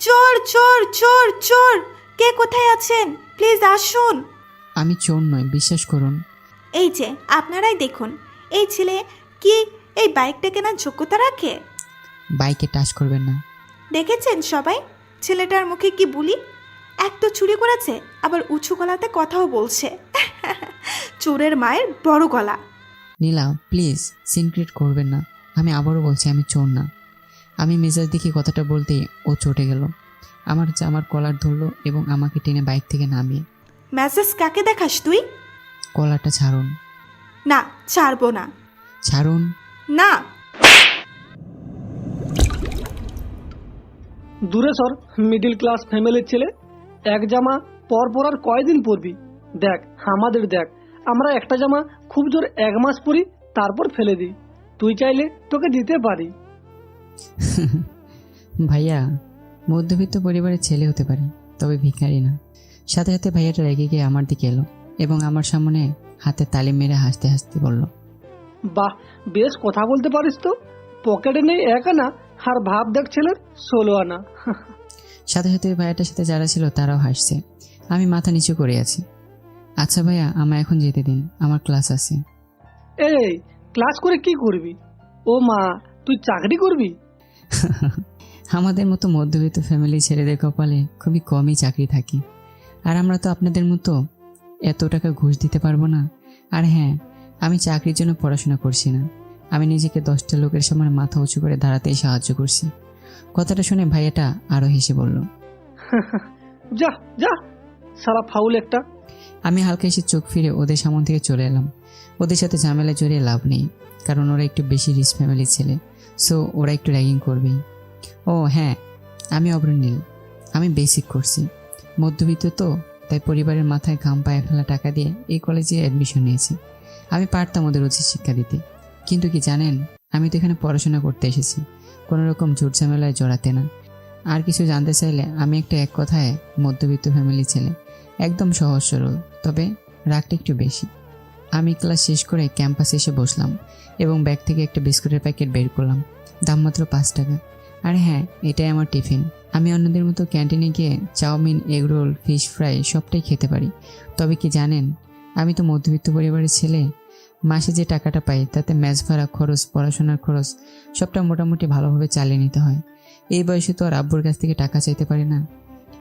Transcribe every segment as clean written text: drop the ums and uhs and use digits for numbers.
চোর চোর চোর চোর, কে কোথায় আছেন প্লিজ আসুন। আমি চোর নই, বিশ্বাস করুন। এই যে আপনারাই দেখুন, এই ছেলে কি এই বাইকটা কেনার যোগ্যতা রাখে? বাইকে টাচ করবেন না। দেখেছেন সবাই, ছেলেটার মুখে কি বুলি, এক তো চুরি করেছে, আবার উঁচু গলাতে কথাও বলছে। চোরের মায়ের বড় গলা। নীলা প্লিজ সিন ক্রিয়েট করবেন না। আমি আবারও বলছি আমি চোর না। আমি মেজাজ দেখি কথাটা বলতেই ও চটে গেল, আমার জামার কলার ধরলো এবং আমাকে টেনে বাইক থেকে নামিয়ে। মেসেজ কাকে দেখাস তুই? কলারটা ছাড়ুন। না, ছাড়বো না। ছাড়ুন। না। দূরে সর মিডিল ক্লাস ফ্যামিলির ছেলে, এক জামা পর পর আর কয়দিন পরবি? দেখ আমাদের দেখ, আমরা একটা জামা খুব জোর 1 মাস পরি, তারপর ফেলে দিই। তুই চাইলে তোকে দিতে পারি। ভাইয়া মধ্যবিত্ত পরিবারের ছেলে হতে পারে, তবে ভিখারি না। সাথে সাথে ভাইয়াটা রেগে গিয়ে আমার দিকে এলো এবং আমার সামনে হাতে তালি মেরে হাসতে হাসতে বলল, বাহ, বেশ কথা বলতে পারিস তো। পকেটে নেই 1 আনা আর ভাব দেখ ছেলের 16 আনা। সাথে সাথে ভাইয়াটার সাথে যারা ছিল তারাও হাসছে। আমি মাথা নিচু করে আছি। আচ্ছা ভাইয়া, আমায় এখন যেতে দিন, আমার ক্লাস আছে। এই ক্লাস করে কি করবি? ও মা, তুই চাকরি করবি? আমাদের মতো মধ্যবিত্ত ফ্যামিলি ছেলেদের কপালে খুবই কমই চাকরি থাকে, আর আমরা তো আপনাদের মতো এত টাকা ঘুষ দিতে পারবো না। আর হ্যাঁ, আমি চাকরির জন্য পড়াশোনা করছি না, আমি নিজেকে 10টা লোকের সামনে মাথা উঁচু করে দাঁড়াতেই সাহায্য করছি। কথাটা শুনে ভাইয়াটা আরো হেসে বলল, যা যা, সারা ফাউল একটা। আমি হালকা এসে চোখ ফিরে ওদের সামনে থেকে চলে এলাম। ওদের সাথে ঝামেলা জড়িয়ে লাভ নেই, কারণ ওরা একটু বেশি রিচ ফ্যামিলির ছেলে, সো ওরা একটু র্যাগিং করবেই। ও হ্যাঁ, আমি অবরনীল, আমি বেসিক করছি। মধ্যবিত্ত তো, তাই পরিবারের মাথায় ঘাম পায়ে ফেলা টাকা দিয়ে এই কলেজে অ্যাডমিশন নিয়েছি। আমি পারতাম ওদের উচিত শিক্ষা দিতে, কিন্তু কি জানেন, আমি তো এখানে পড়াশোনা করতে এসেছি, কোনো রকম ঝুট ঝামেলায় জড়াতে না। আর কিছু জানতে চাইলে আমি এক কথায় মধ্যবিত্ত ফ্যামিলির ছেলে, একদম সহজ সরল, তবে রাগটা একটু বেশি। আমি ক্লাস শেষ করে ক্যাম্পাসে এসে বসলাম এবং ব্যাগ থেকে একটা বিস্কুটের প্যাকেট বের করলাম, দাম মাত্র 5 টাকা। আর হ্যাঁ, এটাই আমার টিফিন। আমি অন্যদের মতো ক্যান্টিনে গিয়ে চাউমিন, এগরোল, ফিশ ফ্রাই সবটাই খেতে পারি, তবে কি জানেন, আমি তো মধ্যবিত্ত পরিবারের ছেলে। মাসে যে টাকাটা পাই তাতে ম্যাচ ভাড়া, খরচ, পড়াশোনার খরচ সবটা মোটামুটি ভালোভাবে চালিয়ে নিতে হয়। এই বয়সে তো আর আব্বুর কাছ থেকে টাকা চাইতে পারি না।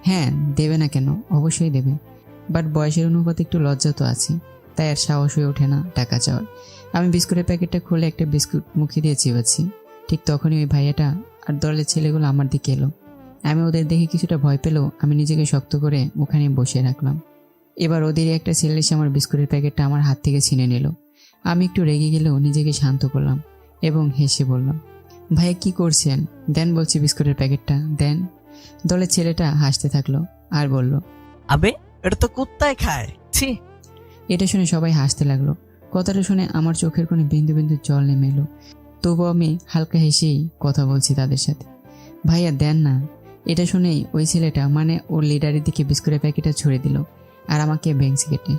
হ্যাঁ, দেবে না কেন, অবশ্যই দেবে, বাট বয়সের অনুপাতে একটু লজ্জা তো আছে, তাই আর সাহস হয়ে ওঠে না টাকা চাওয়ার। আমি বিস্কুটের প্যাকেটটা খুলে একটা বিস্কুট মুখে দিয়ে চিবাচ্ছি। ঠিক তখনই ওই ভাইয়াটা আর দলের ছেলেগুলো আমার দিকে এলো। আমি ওদের দেখে কিছুটা ভয় পেলেও আমি নিজেকে শক্ত করে ওখানে বসে রাখলাম। এবার ওদেরই একটা ছেলে এসে আমার বিস্কুটের প্যাকেটটা আমার হাত থেকে ছিনে নিল। আমি একটু রেগে গেলেও নিজেকে শান্ত করলাম এবং হেসে বললাম, ভাইয়া কি করছেন? দেন বলছি বিস্কুটের প্যাকেটটা, দেন। দলের ছেলেটা হাসতে থাকলো আর বলল, আবে এটা তো কুত্তায় খায়, ছি। এটা শুনে সবাই হাসতে লাগলো। কথাটা শুনে আমার চোখের কোণে বিন্দু বিন্দু জল নেমে এলো, তবু আমি হালকা হেসেই কথা বলছি তাদের সাথে। ভাইয়া দেন না। এটা শুনেই ওই ছেলেটা, মানে ওর লিডারের দিকে বিস্কুটের প্যাকেটটা ছুড়ে দিল আর আমাকে ভেঙচি কেটে।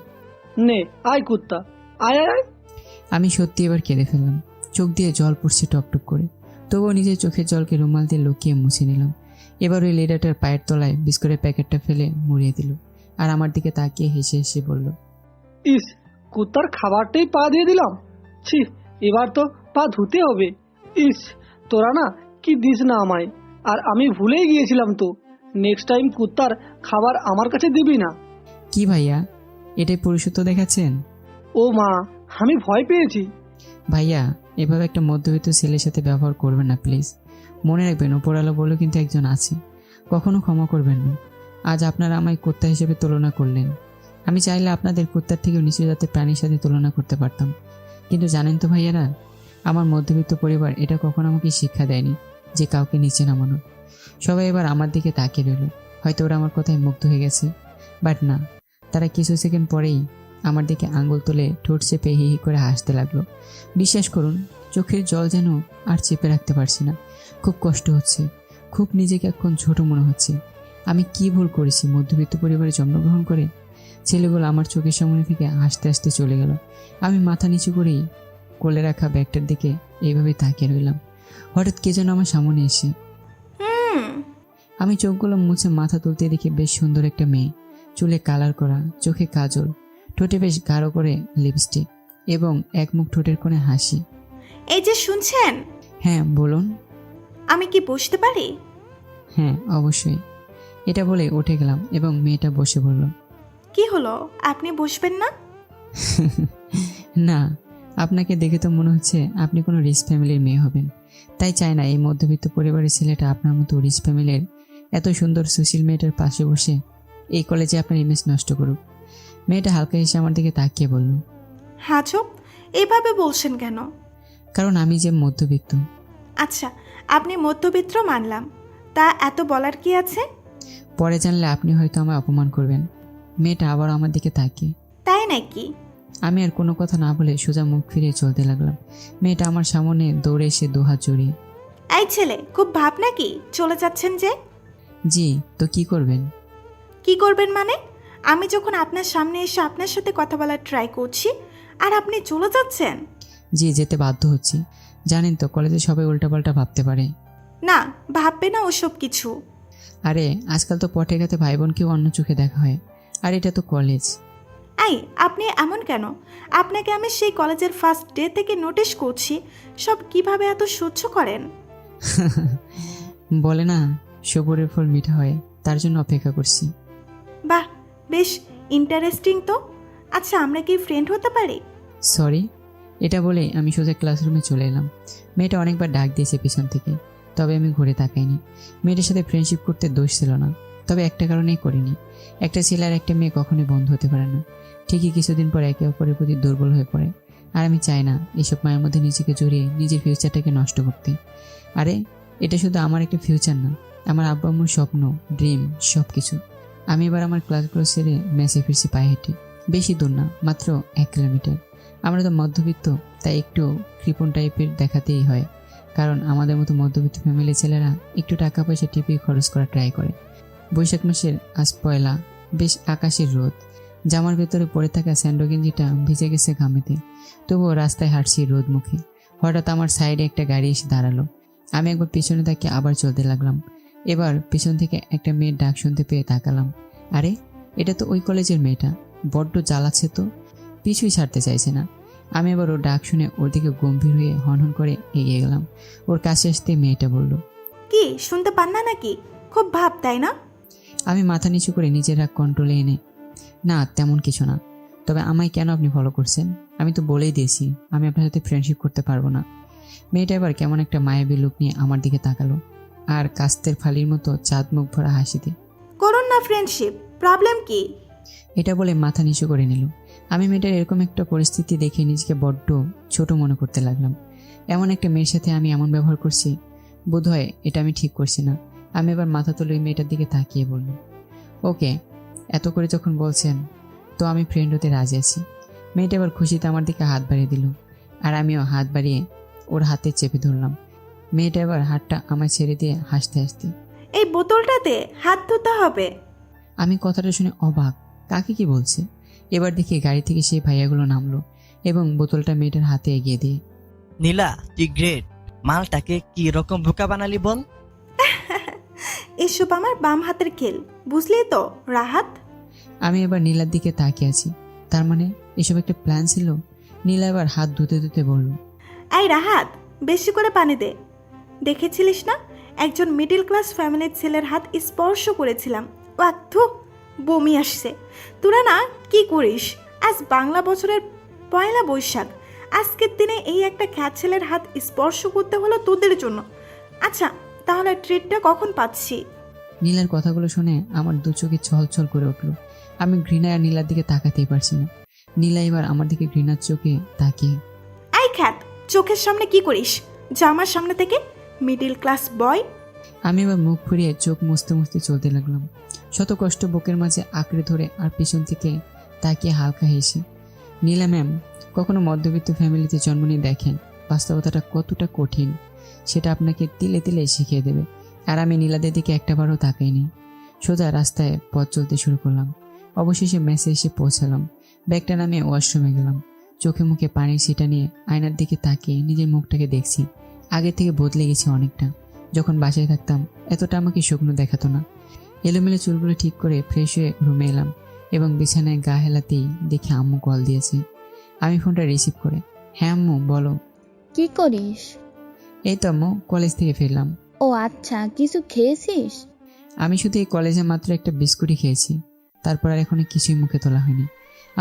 নে আয় কুত্তা, আয় আয় আয়। আমি সত্যি এবার কেঁদে ফেললাম, চোখ দিয়ে জল পড়ছে টপটপ করে, তবুও নিজের চোখের জলকে রুমাল দিয়ে লুকিয়ে মুছে নিলাম। এবার ওই লিডারটার পায়ের তলায় বিস্কুটের প্যাকেটটা ফেলে মুড়িয়ে দিল আর আমার দিকে তাকিয়ে হেসে হেসে বলল, ইস, কুত্তার খাবারটাই পা দিয়ে দিলাম, ছি, এবার তো পা ধুতে হবে। ইস, তোরা না কি দিস না আমায়, আর আমি ভুলেই গিয়েছিলাম তো। নেক্সট টাইম কুত্তার খাবার আমার কাছে দিবি না। কি ভাইয়া, এটাই পুরুষত্ব দেখাচ্ছেন? ও মা, আমি ভয় পেয়েছি। ভাইয়া, এভাবে একটা মধ্যবিত্ত ছেলের সাথে ব্যবহার করবেন না প্লিজ। মনে রাখবেন, ওপরওয়ালা বলে কিন্তু একজন আছে, কখনো ক্ষমা করবেন না। আজ আপনারা আমায় কুত্তা হিসেবে তুলনা করলেন, আমি চাইলে আপনাদের কুত্তার থেকেও নিচু জাতের প্রাণীর সাথে তুলনা করতে পারতাম, কিন্তু জানেন তো ভাইয়ারা, আমার মধ্যবিত্ত পরিবার এটা কখনো আমাকে শিক্ষা দেয়নি যে কাউকে নিচে নামানো। সবাই এবার আমার দিকে তাকিয়ে রইল, হয়তো ওরা আমার কথায় মুগ্ধ হয়ে গেছে, বাট না, তারা কিছু সেকেন্ড পরেই আমার দিকে আঙ্গুল তুলে ঠোঁট চেপে হি হি করে হাসতে লাগলো। বিশ্বাস করুন, চোখের জল যেন আর চেপে রাখতে পারছি না। খুব কষ্ট হচ্ছে, খুব নিজেকে এখন ছোট মনে হচ্ছে। আমি কি ভুল করেছি মধ্যবিত্ত পরিবারে জন্মগ্রহণ করে? ছেলেগুলো আমার চোখের সামনে থেকে হাসতে হাসতে চলে গেল। আমি মাথা নিচু করেই কোলে রাখা ব্যাগটার দিকে এইভাবে তাকিয়ে রইলাম। হঠাৎ কে যেন আমার সামনে এসে আমি চোখগুলো মুছে মাথা তুলতে দেখি বেশ সুন্দর একটা মেয়ে, চুলে কালার করা, চোখে কাজল, ঠোঁটে বেশ গাঢ় করে লিপস্টিক এবং এক মুখ ঠোঁটের কোণে হাসি। এই যে শুনছেন, হ্যাঁ বলুন। আমি কি বসতে পারি? হ্যাঁ অবশ্যই। এটা বলে উঠে গেলাম এবং মেয়েটা বসে বলল, কি হলো, আপনি বসবেন না? না, আপনাকে দেখে তো মনে হচ্ছে আপনি কোনো রিচ ফ্যামিলির মেয়ে হবেন, তাই চাই না এই মধ্যবিত্ত পরিবারের ছেলেটা আপনার মতো রিচ ফ্যামিলির এত সুন্দর সুশীল মেয়েটার পাশে বসে এই কলেজে আপনার ইমেজ নষ্ট করুক। মেয়েটা হালকা হেসে আমার দিকে তাকিয়ে বলল, হাজব, এভাবে বলছেন কেন? কারণ আমি যে মধ্যবিত্ত। আচ্ছা, আপনি মধ্যবিত্ত মানলাম, তা এত বলার কি আছে? পরে জানলে আপনি হয়তো আমায় অপমান করবেন। মেয়েটা আবার আমার দিকে তাকিয়ে। তাই নাকি? আমি আর কোনো কথা না বলে সোজা মুখ ফিরিয়ে চলতে লাগলাম। মেয়েটা আমার সামনে দৌড়ে এসে দুহাত জড়িয়ে। এই ছেলে, খুব ভাব নাকি চলে যাচ্ছেন যে? জি, তো কি করবেন? কি করবেন মানে? আমি যখন আপনার সামনে এসে আপনার সাথে কথা বলার ট্রাই করছি আর আপনি চলে যাচ্ছেন? জি, যেতে বাধ্য হচ্ছি। জানেন তো কলেজে সবাই উল্টাপাল্টা ভাবতে পারে। না, ভাববে না ওসব কিছু। আরে আজকাল তো পথে ঘাতে ভাই বোনকেও অন্য চোখে দেখা হয়, আর এটা তো কলেজ। এই, আপনি এমন কেন? আপনাকে আমি সেই কলেজের ফার্স্ট ডে থেকে নোটিশ করছি, সব কিভাবে এত সহ্য করেন? বলে না সবুরের ফল মিঠা হয়, তার জন্য অপেক্ষা করছি। বাহ, বেশ ইন্টারেস্টিং তো। আচ্ছা, আমরা কি ফ্রেন্ড হতে পারি? সরি। এটা বলে আমি সোজা ক্লাসরুমে চলে এলাম। মেয়েটা অনেকবার ডাক দিয়েছে পিছন থেকে, তবে আমি ঘুরে তাকাইনি। মেয়েটার সাথে ফ্রেন্ডশিপ করতে দোষ ছিল না, তবে একটা কারণেই করিনি। একটা ছেলে আর একটা মেয়ে কখনোই বন্ধু হতে পারে না। ঠিকই কিছুদিন পর একে অপরের প্রতি দুর্বল হয়ে পড়ে, আর আমি চাই না এসব মায়ের মধ্যে নিজেকে জড়িয়ে নিজের ফিউচারটাকে নষ্ট করতে। আরে এটা শুধু আমার একটা ফিউচার না, আমার আব্বু আম্মুর স্বপ্ন, ড্রিম, সব কিছু। আমি এবার আমার ক্লাসগুলো সেরে মেসে ফিরছি পায়ে হেঁটে। বেশি দূর না, মাত্র 1 কিলোমিটার। আমরা তো মধ্যবিত্ত, তাই একটু কৃপণ টাইপের দেখাতেই হয়, কারণ আমাদের মতো মধ্যবিত্ত ফ্যামিলির ছেলেরা একটু টাকা পয়সা টিপিয়ে খরচ করা ট্রাই করে। বৈশাখ মাসের আজ পয়লা, বেশ আকাশের রোদ। জামার ভেতরে পড়ে থাকা স্যান্ডো গেঞ্জিটা ভিজে গেছে ঘামেতে, তবুও রাস্তায় হাঁটছি রোদ মুখে। হঠাৎ আমার সাইডে একটা গাড়ি এসে দাঁড়ালো। আমি একবার পিছনে তাকিয়ে আবার চলতে লাগলাম। এবার পিছন থেকে একটা মেয়ের ডাক শুনতে পেয়ে তাকালাম। আরে এটা তো ওই কলেজের মেয়েটা, বড্ড জ্বালাচ্ছে তো, পিছুই ছাড়তে চাইছে না। আমি এবার ওর ডাক শুনে ওর দিকে গম্ভীর হয়ে হনহন করে এগিয়ে গেলাম। ওর কাছে আসতে মেয়েটা বলল, কি শুনতে পান না নাকি? খুব ভাব, তাই না? আমি মাথা নিচু করে নিজের রাগ কন্ট্রোলে এনে, না তেমন কিছু না, তবে আমায় কেন আপনি ফলো করছেন? আমি তো বলেই দিয়েছি আমি আপনার সাথে ফ্রেন্ডশিপ করতে পারবো না। মেয়েটা এবার কেমন একটা মায়াবী লুক নিয়ে আমার দিকে তাকালো, আর কাস্তের ফালির মতো চাঁদ মুখ ভরা হাসিতে। করুন না ফ্রেন্ডশিপ, প্রবলেম কি? এটা বলে মাথা নিচু করে নিল। আমি মেয়েটার এরকম একটা পরিস্থিতি দেখে নিজেকে বড্ড ছোট মনে করতে লাগলাম। এমন একটা মেয়ের সাথে আমি এমন ব্যবহার করছি, বোধহয় এটা আমি ঠিক করছি না। আমি এবার মাথা তুলে ওই মেয়েটার দিকে তাকিয়ে বললাম, ওকে, এত করে যখন বলছেন তো আমি ফ্রেন্ড হতে রাজি আছি। মেয়েটা এবার খুশিতে আমার দিকে হাত বাড়িয়ে দিল, আর আমিও হাত বাড়িয়ে ওর হাতে চেপে ধরলাম। মেয়েটা এবার হাতটা আমায় ছেড়ে দিয়ে হাসতে হাসতে, এই বোতলটাতে হাত ধুতে হবে। আমি কথাটা শুনে অবাক, কাকে কি বলছে? এবার দেখি গাড়ি থেকে সেই ভাইয়াগুলো নামলো এবং বোতলটা মেয়েটার হাতে এগিয়ে দিয়ে, নীলা, তুই গ্রেট। মালটাকে কি রকম বোকা বানালি বল। এসব আমার বাম হাতের খেল, বুঝলি তো রাহাত? আমি এবার নীলার দিকে তাকিয়ে আছি। তার মানে এসব একটা প্ল্যান ছিল। নীলা এবার হাত ধুতে ধুতে বলল, এই রাহাত, বেশি করে পানি দে। দেখেছিলিস না, একজন মিডল ক্লাস ফ্যামিলির ছেলের হাত স্পর্শ করেছিলাম, ওয়াক্থু বমি আসছে। তোরা না কি করিস? আজ বাংলা বছরের 1 বৈশাখ, আজকের দিনে এই একটা খ্যাত ছেলের হাত স্পর্শ করতে হলো তোদের জন্য। আচ্ছা, তাহলে ট্রিটটা কখন পাচ্ছি? নীলার কথাগুলো শুনে আমার দু চোখে ছলছল করে উঠল। আমি ঘৃণায় আর নীলার দিকে তাকাতেই পারছি না। নীলা এবার আমার দিকে ঘৃণার চোখে তাকিয়ে, এই খ্যাত, চোখের সামনে কি করিস? যা আমার সামনে থেকে, মিডল ক্লাস বয়। আমি এবার মুখ ফুরিয়ে চোখ মুছতে মুছতে চলতে লাগলাম। শত কষ্ট বুকের মাঝে আঁকড়ে ধরে আর পিছন থেকে তাকিয়ে হালকা হেসে। নীলা ম্যাম, কখনো মধ্যবিত্ত ফ্যামিলিতে জন্ম নিয়ে দেখেন বাস্তবতাটা কতটা কঠিন, সেটা আপনাকে তিলে তিলে শিখিয়ে দেবে। আর আমি নীলাদের দিকে একটাবারও তাকাইনি। সোজা রাস্তায় পথ চলতে শুরু করলাম। অবশেষে মেসে এসে পৌঁছালাম। ব্যাগটা নামিয়ে ওয়াশরুমে গেলাম। চোখে মুখে পানির ছিটা নিয়ে আয়নার দিকে তাকিয়ে নিজের মুখটাকে দেখছি। আগে থেকে বদলে গেছি অনেকটা। যখন বাসায় থাকতাম এতটা আমাকে শুকনো দেখাতো না। এলোমেলো চুলগুলো ঠিক করে ফ্রেশ হয়ে রুমে এলাম এবং বিছানায় গা হেলাতেই দেখি আম্মু কল দিয়েছে। আমি ফোনটা রিসিভ করে, হ্যাঁ আম্মু বলো। কি করিস? এই তো আম্মু, কলেজ থেকে ফিরলাম। ও আচ্ছা, কিছু খেয়েছিস? আমি শুধু এই কলেজে মাত্র একটা বিস্কুটই খেয়েছি, তারপর আর এখনো কিছুই মুখে তোলা হয়নি।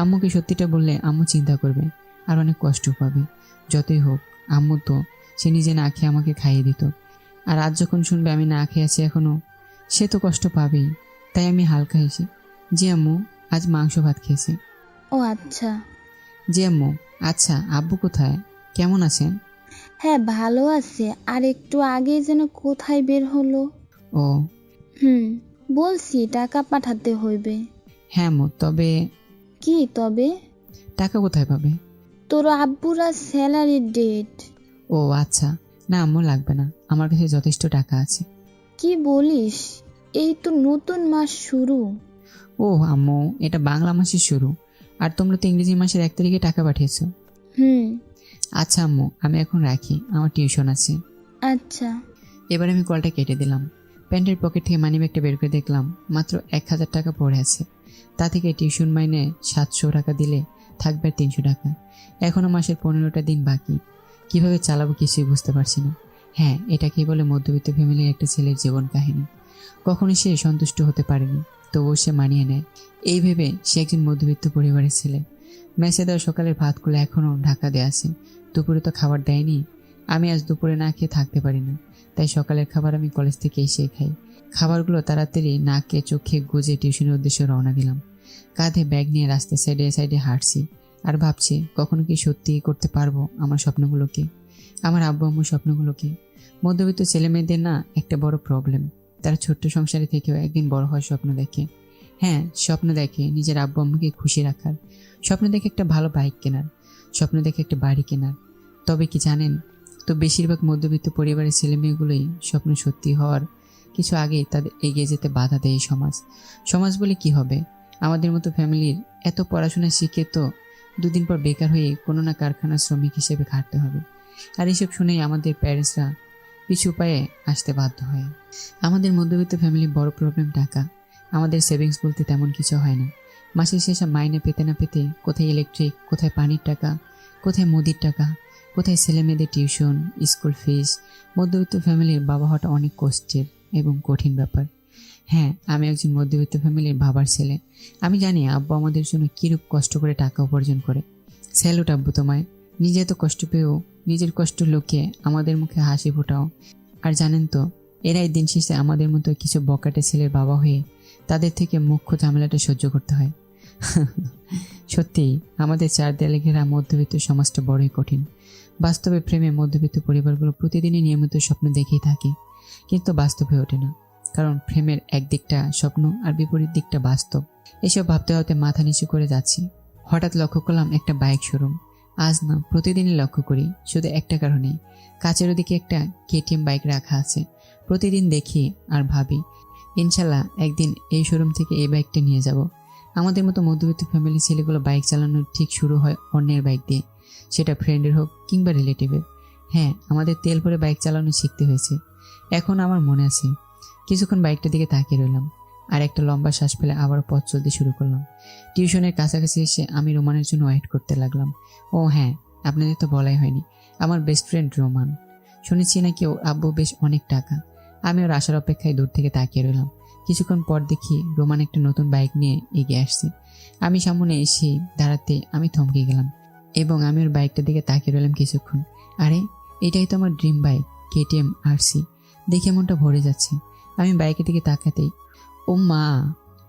আম্মুকে সত্যিটা বললে আম্মু চিন্তা করবে আর অনেক কষ্ট পাবে। যতই হোক আম্মু তো, সে নিজে না খেয়ে আমাকে খাইয়ে দিত, আর আজ যখন শুনবে আমি না খেয়ে আছি এখনো, সে তো কষ্ট পাবেই। তাই আমি হালকা হেসে, জি আম্মু আজ মাংস ভাত খেয়েছি। ও আচ্ছা। জি আম্মু। আচ্ছা আব্বু কোথায়, কেমন আছেন? হ্যাঁ ভালো আছে, আর একটু আগে যেন কোথায় বের হলো। ও বলছি টাকা পাঠাতে হইবে। হ্যাঁ আম্মু, তবে কি তবে? টাকা কোথায় পাবে? তোর আব্বুরা স্যালারি ডেট। ও আচ্ছা, না আম্মু লাগবে না, আমার কাছে যথেষ্ট টাকা আছে। কি বলিস, এই তো নতুন মাস শুরু। ও আম্মু, এটা বাংলা মাসের শুরু, আর তোমরা তো ইংরেজি মাসের 1 তারিখে টাকা পাঠিয়েছো। আচ্ছা আম্মু, আমি এখন রাখি, আমার টিউশন আছে। আচ্ছা। এবার আমি কলটা কেটে দিলাম। প্যান্টের পকেট থেকে মানিব্যাগটা বের করে দেখলাম মাত্র 1000 টাকা পড়ে আছে। তা থেকে টিউশন মাইনে 700 টাকা দিলে থাকবে আর 300 টাকা। এখনো মাসের 15টা দিন বাকি, কিভাবে চালাবো কিছুই বুঝতে পারছি না। হ্যাঁ, এটাকেই বলে মধ্যবিত্ত ফ্যামিলির একটা ছেলের জীবন কাহিনী। কখনো সে সন্তুষ্ট হতে পারেনি, তবুও সে মানিয়ে নেয়। এই ভেবে সে একজন মধ্যবিত্ত পরিবারের ছেলে। মেসে দেওয়া সকালের ভাতগুলো এখনও ঢাকা দেওয়া আছে, দুপুরে তো খাবার দেয়নি। আমি আজ দুপুরে না খেয়ে থাকতে পারি না, তাই সকালের খাবার আমি কলেজ থেকে এসে খাই। খাবারগুলো তাড়াতাড়ি নাকে চোখে গুজে টিউশনের উদ্দেশ্যে রওনা দিলাম। কাঁধে ব্যাগ নিয়ে রাস্তার সাইডে সাইডে হাঁটছি আর ভাবছি কখনো কি সত্যি করতে পারবো আমার স্বপ্নগুলোকে, আমার আব্বু আম্মুর স্বপ্নগুলোকে। মধ্যবিত্ত ছেলে মেয়েদের না একটা বড় প্রবলেম, তারা ছোট্ট সংসারে থেকেও একদিন বড় হওয়ার স্বপ্ন দেখে। হ্যাঁ, স্বপ্ন দেখে নিজের আব্বু আম্মুকে খুশি রাখার, স্বপ্ন দেখে একটা ভালো বাইক কেনার, স্বপ্ন দেখে একটা বাড়ি কেনার। তবে কি জানেন তো, বেশিরভাগ মধ্যবিত্ত পরিবারের ছেলেমেয়েগুলোই স্বপ্ন সত্যি হওয়ার কিছু আগেই তাদের এগিয়ে যেতে বাধা দেয় এই সমাজ। সমাজ বলে কি হবে, আমাদের মতো ফ্যামিলির এত পড়াশোনা শিখে তো 2 দিন পর বেকার হয়ে কোনো না কারখানার শ্রমিক হিসেবে খাটতে হবে। আর এসব শুনেই আমাদের প্যারেন্টসরা পিছু পায়ে আসতে বাধ্য হয়। আমাদের মধ্যবিত্ত ফ্যামিলির বড় প্রবলেম টাকা। আমাদের সেভিংস বলতে তেমন কিছু হয় না। মাসের শেষে মাইনে পেতে না পেতে কোথায় ইলেকট্রিক, কোথায় পানির টাকা, কোথায় মুদির টাকা, কোথায় ছেলেমেয়েদের টিউশন, স্কুল ফিস। মধ্যবিত্ত ফ্যামিলির বাবা হওয়াটা অনেক কষ্টের এবং কঠিন ব্যাপার। হ্যাঁ, আমি একজন মধ্যবিত্ত ফ্যামিলির বাবার ছেলে। আমি জানি আব্বু আমাদের জন্য কীরূপ কষ্ট করে টাকা উপার্জন করে। স্যালুট আব্বু তোমায়, নিজে এত কষ্ট পেয়েও নিজের কষ্ট লুকিয়ে আমাদের মুখে হাসি ফোটাও। আর জানেন তো, এরাই দিন শেষে আমাদের মতো কিছু বকাটে ছেলের বাবা হয়ে তাদের থেকে মুখ্য ঝামেলাটা সহ্য করতে হয়। সত্যিই আমাদের 4 দেয়ালে ঘেরা মধ্যবিত্ত সমাজটা বড়ই কঠিন। বাস্তবে প্রেমে মধ্যবিত্ত পরিবারগুলো প্রতিদিনই নিয়মিত স্বপ্ন দেখেই থাকে, কিন্তু বাস্তব হয়ে ওঠে না, কারণ প্রেমের একদিকটা স্বপ্ন আর বিপরীত দিকটা বাস্তব। এসব ভাবতে ভাবতে মাথা নিচু করে যাচ্ছি, হঠাৎ লক্ষ্য করলাম একটা বাইক শোরুম। আজ না, প্রতিদিনই লক্ষ্য করি, শুধু একটা কারণেই, কাছের ওদিকে একটা কেটিএম বাইক রাখা আছে। প্রতিদিন দেখি আর ভাবি, ইনশাল্লাহ একদিন এই শোরুম থেকে এই বাইকটা নিয়ে যাব। আমাদের মতো মধ্যবিত্ত ফ্যামিলির ছেলেগুলো বাইক চালানোর ঠিক শুরু হয় অন্যের বাইক দিয়ে, সেটা ফ্রেন্ডের হোক কিংবা রিলেটিভের। হ্যাঁ, আমাদের তেল ভরে বাইক চালানো শিখতে হয়েছে। এখন আমার মনে আছে, কিছুক্ষণ বাইকটার দিকে তাকিয়ে রইলাম, আর একটা লম্বা শ্বাস ফেলে আবার পথ চলতে শুরু করলাম। টিউশনের কাছাকাছি এসে আমি রোমানের জন্য ওয়েট করতে লাগলাম। ও হ্যাঁ, আপনাদের তো বলাই হয়নি, আমার বেস্ট ফ্রেন্ড রোমান। শুনেছি নাকি ওর আব্বু বেশ অনেক টাকা। আমি ওর আসার অপেক্ষায় দূর থেকে তাকিয়ে রইলাম। কিছুক্ষণ পর দেখি রোমান একটা নতুন বাইক নিয়ে এগিয়ে আসছে। আমি সামনে এসে দাঁড়াতে আমি থমকে গেলাম এবং আমি ওর বাইকটার দিকে তাকিয়ে রইলাম কিছুক্ষণ। আরে, এটাই তো আমার ড্রিম বাইক, কেটিএম আরসি। দেখে মনটা ভরে যাচ্ছে। আমি বাইকের দিকে তাকাতেই, ও মা,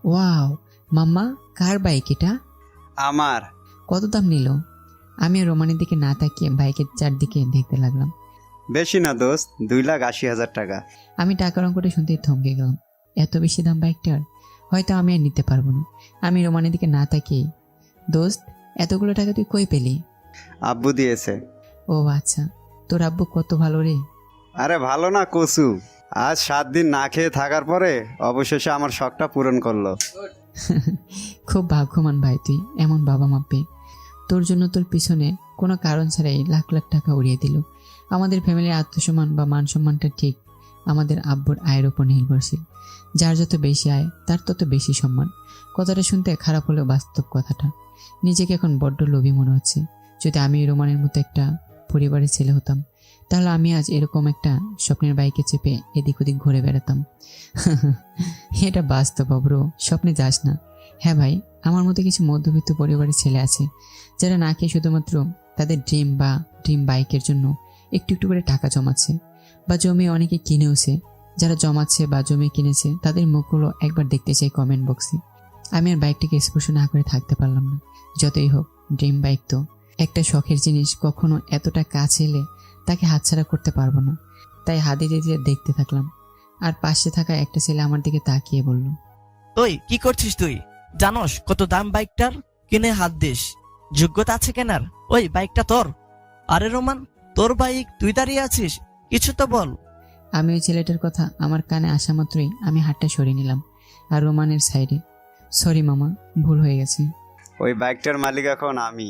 ওয়াও মাম্মা, কার বাইক এটা? আমার। কত দাম নিল? আমি রোমানের দিকে না তাকিয়ে বাইকের চারদিকে দেখতে লাগলাম। বেশি না দোস্ত, 2,80,000 টাকা। আমি টাকার অঙ্কটা শুনতেই থমকে গেলাম। এত বেশি দাম বাইকটার? হয়তো আমি আর নিতে পারবো না। আমি রোমানের দিকে না তাকিয়ে, দোস্ত এতগুলো টাকা তুই কই পেলি? আব্বু দিয়েছে। ও আচ্ছা, তোর আব্বু কত ভালো রে। আরে ভালো না কচু, আজ 7 দিন না খেয়ে থাকার পরে অবশেষে আমার শখটা পূরণ করলো। খুব ভাগ্যবান ভাই তুই, এমন বাবা মা পেয়ে। তোর জন্য তোর পিছনে কোনো কারণ ছাড়াই লাখ লাখ টাকা উড়িয়ে দিল। আমাদের ফ্যামিলির আত্মসম্মান বা মান সম্মানটা ঠিক আমাদের আব্বুর আয়ের উপর নির্ভরশীল। যার যত বেশি আয় তার তত বেশি সম্মান। কথাটা শুনতে খারাপ হলেও বাস্তব কথাটা। নিজেকে এখন বড্ড লোভী মনে হচ্ছে। যদি আমি রোমানের মতো একটা পরিবারের ছেলে হতাম, তাহলে আমি আজ এরকম একটা স্বপ্নের বাইকে চেপে এদিক ওদিক ঘুরে বেড়াতাম। এটা বাস্তব ব্রো, স্বপ্নে যাস না। হ্যাঁ ভাই, আমার মতো কিছু মধ্যবিত্ত পরিবারের ছেলে আছে যারা না খেয়ে শুধুমাত্র তাদের ড্রিম বাইকের জন্য একটু একটু করে টাকা জমাচ্ছে বা জমি অনেকে কিনেওছে। যারা জমাচ্ছে বা জমি কিনেছে তাদের মুখগুলো একবার দেখতে চাই কমেন্ট বক্সে। আমি আর বাইকটিকে স্পর্শ না করে থাকতে পারলাম না। যতই হোক, ড্রিম বাইক তো একটা শখের জিনিস, কখনো এতটা কাছে এলে তাকে হাতছাড়া করতে পারবো না। তাই হাতে দিতে দেখতে থাকলাম। আর পাশে থাকা একটা ছেলে আমার দিকে তাকিয়ে বলল, তুই কি করছিস? তুই জানোস কত দাম বাইকটার? কিনে হাত দিস, যোগ্যতা আছে কেনার? ওই বাইকটা তোর? আরে রোমান, তোর বাইক, তুই দাঁড়িয়ে আছিস, কিছু তো বল। আমি ওই ছেলেটার কথা আমার কানে আসা মাত্রই আমি হাতটা সরিয়ে নিলাম আর রোমানের সাইডে। সরি মামা, ভুল হয়ে গেছে। ওই বাইকটার মালিক এখন আমি,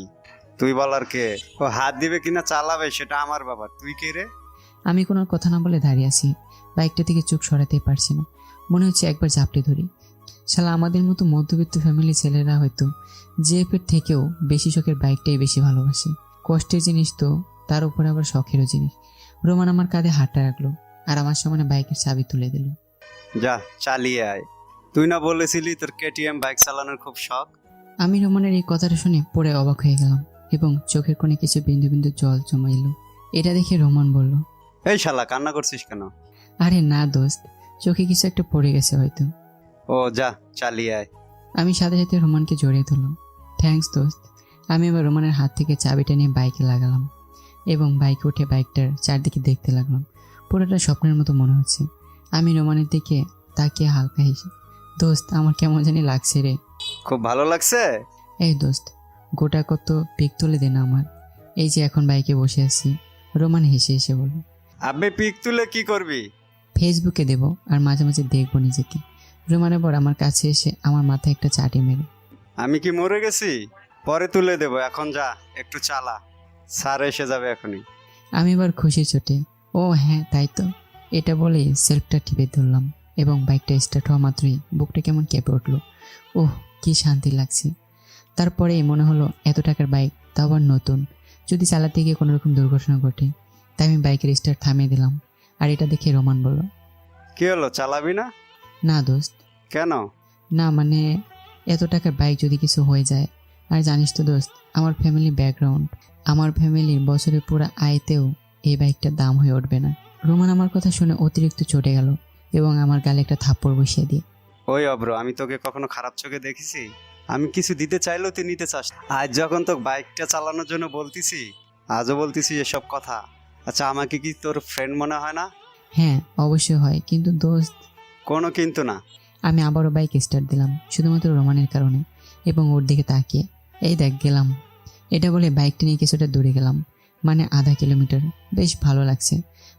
তুই বলার কে? ও হাত দিবে কিনা চালাবে সেটা আমার ব্যাপার, তুই কে রে? আমি কোনো কথা না বলে দাঁড়িয়ে আছি। বাইকটা থেকে চোখ সরাতেই পারছি না। মনে হচ্ছে একবার চাপড়ে ধরি। শালা আমাদের মতো মধ্যবিত্ত ফ্যামিলি ছেলেরা হয়তো জিএফের থেকেও বেশি শখের বাইকটাই বেশি ভালোবাসে। কষ্টের জিনিস তো, তার উপর আবার শখেরও জিনিস। রোমান আমার কাঁধে হাতটা রাখলো আর আমার সামনে বাইকের চাবি তুলে দিল। যা চালিয়ে আয়। তুই না বলেছিলি তোর কেটিএম বাইক চালানোর খুব শখ? আমি রোমানের এই কথাটা শুনে পড়ে অবাক হয়ে গেলাম এবং চোখের কোণে কিছু বিন্দু বিন্দু জল জমা এলো। এটা দেখে রোমান বলল, এই শালা কান্না করছিস কেন? আরে না দোস্ত, চোখে কিছু একটা পড়ে গেছে হয়তো। ও যা চালিয়ে আয়। আমি সাথে সাথে রোমানকে জড়িয়ে ধরলাম। থ্যাঙ্কস দোস্ত। আমি এবার রোমানের হাত থেকে চাবিটা নিয়ে বাইকে লাগালাম এবং বাইকে উঠে বাইকটার চারদিকে দেখতে লাগলাম। পুরোটা স্বপ্নের মতো মনে হচ্ছে। আমি রোমানের দিকে তাকিয়ে হালকা হেসে, দোস্ত আমার কেমন জানি লাগছে রে। খুব ভালো লাগছে? এই দোস্ত, গোটা কত পিক তুলে দে না আমার। এই যে এখন বাইকে বসে আছি। রোমান হেসে হেসে বলল, আবে পিক তুলে কি করবি? ফেসবুকে দেব আর মাঝে মাঝে দেখবো নিজেকে। রোমান এবার আমার কাছে এসে আমার মাথায় একটা চাটি মেরে, আমি কি মরে গেছি? পরে তুলে দেবো, এখন যা একটু চালা, স্যার এসে যাবে এখনই। আমি এবার খুশি চোটে, ও হ্যাঁ তাই তো, এটা বলেই সেলফটা টিপে ধরলাম এবং বাইকটা স্টার্ট হওয়া মাত্রই বুকটা কেমন কেঁপে উঠলো। ওহ, কি শান্তি লাগছে। তারপরেই মনে হলো এত টাকার বাইক, তাও আবার নতুন, যদি চালাতে গিয়ে কোনো রকম দুর্ঘটনা ঘটে। তাই আমি বাইকের স্টার্ট থামিয়ে দিলাম। আর এটা দেখে রোমান বলল, কি হলো, চালাবি না? না দোস্ত, কেন? না মানে এত টাকার বাইক যদি কিছু হয়ে যায়। আর জানিস তো দোস্ত, আমার ফ্যামিলি ব্যাকগ্রাউন্ড, আমার ফ্যামিলির বছরের পুরো আয়তেও এই বাইকটার দাম হয়ে উঠবে না। রোমান আমার কথা শুনে অতিরিক্ত চটে গেল এবং আমার গালে একটা থাপ্পড় বসিয়ে দিয়ে, ওই অব্র, আমি তোকে কখনো খারাপ চোখে দেখেছি? আমি কিছু দিতে চাইলেও তুই নিতে চাস না। আজ যখন তোকে বাইকটা চালানোর জন্য বলতেছি, আজও বলতেছি এসব কথা। আচ্ছা, আমাকে কি তোর ফ্রেন্ড মনে হয় না? হ্যাঁ অবশ্যই হয়, কিন্তু দোস্ত। কোনো কিন্তু না। আমি আবারও বাইক স্টার্ট দিলাম শুধুমাত্র রোমানের কারণে এবং ওর দিকে তাকিয়ে, এই দেখ গেলাম। এটা বলে বাইকটা নিয়ে কিছুটা দূরে গেলাম, মানে আধা কিলোমিটার। বেশ ভালো লাগছে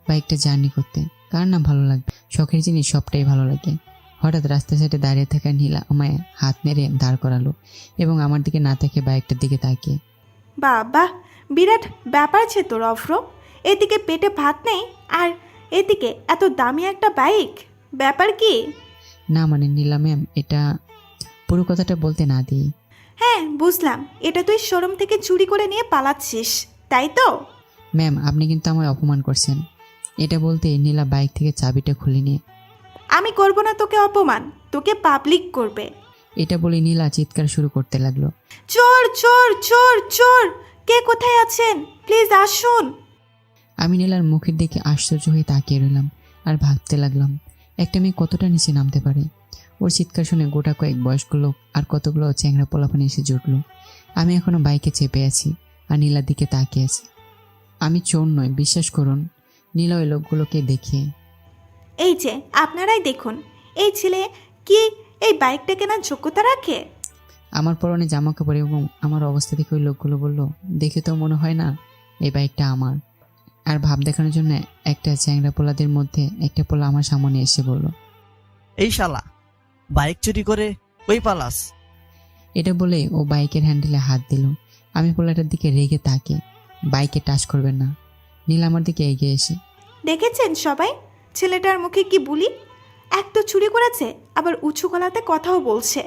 বাইকটা জার্নি করতে, কার না ভালো লাগবে? শখের জিনিস সবটাই ভালো লাগে। হঠাৎ রাস্তার সাইডে দাঁড়িয়ে থাকা নীলা আমায় হাত নেড়ে দাঁড় করালো এবং আমার দিকে না তাকিয়ে বাইকটার দিকে তাকিয়ে, বাবা, বিরাট ব্যাপার আছে তোর অফ্র। এদিকে পেটে ভাত নেই আর এদিকে এত দামি একটা বাইক, ব্যাপার কি? না মানে নীলা ম্যাম, এটা পুরো কথাটা বলতে না দিই। হ্যাঁ বুঝলাম, এটা তুই শোরুম থেকে চুরি করে নিয়ে পালাচ্ছিস, তাই তো? ম্যাম আপনি কিন্তু আমায় অপমান করছেন। এটা বলতে নীলা বাইক থেকে চাবিটা খুলে নিয়ে, আমি করব না তোকে অপমান, তোকে পাবলিক করবে। এটা বলে নীলা চিৎকার শুরু করতে লাগলো, চোর চোর চোর চোর, কে কোথায় আছেন, প্লিজ আসুন। আমি নীলার মুখের দিকে আশ্চর্য হয়ে তাকিয়ে রইলাম আর ভাবতে লাগলাম একটা মেয়ে কতটা নিচে নামতে পারে। ওর চিৎকার শুনে গোটা কয়েক বয়স্ক লোক আর কতগুলো চ্যাংড়া পোলাপানি এসে জুটলো। আমি এখনো বাইকে চেপে আছি আর নীলার দিকে তাকিয়ে আছি। আমি চোর নয়, বিশ্বাস করুন। নীলা ওই লোকগুলোকে দেখে, এই যে আপনারাই দেখুন, এই ছেলে কি এই বাইকটা কেনার যোগ্যতা রাখে? আমার পরনে জামা কাপড় এবং আমার অবস্থা দেখে ওই লোকগুলো বলল, দেখে তো মনে হয় না এই বাইকটা আমার। আর ভাব দেখানোর জন্য একটা চ্যাংড়া পোলাদের মধ্যে একটা পোলা আমার সামনে এসে বলল, এই শালা, বাইক চুরি করে ওই পালাস? এটা বলে ও বাইকের হ্যান্ডেলে হাত দিল। আমি পোলাটার দিকে রেগে তাকে, বাইকে টাচ করবেন না। নীলা আমার দিকে এগিয়ে এসে, দেখেছেন সবাই, ছেলেটার মুখে কি বলি, এক তো চুরি করেছে, আবার উঁচু গলাতে কথাও বলছে।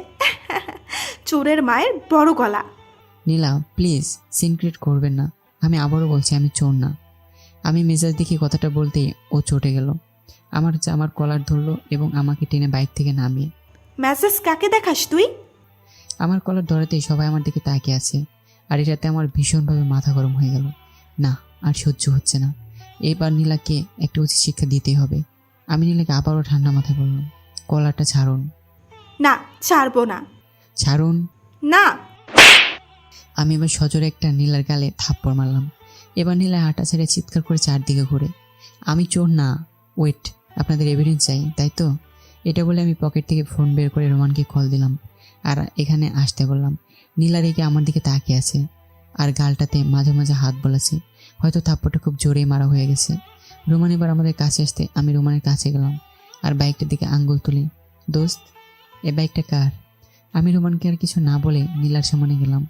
চোরের মায়ের বড় গলা। নীলা প্লিজ সিনক্রেট করবেন না, আমি আবারও বলছি আমি চোর না। আমি মেজাজ দেখি কথাটা বলতেই ও চটে গেল, আমার কলার ধরলো এবং আমাকে টেনে বাইক থেকে নামিয়ে। মেসেজ কাকে দেখাস তুই? আমার কলার ধরাতেই সবাই আমার দিকে তাকিয়ে আছে, আর এটাতে আমার ভীষণভাবে মাথা গরম হয়ে গেল। না আর সহ্য হচ্ছে না, এবার নীলাকে একটা উচিত শিক্ষা দিতেই হবে। আমি নীলাকে আবারও ঠান্ডা মাথায় বললাম, কলারটা ছাড়ুন। না, ছাড়বো না। ছাড়ুন। না। আমি এবার সজোরে একটা নীলার গালে থাপ্পড় মারলাম। এবার নীলা হাঁটা ছেড়ে চিৎকার করে চারদিকে ঘুরে, আমি চোর না, ওয়েট, আপনাদের এভিডেন্স চাই তাই তো? এটা বলে আমি পকেট থেকে ফোন বের করে রোমানকে কল দিলাম আর এখানে আসতে বললাম। নীলা রেগে আমার দিকে তাকিয়ে আছে আর গালটাতে মাঝে মাঝে হাত বলেছে, হয়তো থাপ্পড়টা খুব জোরেই মারা হয়ে গেছে। রোমান এবার আমাদের কাছে আসতে আমি রোমানের কাছে গেলাম আর বাইকটার দিকে আঙ্গুল তুলি, দোস্ত এ বাইকটা কার? আমি রোমানকে আর কিছু না বলে নীলার সামনে গেলাম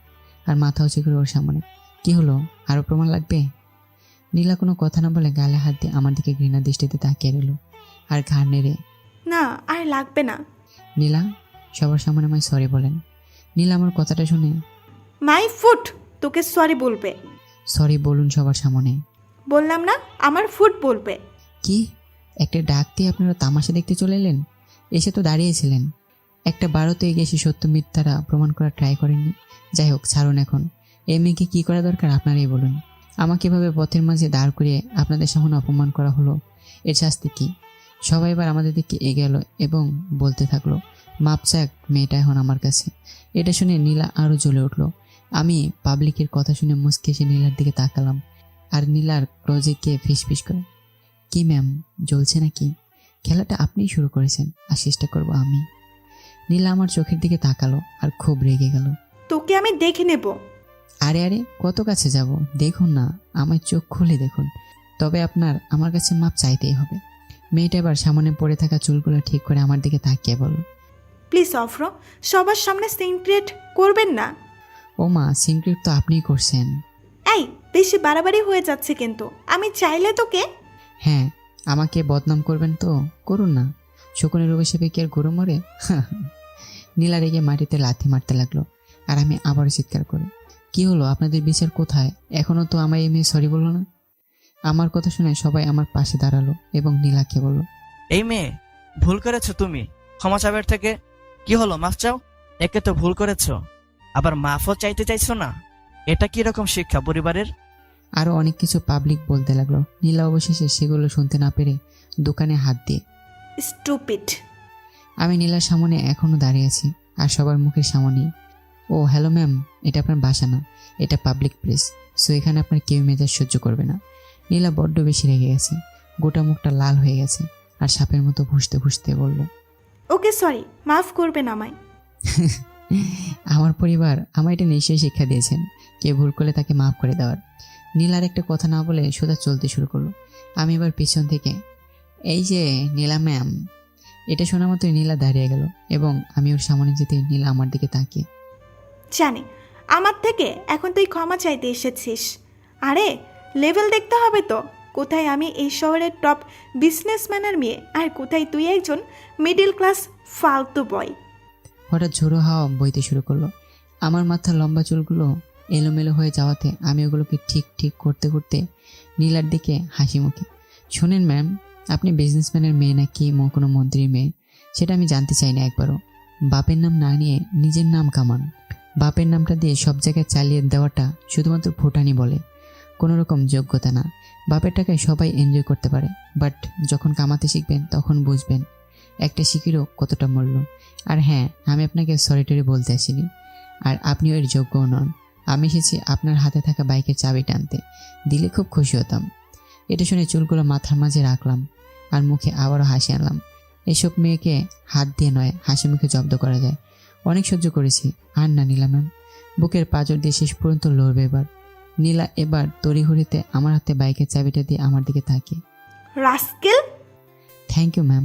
আর মাথা উঁচু করে ওর সামনে। কি হলো, আরো প্রমাণ লাগবে? নীলা কোনো কথা না বলে গালে হাত দিয়ে আমার দিকে ঘৃণা দৃষ্টিতে তাকিয়ে রইল আর ঘাড় নেড়ে, না আর লাগবে না। নীলা সবার সামনে আমায় সরি বলেন। নীলা আমার কথাটা শুনে, মাই ফুট, তোকে সরি বলবে। সরি বলুন সবার সামনে। বললাম না, আমার ফুট বলবে। কি একটা ডাক দিয়ে আপনারা তামাশা দেখতে চলে এলেন? এসে তো দাঁড়িয়েছিলেন, একটা বারোতে এগিয়ে এসে সত্য মিথ্যারা প্রমাণ করার ট্রাই করেননি। যাই হোক ছাড়ুন এখন, এ মেয়েকে কী করা দরকার আপনারাই বলুন। আমাকে এভাবে পথের মাঝে দাঁড় করিয়ে আপনাদের সামনে অপমান করা হলো, এর শাস্তি কী? সবাই এবার আমাদের দিকে এগিয়ে এলো এবং বলতে থাকলো, মাপ চাক মেয়েটা এখন আমার কাছে। এটা শুনে নীলা আরও জ্বলে উঠলো। আমি পাবলিকের কথা শুনে মুচকে এসে নীলার দিকে তাকালাম আর নীলার ক্লোজে গিয়ে ফিসফিস করে, কি ম্যাম জ্বলছে নাকি? খেলাটা আপনিই শুরু করেছেন আর চেষ্টা করব আমি। নীলা আমার চোখের দিকে তাকালো আর খুব রেগে গেল। তোকে আমি দেখে নেব। আরে আরে কত কাছে যাব, দেখুন না, আমার চোখ খুলে দেখুন, তবে আপনার আমার কাছে মাপ চাইতেই হবে। মেয়েটা এবার সামনে পড়ে থাকা চুলগুলো ঠিক করে আমার দিকে তাকিয়ে বলল, প্লিজ অফ্র, সবার সামনে সিনক্রেট করবেন না। ও মা, সিনক্রেট তো আপনিই করছেন। এই বেশি বাড়াবাড়ি হয়ে যাচ্ছে কিন্তু। আমি চাইলে তোকে। হ্যাঁ, আমাকে বদনাম করবেন তো করুন না, শকুনের অভিশাপে কি আর গরু মরে? নীলা রেগে মাটিতে লাথি মারতে লাগলো আর আমি আবারও চিৎকার করে, কি হলো, আপনাদের বিচার কোথায়? এখনো তো আমায় এই মেয়ে সরি বললো না। আমার কথা শুনে সবাই আমার পাশে দাঁড়ালো এবং নীলাকে বলল, এই মেয়ে, ভুল করেছো তুমি, ক্ষমা চাবের থেকে কি হলো, মাফ চাও। একে তো ভুল করেছো, আবার মাফও চাইতে চাইছো না, এটা কি রকম শিক্ষা পরিবারের? আরও অনেক কিছু পাবলিক বলতে লাগলো। নীলা অবশেষে সেগুলো শুনতে না পেরে দোকানে হাত দিয়ে। স্টুপিড। আমি নীলার সামনে এখনো দাঁড়িয়ে আছি আর সবার মুখের সামনেই, ও হ্যালো ম্যাম, এটা আপনার বাসা না, এটা পাবলিক প্লেস, সো এখানে আপনার কেউ মেজাজ সহ্য করবে না। নীলা বড্ড বেশি রেগে গেছে, গোটা মুখটা লাল হয়ে গেছে আর সাপের মতো ঘুষতে ঘুষতে বলল, ওকে সরি, মাফ করবেন আমায়। আমার পরিবার আমায় এটা নিশ্চয়ই শিক্ষা দিয়েছেন, কেউ ভুল করলে তাকে মাফ করে দেওয়ার। নীলার একটা কথা না বলে সোজা চলতে শুরু করলো। আমি এবার পিছন থেকে, এই যে নীলা ম্যাম, এটা শোনা মতোই নীলা দাঁড়িয়ে গেল এবং আমি ওর সামনে যেতে নীলা আমার দিকে তাকিয়ে, জানি আমার থেকে এখন তুই ক্ষমা চাইতে এসেছিস। আরে লেভেল দেখতে হবে তো, কোথায় আমি এই শহরের টপ বিজনেসম্যানের মেয়ে আর কোথায় তুই একজন মিডল ক্লাস ফালতু বয়। হঠাৎ ঝোড়ো হাওয়া বইতে শুরু করলো। আমার মাথার লম্বা চুলগুলো এলোমেলো হয়ে যাওয়াতে আমি ওগুলোকে ঠিক ঠিক করতে করতে নীলার দিকে হাসি মুখে, শোনেন ম্যাম, আপনি বিজনেসম্যানের মেয়ে নাকি কোনো মন্ত্রীর মেয়ে সেটা আমি জানতে চাই না একবারও। বাপের নাম না নিয়ে নিজের নাম কামান। বাপের নামটা দিয়ে সব জায়গায় চালিয়ে দেওয়াটা শুধুমাত্র ফুটানি বলে, কোনো রকম যোগ্যতা না। বাপের টাকায় সবাই এনজয় করতে পারে, বাট যখন কামাতে শিখবেন তখন বুঝবেন একটা শিখিরও কতটা মূল্য। আর হ্যাঁ, আমি আপনাকে সরি টরি বলতে আসিনি, আর আপনিও এর যোগ্যও নন। আমি এসেছি আপনার হাতে থাকা বাইকের চাবি টানতে, দিলে খুব খুশি হতাম। এটা শুনে চুলগুলো মাথার মাঝে রাখলাম আর মুখে আবারও হাসি আনলাম। এসব মেয়েকে হাত দিয়ে নয়, হাসি মুখে জব্দ করা যায়। অনেক সহ্য করেছি, আর না নীলা ম্যাম। বুকের পাঁজর দিয়ে শেষ পর্যন্ত লড়বে এবার। নীলা এবার তড়িঘড়িতে আমার হাতে বাইকের চাবিটা দিয়ে আমার দিকে তাকিয়ে, রাস্কেল। Thank you ma'am.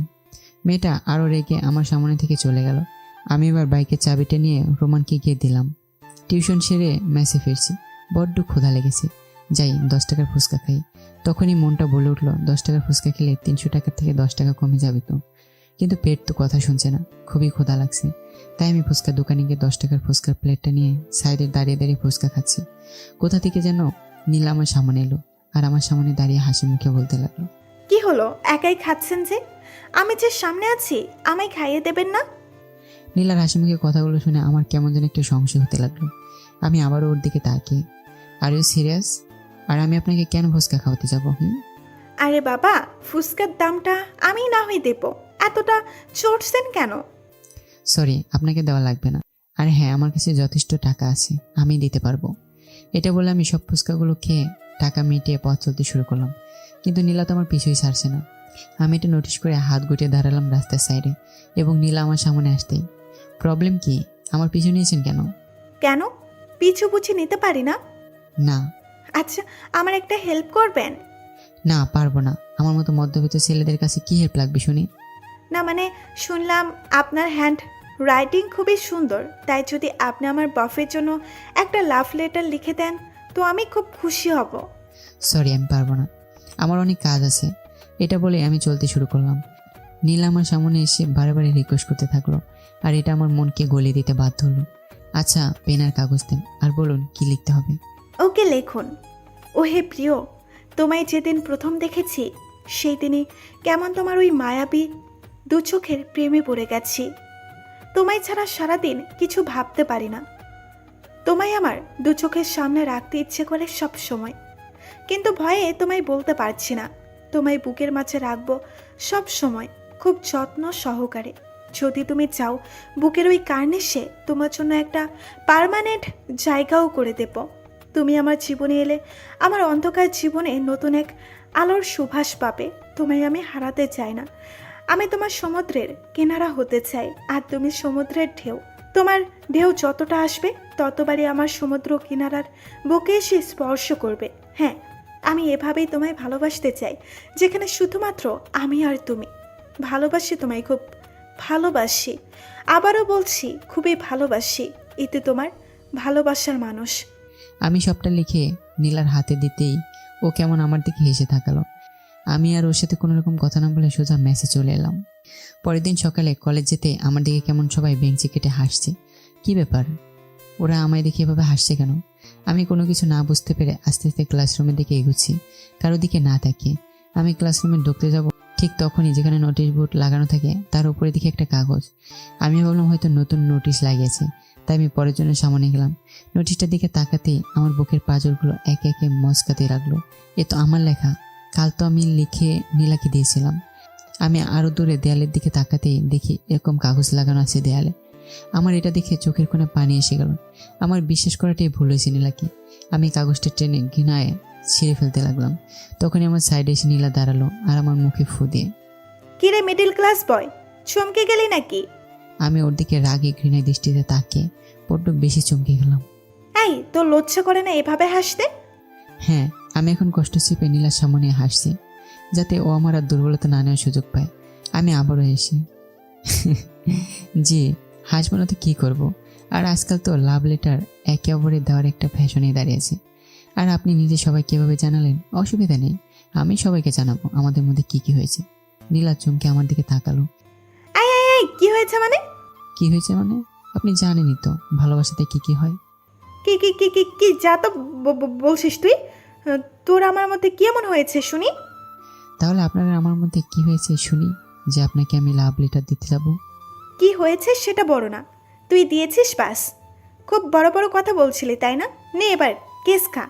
মেয়েটা আরও রেগে আমার সামনে থেকে চলে গেল। আমি এবার বাইকের চাবিটা নিয়ে রোমানকে গিয়ে দিলাম। টিউশন সেরে মেসে ফিরছি, বড্ড ক্ষুধা লেগেছে। যাই 10 টাকার ফুচকা খাই। তখনই মনটা বলে উঠলো 10 টাকার ফুচকা খেলে 300 টাকার থেকে 10 টাকা কমে যাবে তো। কিন্তু পেট তো কথা শুনছে না, খুবই ক্ষুধা লাগছে। তাই আমি ফুচকার দোকানে গিয়ে 10 টাকার ফুচকার প্লেটটা নিয়ে সাইডে দাঁড়িয়ে দাঁড়িয়ে ফুচকা খাচ্ছি। কোথা থেকে যেন নীলা আমার সামনে এলো আর আমার সামনে দাঁড়িয়ে হাসি মুখে বলতে লাগলো, কি হলো, একাই খাচ্ছেন যে? আমি যে সামনে আছি, আমায় খাইয়ে দেবেন না? নীলার হাসি মুখে কথাগুলো শুনে আমার কেমন যেন একটু সংশয় হতে লাগলো। আমি আবারও ওর দিকে তাকিয়ে, আর ইউ সিরিয়াস? আর আমি আপনাকে কেন ফুচকা খাওয়াতে যাবো? আরে বাবা, ফুচকার দামটা আমি না হয় দেব, এতটা চড়ছেন কেন? সরি, আপনাকে দেওয়া লাগবে না। আর হ্যাঁ, আমার কাছে যথেষ্ট টাকা আছে, আমি দিতে পারবো। এটা বলে আমি সব ফুচকাগুলো খেয়ে টাকা মিটিয়ে পথ চলতে শুরু করলাম। কিন্তু নীলা তো আমার পিছুই ছাড়ছে না। আমি এটা নোটিশ করে হাত গুটিয়ে দাঁড়ালাম রাস্তার সাইডে, এবং নীলা আমার সামনে আসতেই, প্রবলেম কি, আমার পিছু নিয়েছেন কেন? কেন, পিছু বুঝি নিতে পারি না? না আচ্ছা, আমার একটা হেল্প করবেন? না, পারবো না। আমার মতো মধ্যবিত্ত ছেলেদের কাছে কি হেল্প লাগবে শুনি? না মানে, শুনলাম আপনার হ্যান্ড রাইটিং খুবই সুন্দর, তাই যদি আপনি আমার বফের জন্য একটা লাভ লেটার লিখে দেন তো আমি খুব খুশি হব। সরি, আমি পারবো না, আমার অনেক কাজ আছে। এটা বলে আমি চলতে শুরু করলাম। নীলা আমার সামনে এসে বারে বারে রিকোয়েস্ট করতে থাকলো, আর এটা আমার মনকে গলিয়ে দিতে বাধ্য হলো। আচ্ছা, পেন আর কাগজ দেন, আর বলুন কি লিখতে হবে। ওকে, লিখুন। ওহে প্রিয়, তোমায় যেদিন প্রথম দেখেছি সেই দিনই কেমন তোমার ওই মায়াবী দু চোখের প্রেমে পড়ে গেছি। তোমায় ছাড়া সারাদিন কিছু ভাবতে পারি না। তোমায় আমার দু চোখের সামনে রাখতে ইচ্ছে করে সব সময়, কিন্তু ভয়ে তোমায় বলতে পারছি না। তোমায় বুকের মাঝে রাখবো সব সময়, খুব যত্ন সহকারে। যদি তুমি চাও, বুকের ওই কার্নিশে তোমার জন্য একটা পার্মানেন্ট জায়গাও করে দেব। তুমি আমার জীবনে এলে আমার অন্ধকার জীবনে নতুন এক আলোর সুভাষ পাবে। তোমায় আমি হারাতে চাই না। আমি তোমার সমুদ্রের কিনারা হতে চাই, আর তুমি সমুদ্রের ঢেউ। তোমার ঢেউ যতটা আসবে ততবারই আমার সমুদ্র কিনারার বুকে এসে স্পর্শ করবে। হ্যাঁ, আমি এভাবেই তোমায় ভালোবাসতে চাই, যেখানে শুধুমাত্র আমি আর তুমি। ভালোবাসি তোমায়, খুব ভালোবাসি। আবারও বলছি, খুবই ভালোবাসি। এতে তোমার ভালোবাসার মানুষ। আমি সবটা লিখে নীলার হাতে দিতেই ও কেমন আমার দিকে হেসে থাকালো। আমি আর ওর সাথে কোনো রকম কথা না বলে সোজা মেসে চলে এলাম। পরের দিন সকালে কলেজ যেতে আমার দিকে কেমন সবাই বেঞ্চে কেটে হাসছে। কি ব্যাপার, ওরা আমায় দেখে এভাবে হাসছে কেন? আমি কোনো কিছু না বুঝতে পেরে আস্তে আস্তে ক্লাসরুমের দিকে এগুচ্ছি, কারো দিকে না তাকিয়ে। আমি ক্লাসরুমে ঢুকতে যাব, ঠিক তখনই যেখানে নোটিশ বোর্ড লাগানো থাকে তার উপরে দিকে একটা কাগজ। আমি ভাবলাম হয়তো নতুন নোটিশ লাগিয়েছে, তাই আমি পরের জন্য সামনে গেলাম। নোটিশটার দিকে তাকাতেই আমার বুকের পাঁজরগুলো একে একে মচকাতে লাগলো। এ তো আমার লেখা, কাল তো আমি লিখে নীলাকে দিয়েছিলাম। আমি আরও দূরে দেয়ালের দিকে তাকাতেই দেখি এরকম কাগজ লাগানো আছে দেয়ালে। আমার এটা দেখে চোখের কোণে পানি এসে গেল। আমার বিশ্বাস করাটাই ভুল হয়েছে নীলাকে। আমি কাগজটা টেনে ঘৃণায় ছিঁড়ে ফেলতে লাগলাম। তখনই আমার সাইডে এসে নীলা দাঁড়ালো আর আমার মুখে ফু দিয়ে, কিরে মিডল ক্লাস বয়, চমকে গেলি নাকি? আমি ওর দিকে রাগে ঘৃণায় দৃষ্টিতে তাকিয়ে বড্ড বেশি চমকে গেলাম। এই, তোর লজ্জা করে না এভাবে হাসতে? হ্যাঁ, আমি এখন কষ্ট চেপে নীলার সামনে হাসছি, যাতে ও আমার আর দুর্বলতা না নেওয়ার সুযোগ পায়। আমি আবারও হেসি, জি হাসবো না তো কী করবো। আর আজকাল তো লাভ লেটার একে অপরে দেওয়ার একটা ফ্যাশনে দাঁড়িয়েছে। আর আপনি নিজে সবাই কীভাবে জানালেন, অসুবিধা নেই, আমি সবাইকে জানাবো আমাদের মধ্যে কি কি হয়েছে। নীলা চমকে আমার দিকে তাকালো। এই, কি হয়েছে মানে? কি হয়েছে মানে? আপনি জানেনই তো ভালোবাসাতে কি কি হয়। কি কি কি কি কি যা তো বলছিস তুই? তোর আমার মধ্যে কি এমন হয়েছে শুনি? তাহলে আপনারা আমার মধ্যে কি হয়েছে শুনি, যে আপনাকে আমি লাভ লেটার দিতে যাব। কি হয়েছে সেটা বড় না, তুই দিয়েছিস বাস। খুব বড় বড় কথা বলছিলি তাই না? নে এবার কেস খা।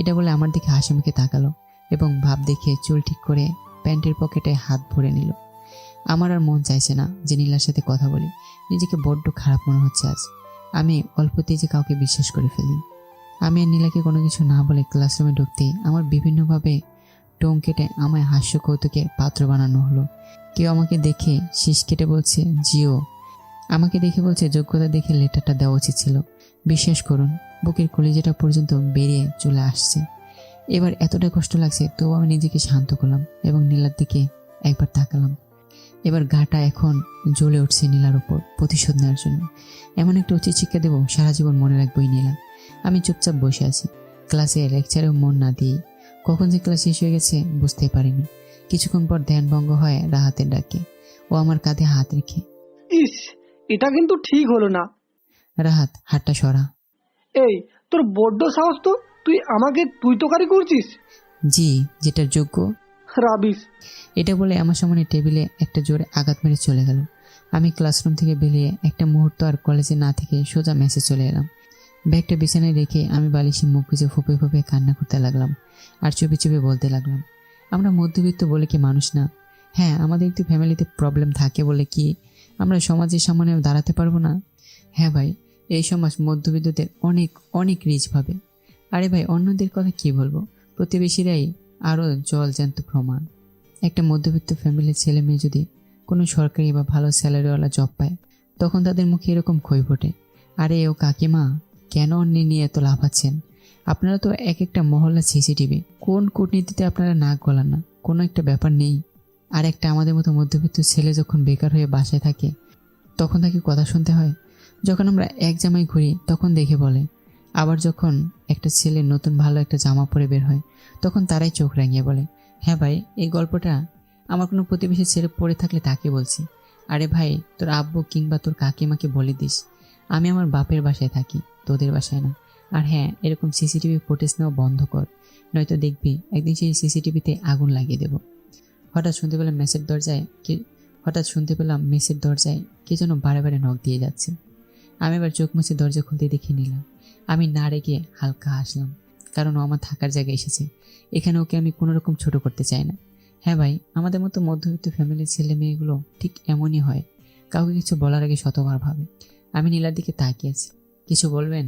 এটা বলে আমার দিকে হাসি মুখে তাকালো এবং ভাব দেখে চুল ঠিক করে প্যান্টের পকেটে হাত ভরে নিল। আমার আর মন চাইছে না যে নীলার সাথে কথা বলি। নিজেকে বড্ড খারাপ মনে হচ্ছে আজ। আমি অল্পতেই যে কাউকে বিশ্বাস করে ফেলি। আমি আর নীলাকে কোনো কিছু না বলে ক্লাসরুমে ঢুকতেই আমার বিভিন্নভাবে টোং কেটে আমায় হাস্য কৌতুকে পাত্র বানানো হলো। কেউ আমাকে দেখে শীষ কেটে বলছে জিও, আমাকে দেখে বলছে যোগ্যতা দেখে লেটারটা দেওয়া উচিত ছিল। বিশ্বাস করুন, বুকের কলিজাটা পর্যন্ত বেরিয়ে চলে আসছে। এবার এতটা কষ্ট লাগছে, তবু আমি নিজেকে শান্ত করলাম এবং নীলার দিকে একবার তাকালাম। এবার গাটা এখন জ্বলে উঠছে নীলার উপর প্রতিশোধ নেওয়ার জন্য। এমন একটা উচিত শিক্ষা দেবো সারা জীবন মনে রাখবোই নীলা। আমি চুপচাপ বসে আছি, ক্লাসে লেকচারেও মন না দিয়ে কখন যে ক্লাস শেষ হয়ে গেছে বুঝতেই পারিনি। কিছুক্ষণ পর ধ্যানভঙ্গ হয় রাহাতের ডাকে। ও আমার কাঁধে হাত রেখে, ইস, এটা কিন্তু ঠিক হলো না। রাহাত হাতটা সরা। এই, তোর বড্ড সাহস তো, তুই আমাকে তুই তোকারি করছিস। জি, যেটার যোগ্য। রাবিস। এটা বলে আমার সামনে টেবিলে একটা জোরে আঘাত মেরে চলে গেল। আমি ক্লাসরুম থেকে বেরিয়ে একটা মুহূর্ত আর কলেজে না থেকে সোজা মেসে চলে এলাম। ব্যাগটা বিছানায় রেখে আমি বালিশে মুখ গুজে ফুপে ফুপে কান্না করতে লাগলাম আর চুপি চুপি বলতে লাগলাম, আমরা মধ্যবিত্ত বলে কি মানুষ না? হ্যাঁ, আমাদের একটু ফ্যামিলিতে প্রবলেম থাকে বলে কি আমরা সমাজের সামনে দাঁড়াতে পারবো না? হ্যাঁ ভাই, এই সমাজ মধ্যবিত্তদের অনেক অনেক রিচ ভাবে। আরে ভাই, অন্যদের কথা কি বলবো, প্রতিবেশীরাই আরও জল জ্যান্ত প্রমাণ। একটা মধ্যবিত্ত ফ্যামিলির ছেলে মেয়ে যদি কোনো সরকারি বা ভালো স্যালারিওয়ালা জব পায়, তখন তাদের মুখে এরকম খই ফোটে, আরে ও কাকিমা কেন অন্য নিয়ে এত লাফাচ্ছেন? আপনারা তো এক একটা মহল্লা সিসিটিভি, কোন কূটনীতিতে আপনারা নাক গলান না? কোনো একটা ব্যাপার নেই। আর একটা আমাদের মতো মধ্যবিত্ত ছেলে যখন বেকার হয়ে বাসায় থাকে, তখন তাকে কথা শুনতে হয়। যখন আমরা এক জামায় ঘুরি তখন দেখে বলে, আবার যখন একটা ছেলে নতুন ভালো একটা জামা পরে বের হয়, তখন তারাই চোখ রাঙিয়ে বলে। হ্যাঁ ভাই, এই গল্পটা আমার কোনো প্রতিবেশী ছেলে পড়ে থাকলে তাকে বলছি। আরে ভাই, তোর আব্বু কিংবা তোর কাকিমাকে বলে দিস আমি আমার বাপের বাসায় থাকি, তোদের বাসায় না। আর হ্যাঁ, এরকম সিসিটিভি ফুটেজ নেওয়া বন্ধ কর, নয়তো দেখবি একদিন সেই সিসিটিভিতে আগুন লাগিয়ে দেব। হঠাৎ শুনতে পেলাম মেসের দরজায় কে যেন বারে বারে নখ দিয়ে যাচ্ছে। আমি এবার চোখ মুছে দরজা খুলতে দেখে নিলাম। আমি না রেগে হালকা হাসলাম, কারণ ও আমার থাকার জায়গায় এসেছে। এখানে ওকে আমি কোনো রকম ছোট করতে চাই না। হ্যাঁ ভাই, আমাদের মতো মধ্যবিত্ত ফ্যামিলির ছেলে মেয়েগুলো ঠিক এমনই হয়, কাউকে কিছু বলার আগে শতবার ভাবে। আমি নীলার দিকে তাকিয়ে আছি। কিছু বলবেন?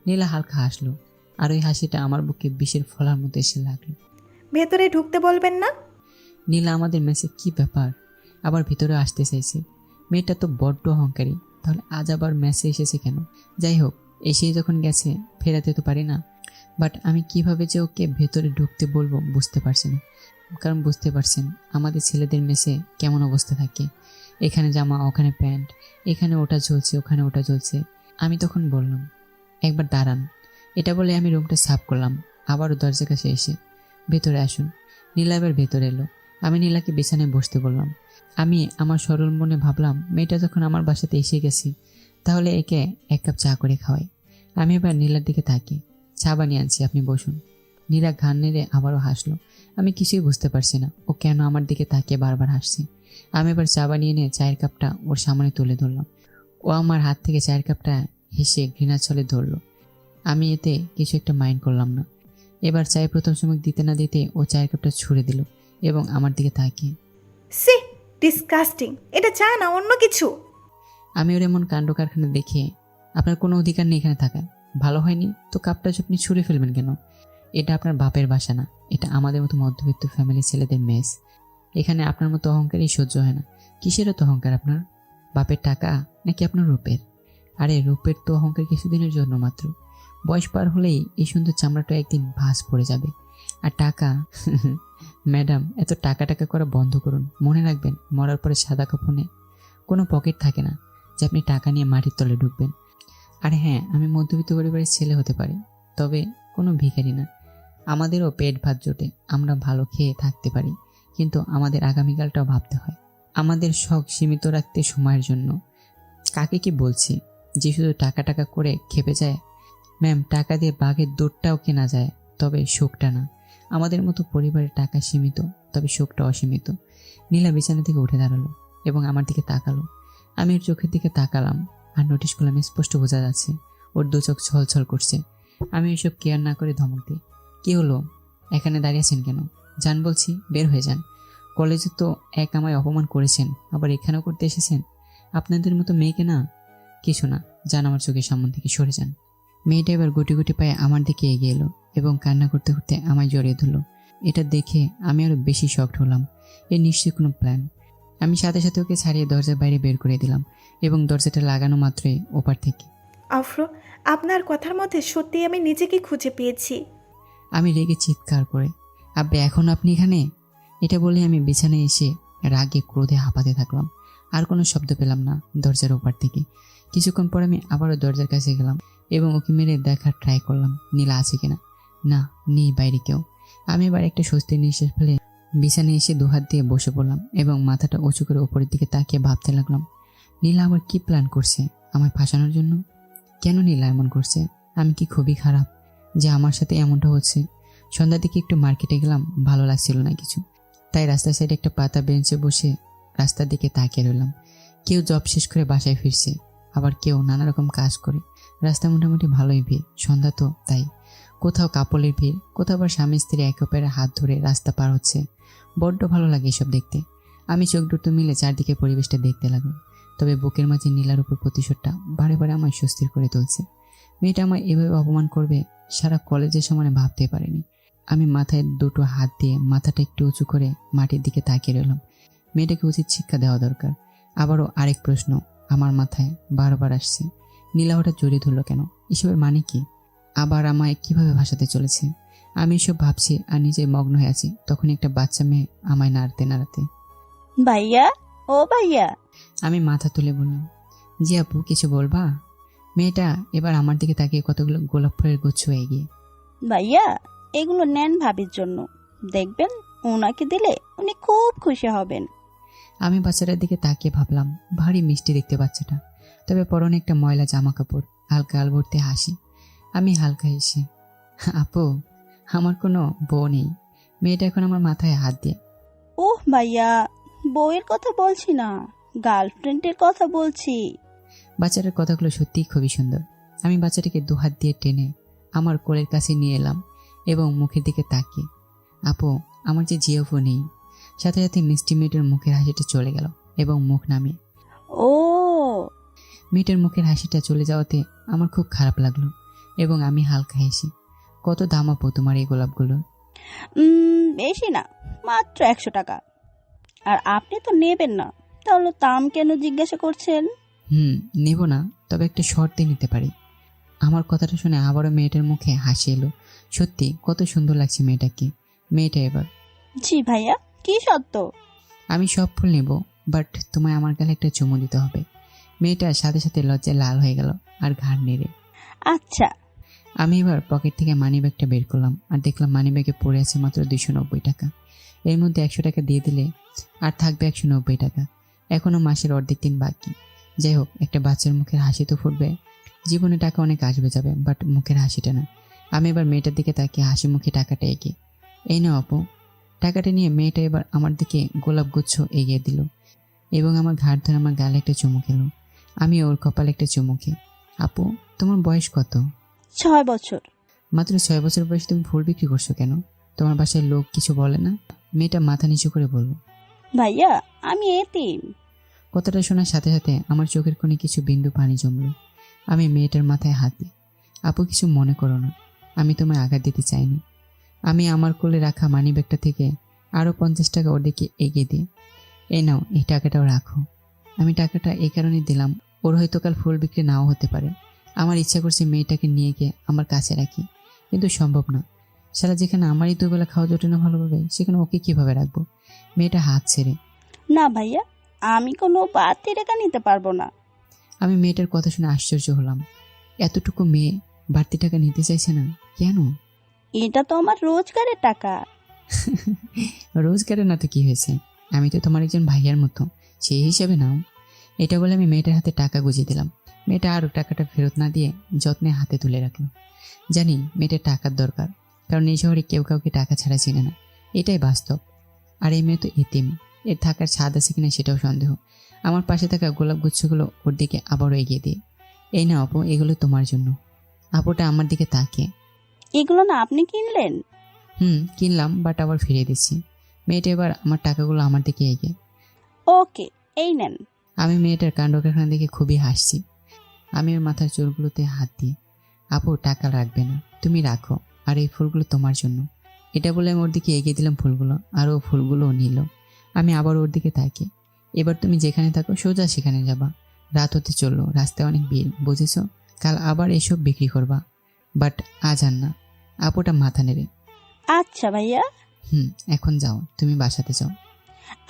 নীলা হালকা হাসলো, আর ওই হাসিটা আমার বুকে বিষের ফলার মতো এসে লাগলো। ভেতরে ঢুকতে বলবেন না? নীলা আমাদের মেসে কি ব্যাপার, আবার ভিতরে আসতে চাইছে? মেয়েটা তো বড্ড অহংকারী, তাহলে আজ আবার মেসে এসেছে কেন? যাই হোক, এসেই যখন গেছে ফেরাতে তো পারি না। বাট আমি কিভাবে যে ওকে ভেতরে ঢুকতে বলবো বুঝতে পারছি না, কারণ বুঝতে পারছেন আমাদের ছেলেদের মেসে কেমন অবস্থা থাকে। এখানে জামা, ওখানে প্যান্ট, এখানে ওটা ঝুলছে, ওখানে ওটা ঝুলছে। আমি তখন বললাম, একবার দাঁড়ান। এটা বলে আমি রুমটা সাফ করলাম। আবারও দরজার কাছে এসে, ভেতরে আসুন। নীলা এবার ভেতরে এলো। আমি নীলাকে বিছানায় বসতে বললাম। আমি আমার সরল মনে ভাবলাম, মেয়েটা যখন আমার বাসাতে এসে গেছি, তাহলে একে এক কাপ চা করে খাওয়াই। আমি এবার নীলার দিকে তাকি, চা বানিয়ে আনছি, আপনি বসুন। নীলা ঘাড় নেড়ে আবারও হাসলো। আমি কিছুই বুঝতে পারছি না ও কেন আমার দিকে তাকিয়ে বারবার হাসছে। আমি এবার চা বানিয়ে নিয়ে চায়ের কাপটা ওর সামনে তুলে ধরলাম। ও আমার হাত থেকে চায়ের কাপটা হেসে ঘৃণার ছলে ধরলো। আমি এতে কিছু একটা মাইন্ড করলাম না। এবার চায়ের প্রথম চুমুক দিতে না দিতে ও চায়ের কাপটা ছুঁড়ে দিল এবং আমার দিকে তাকিয়ে, সি, ডিসকাস্টিং, এটা চা না অন্য কিছু। আমি ওর এমন কাণ্ড কারখানা দেখে, আপনার কোনো অধিকার নেই এখানে থাকার। ভালো হয়নি তো কাপটা আপনি ছুঁড়ে ফেলবেন কেন? এটা আপনার বাপের বাসা না, এটা আমাদের মতো মধ্যবিত্ত ফ্যামিলির ছেলেদের মেস। এখানে আপনার মতো অহংকারই সহ্য হয় না। কিসের তো অহংকার আপনার? বাপের টাকা নাকি আপনার রূপের? আরে রূপের তো অহংকার কিছুদিনের জন্য মাত্র, বয়স পার হলেই এই সুন্দর চামড়াটা একদিন ভাঁজ পড়ে যাবে। আর টাকা ম্যাডাম, এত টাকা টাকা করা বন্ধ করুন। মনে রাখবেন, মরার পরে সাদা কাপড়ে কোনো পকেট থাকে না যে আপনি টাকা নিয়ে মাটির তলে ঢুকবেন। আর হ্যাঁ, আমি মধ্যবিত্ত পরিবারের ছেলে হতে পারি, তবে কোনো ভিখারি না। আমাদেরও পেট ভাত জোটে, আমরা ভালো খেয়ে থাকতে পারি, কিন্তু আমাদের আগামীকালটাও ভাবতে হয়। আমাদের শখ সীমিত রাখতে সময়ের জন্য। কাকে কি বলছি যে শুধু টাকা টাকা করে খেপে যায়? ম্যাম, টাকা দিয়ে বাঘের দুধটাও কেনা যায়, তবে সুখটা না। আমাদের মতো পরিবারের টাকা সীমিত, তবে সুখটা অসীমিত। নীলা বিছানা থেকে উঠে দাঁড়ালো এবং আমার দিকে তাকালো। আমি ওর চোখের দিকে তাকালাম আর নোটিশ করলাম স্পষ্ট বোঝা যাচ্ছে ওর দু চোখ ছলছল করছে। আমি এসব কেয়ার না করে ধমক দিই, কি হলো, এখানে দাঁড়িয়েছেন কেন? যান বলছি, বের হয়ে যান। কলেজে তো এক আমায় অপমান করেছেন, আবার এখানেও করতে এসেছেন। আপনাদের মতো মেয়েকে না। কিছু না, যান, আমার চোখের সামনে থেকে সরে যান। মেয়েটা এবার গুটি গুটি পায়ে আমার দিকে এগিয়ে এলো এবং কান্না করতে করতে আমায় জড়িয়ে ধরলো। এটা দেখে আমি আরো বেশি শকড হলাম। এর নিশ্চয়ই কোনো প্ল্যান। আমি সাথে সাথে ওকে ছাড়িয়ে দরজার বাইরে বের করে দিলাম এবং দরজাটা লাগানো মাত্রই ওপার থেকে, আফরো, আপনার কথার মধ্যে সত্যিই আমি নিজেকে খুঁজে পেয়েছি। আমি রেগে চিৎকার করে, আব্বে এখন আপনি এখানে? এটা বলে আমি বিছানায় এসে রাগে ক্রোধে হাঁপাতে থাকলাম। আর কোনো শব্দ পেলাম না দরজার ওপার থেকে। কিছুক্ষণ পর আমি আবারও দরজার কাছে গেলাম এবং ওকে মেরে দেখার ট্রাই করলাম নীলা আছে কিনা। না, নেই বাইরে কেউ। আমি এবার একটা স্বস্তির নিঃশ্বাস ফেলে বিছানায় এসে দুহাত দিয়ে বসে পড়লাম এবং মাথাটা উঁচু করে উপরের দিকে তাকিয়ে ভাবতে লাগলাম, নীলা আবার কি প্ল্যান করছে আমায় ফাঁসানোর জন্য? কেন নীলা এমন করছে? আমি কি খুবই খারাপ যে আমার সাথে এমনটা হচ্ছে? সন্ধ্যার দিকে একটু মার্কেটে গেলাম, ভালো লাগছিল না কিছু, তাই রাস্তার সাইডে একটা পাতা বেঞ্চে বসে রাস্তার দিকে তাকিয়ে রইলাম। কেউ জব শেষ করে বাসায় ফিরছে, আবার কেউ নানা রকম কাজ করে। রাস্তা মোটামুটি ভালোই ভিড়, সন্ধ্যা তো তাই। কোথাও কাপড়ের ভিড়, কোথাও আবার স্বামী স্ত্রী একে অপরের হাত ধরে রাস্তা পার হচ্ছে। বড্ড ভালো লাগে এসব দেখতে। আমি চোখ দুটো মিলে চারদিকে পরিবেশটা দেখতে লাগলাম। তবে বুকের মাঝে নীলার উপর প্রতিশোধটা বারে বারে আমায় স্বস্তির করে তুলছে। মেয়েটা আমায় এভাবে অপমান করবে সারা কলেজের সময় ভাবতে পারিনি। আমি মাথায় দুটো হাত দিয়ে মাথাটা একটু উঁচু করে মাটির দিকে তাকিয়ে রইলাম। মেয়েটাকে উচিত শিক্ষা দেওয়া দরকার। আবারও আরেক প্রশ্ন আমার মাথায় বারবার আসছে, নীলা হঠাৎ জড়িয়ে ধরলো কেন? এসবের মানে কি? আবার আমায় কিভাবে ভাসাতে চলেছে? আমি এসব ভাবছি আর নিজে মগ্ন হয়ে আছি, তখন একটা বাচ্চা মেয়ে আমায় নাড়তে নাড়াতে। ভাইয়া, ও ভাইয়া। আমি মাথা তুলে বললাম, জি আপু, কিছু বলবা? মেয়েটা এবার আমার দিকে তাকিয়ে কতগুলো গোলাপ ফুলের গুচ্ছ এগিয়ে। ভাইয়া, এগুলো নেন ভাবির জন্য, দেখবেন ওনাকে দিলে উনি খুব খুশি হবেন। আমি বাচ্চাটার দিকে তাকিয়ে ভাবলাম, ভারী মিষ্টি দেখতে বাচ্চাটা, তবে পরনে একটা ময়লা জামা কাপড়, হালকা আল ভর্তি হাসি। আমি হালকা হেসে, আপু, আমার কোনো বউ নেই। মেয়েটা এখন আমার মাথায় হাত দিয়ে। ওহ ভাইয়া, বউয়ের কথা বলছি না, গার্লফ্রেন্ডের কথা বলছি। বাচ্চাটার কথাগুলো সত্যিই খুবই সুন্দর। আমি বাচ্চাটাকে দুহাত দিয়ে টেনে আমার কোলের কাছে নিয়ে এলাম এবং মুখের দিকে তাকিয়ে, আপু, আমার যে জিওফো নেই। সাথে সাথে মিষ্টি মেয়েটার মুখের হাসিটা চলে গেল এবং মুখ নামিয়ে। ও, মেয়েটার মুখের হাসিটা চলে যাওয়াতে আমার খুব খারাপ লাগলো এবং আমি হালকা হেসি। কত দাম আপু তোমার এই গোলাপগুলো? বেশি না, মাত্র 100 টাকা। আর আপনি তো নেবেন না, তাহলে দাম কেন জিজ্ঞাসা করছেন? নেব না, তবে একটা শর্তে নিতে পারি। আমার কথাটা শুনে আবারও মেয়েটার মুখে হাসি এলো। সত্যি কত সুন্দর লাগছে মেয়েটাকে। মেয়েটা এবার, জি ভাইয়া, কি সত্য? আমি সব ফুল নেব, বাট তোমায় আমার গালে একটা চুমু দিতে হবে। মেয়েটা সাথে সাথে লজ্জায় লাল হয়ে গেল আর ঘাড় নেড়ে। আচ্ছা। আমি এবার পকেট থেকে মানি ব্যাগটা বের করলাম আর দেখলাম মানি ব্যাগে পড়ে আছে মাত্র 290 টাকা। এর মধ্যে 100 টাকা দিয়ে দিলে আর থাকবে 190 টাকা। এখনো মাসের অর্ধেক দিন বাকি। যাই হোক, একটা বাচ্চার মুখের হাসি তো ফুটবে। জীবনে টাকা অনেক আসবে যাবে, বাট মুখের হাসিটা না। আমি এবার মেয়েটার দিকে তাকিয়ে হাসি মুখে টাকাটা এগিয়ে, এই নাও আপু। টাকাটা নিয়ে মেয়েটা এবার আমার দিকে গোলাপ গুচ্ছ এগিয়ে দিল এবং আমার ঘাড় ধরে আমার গালে একটা চুমু খেলো। আমি ওর কপালে একটা চুমু খেয়ে, আপু, তোমার বয়স কত? 6 বছর। মাত্র 6 বছর বয়সে তুমি ফুল বিক্রি করছো কেন? তোমার বাসায় লোক কিছু বলে না? মেয়েটা মাথা নিচু করে বলল, ভাইয়া, আমি এতিম। কথাটা শোনার সাথে সাথে আমার চোখের কোণে কিছু বিন্দু পানি জমলো। আমি মেয়েটার মাথায় হাত দিই, আপু, কিছু মনে করো না, আমি তোমায় আঘাত দিতে চাইনি। আমি আমার কোলে রাখা মানি ব্যাগটা থেকে আরও 50 টাকা ওর দিকে এগিয়ে দিই, এই নাও, এই টাকাটাও রাখো। আমি টাকাটা এই কারণে দিলাম, ওর হয়তো কাল ফুল বিক্রি নাও হতে পারে। আমার ইচ্ছা করছে মেয়েটাকে নিয়ে গিয়ে আমার কাছে রাখি, কিন্তু সম্ভব না। সারা যেখানে আমারই দুবেলা খাওয়া জোটে না ভালোভাবে, সেখানে ওকে কিভাবে রাখবো? মেয়েটা হাত ছেড়ে, না ভাইয়া, আমি কোনো বাড়তি টাকা নিতে পারবো না। আমি মেয়েটার কথা শুনে আশ্চর্য হলাম। এতটুকু মেয়ে বাড়তি টাকা নিতে চাইছে না কেন? এটা তো আমার রোজগারের টাকা। রোজগারে না তো কি হয়েছে, আমি তো তোমার একজন ভাইয়ার মতো, সেই হিসাবে নাও। এটা বলে আমি মেয়েটার হাতে টাকা গুঁজে দিলাম। মেয়েটা আরও টাকাটা ফেরত না দিয়ে যত্নে হাতে তুলে রাখলো। জানি মেয়েটার টাকার দরকার, কারণ এই শহরে কেউ কাউকে টাকা ছাড়া চিনে না, এটাই বাস্তব। আর এই মেয়ে তো এতিম, এর থাকার স্বাদ আছে কিনা সেটাও সন্দেহ। আমার পাশে থাকা গোলাপ গুচ্ছগুলো ওর দিকে আবারও এগিয়ে দিয়ে, এই না আপু, এগুলো তোমার জন্য। আপুটা আমার দিকে তাকিয়ে, এগুলো না আপনি কিনলেন? কিনলাম, বাট আবার ফিরিয়ে দিচ্ছি। মেয়েটা এবার আমার টাকাগুলো আমার দিকে এগিয়ে, ওকে, এই নেন। আমি মেয়েটার কাণ্ডকারখানা দেখে খুবই হাসছি। আমি ওর মাথার চুলগুলোতে হাত দিয়ে, আপু, টাকা রাখবে না, তুমি রাখো, আর এই ফুলগুলো তোমার জন্য। এটা বলে আমি ওর দিকে এগিয়ে দিলাম ফুলগুলো, আর ও ফুলগুলোও নিল। আমি আবার ওর দিকে তাকিয়ে, এবার তুমি যেখানে থাকো সোজা সেখানে যাবা। রাত হতে চললো, রাস্তায় অনেক ভিড়, বুঝেছো? কাল আবার এসব বিক্রি করবা, বাট আজ আর না। আপুটা মাথা নেড়ে, আচ্ছা ভাইয়া। এখন যাও, তুমি বাসাতে যাও।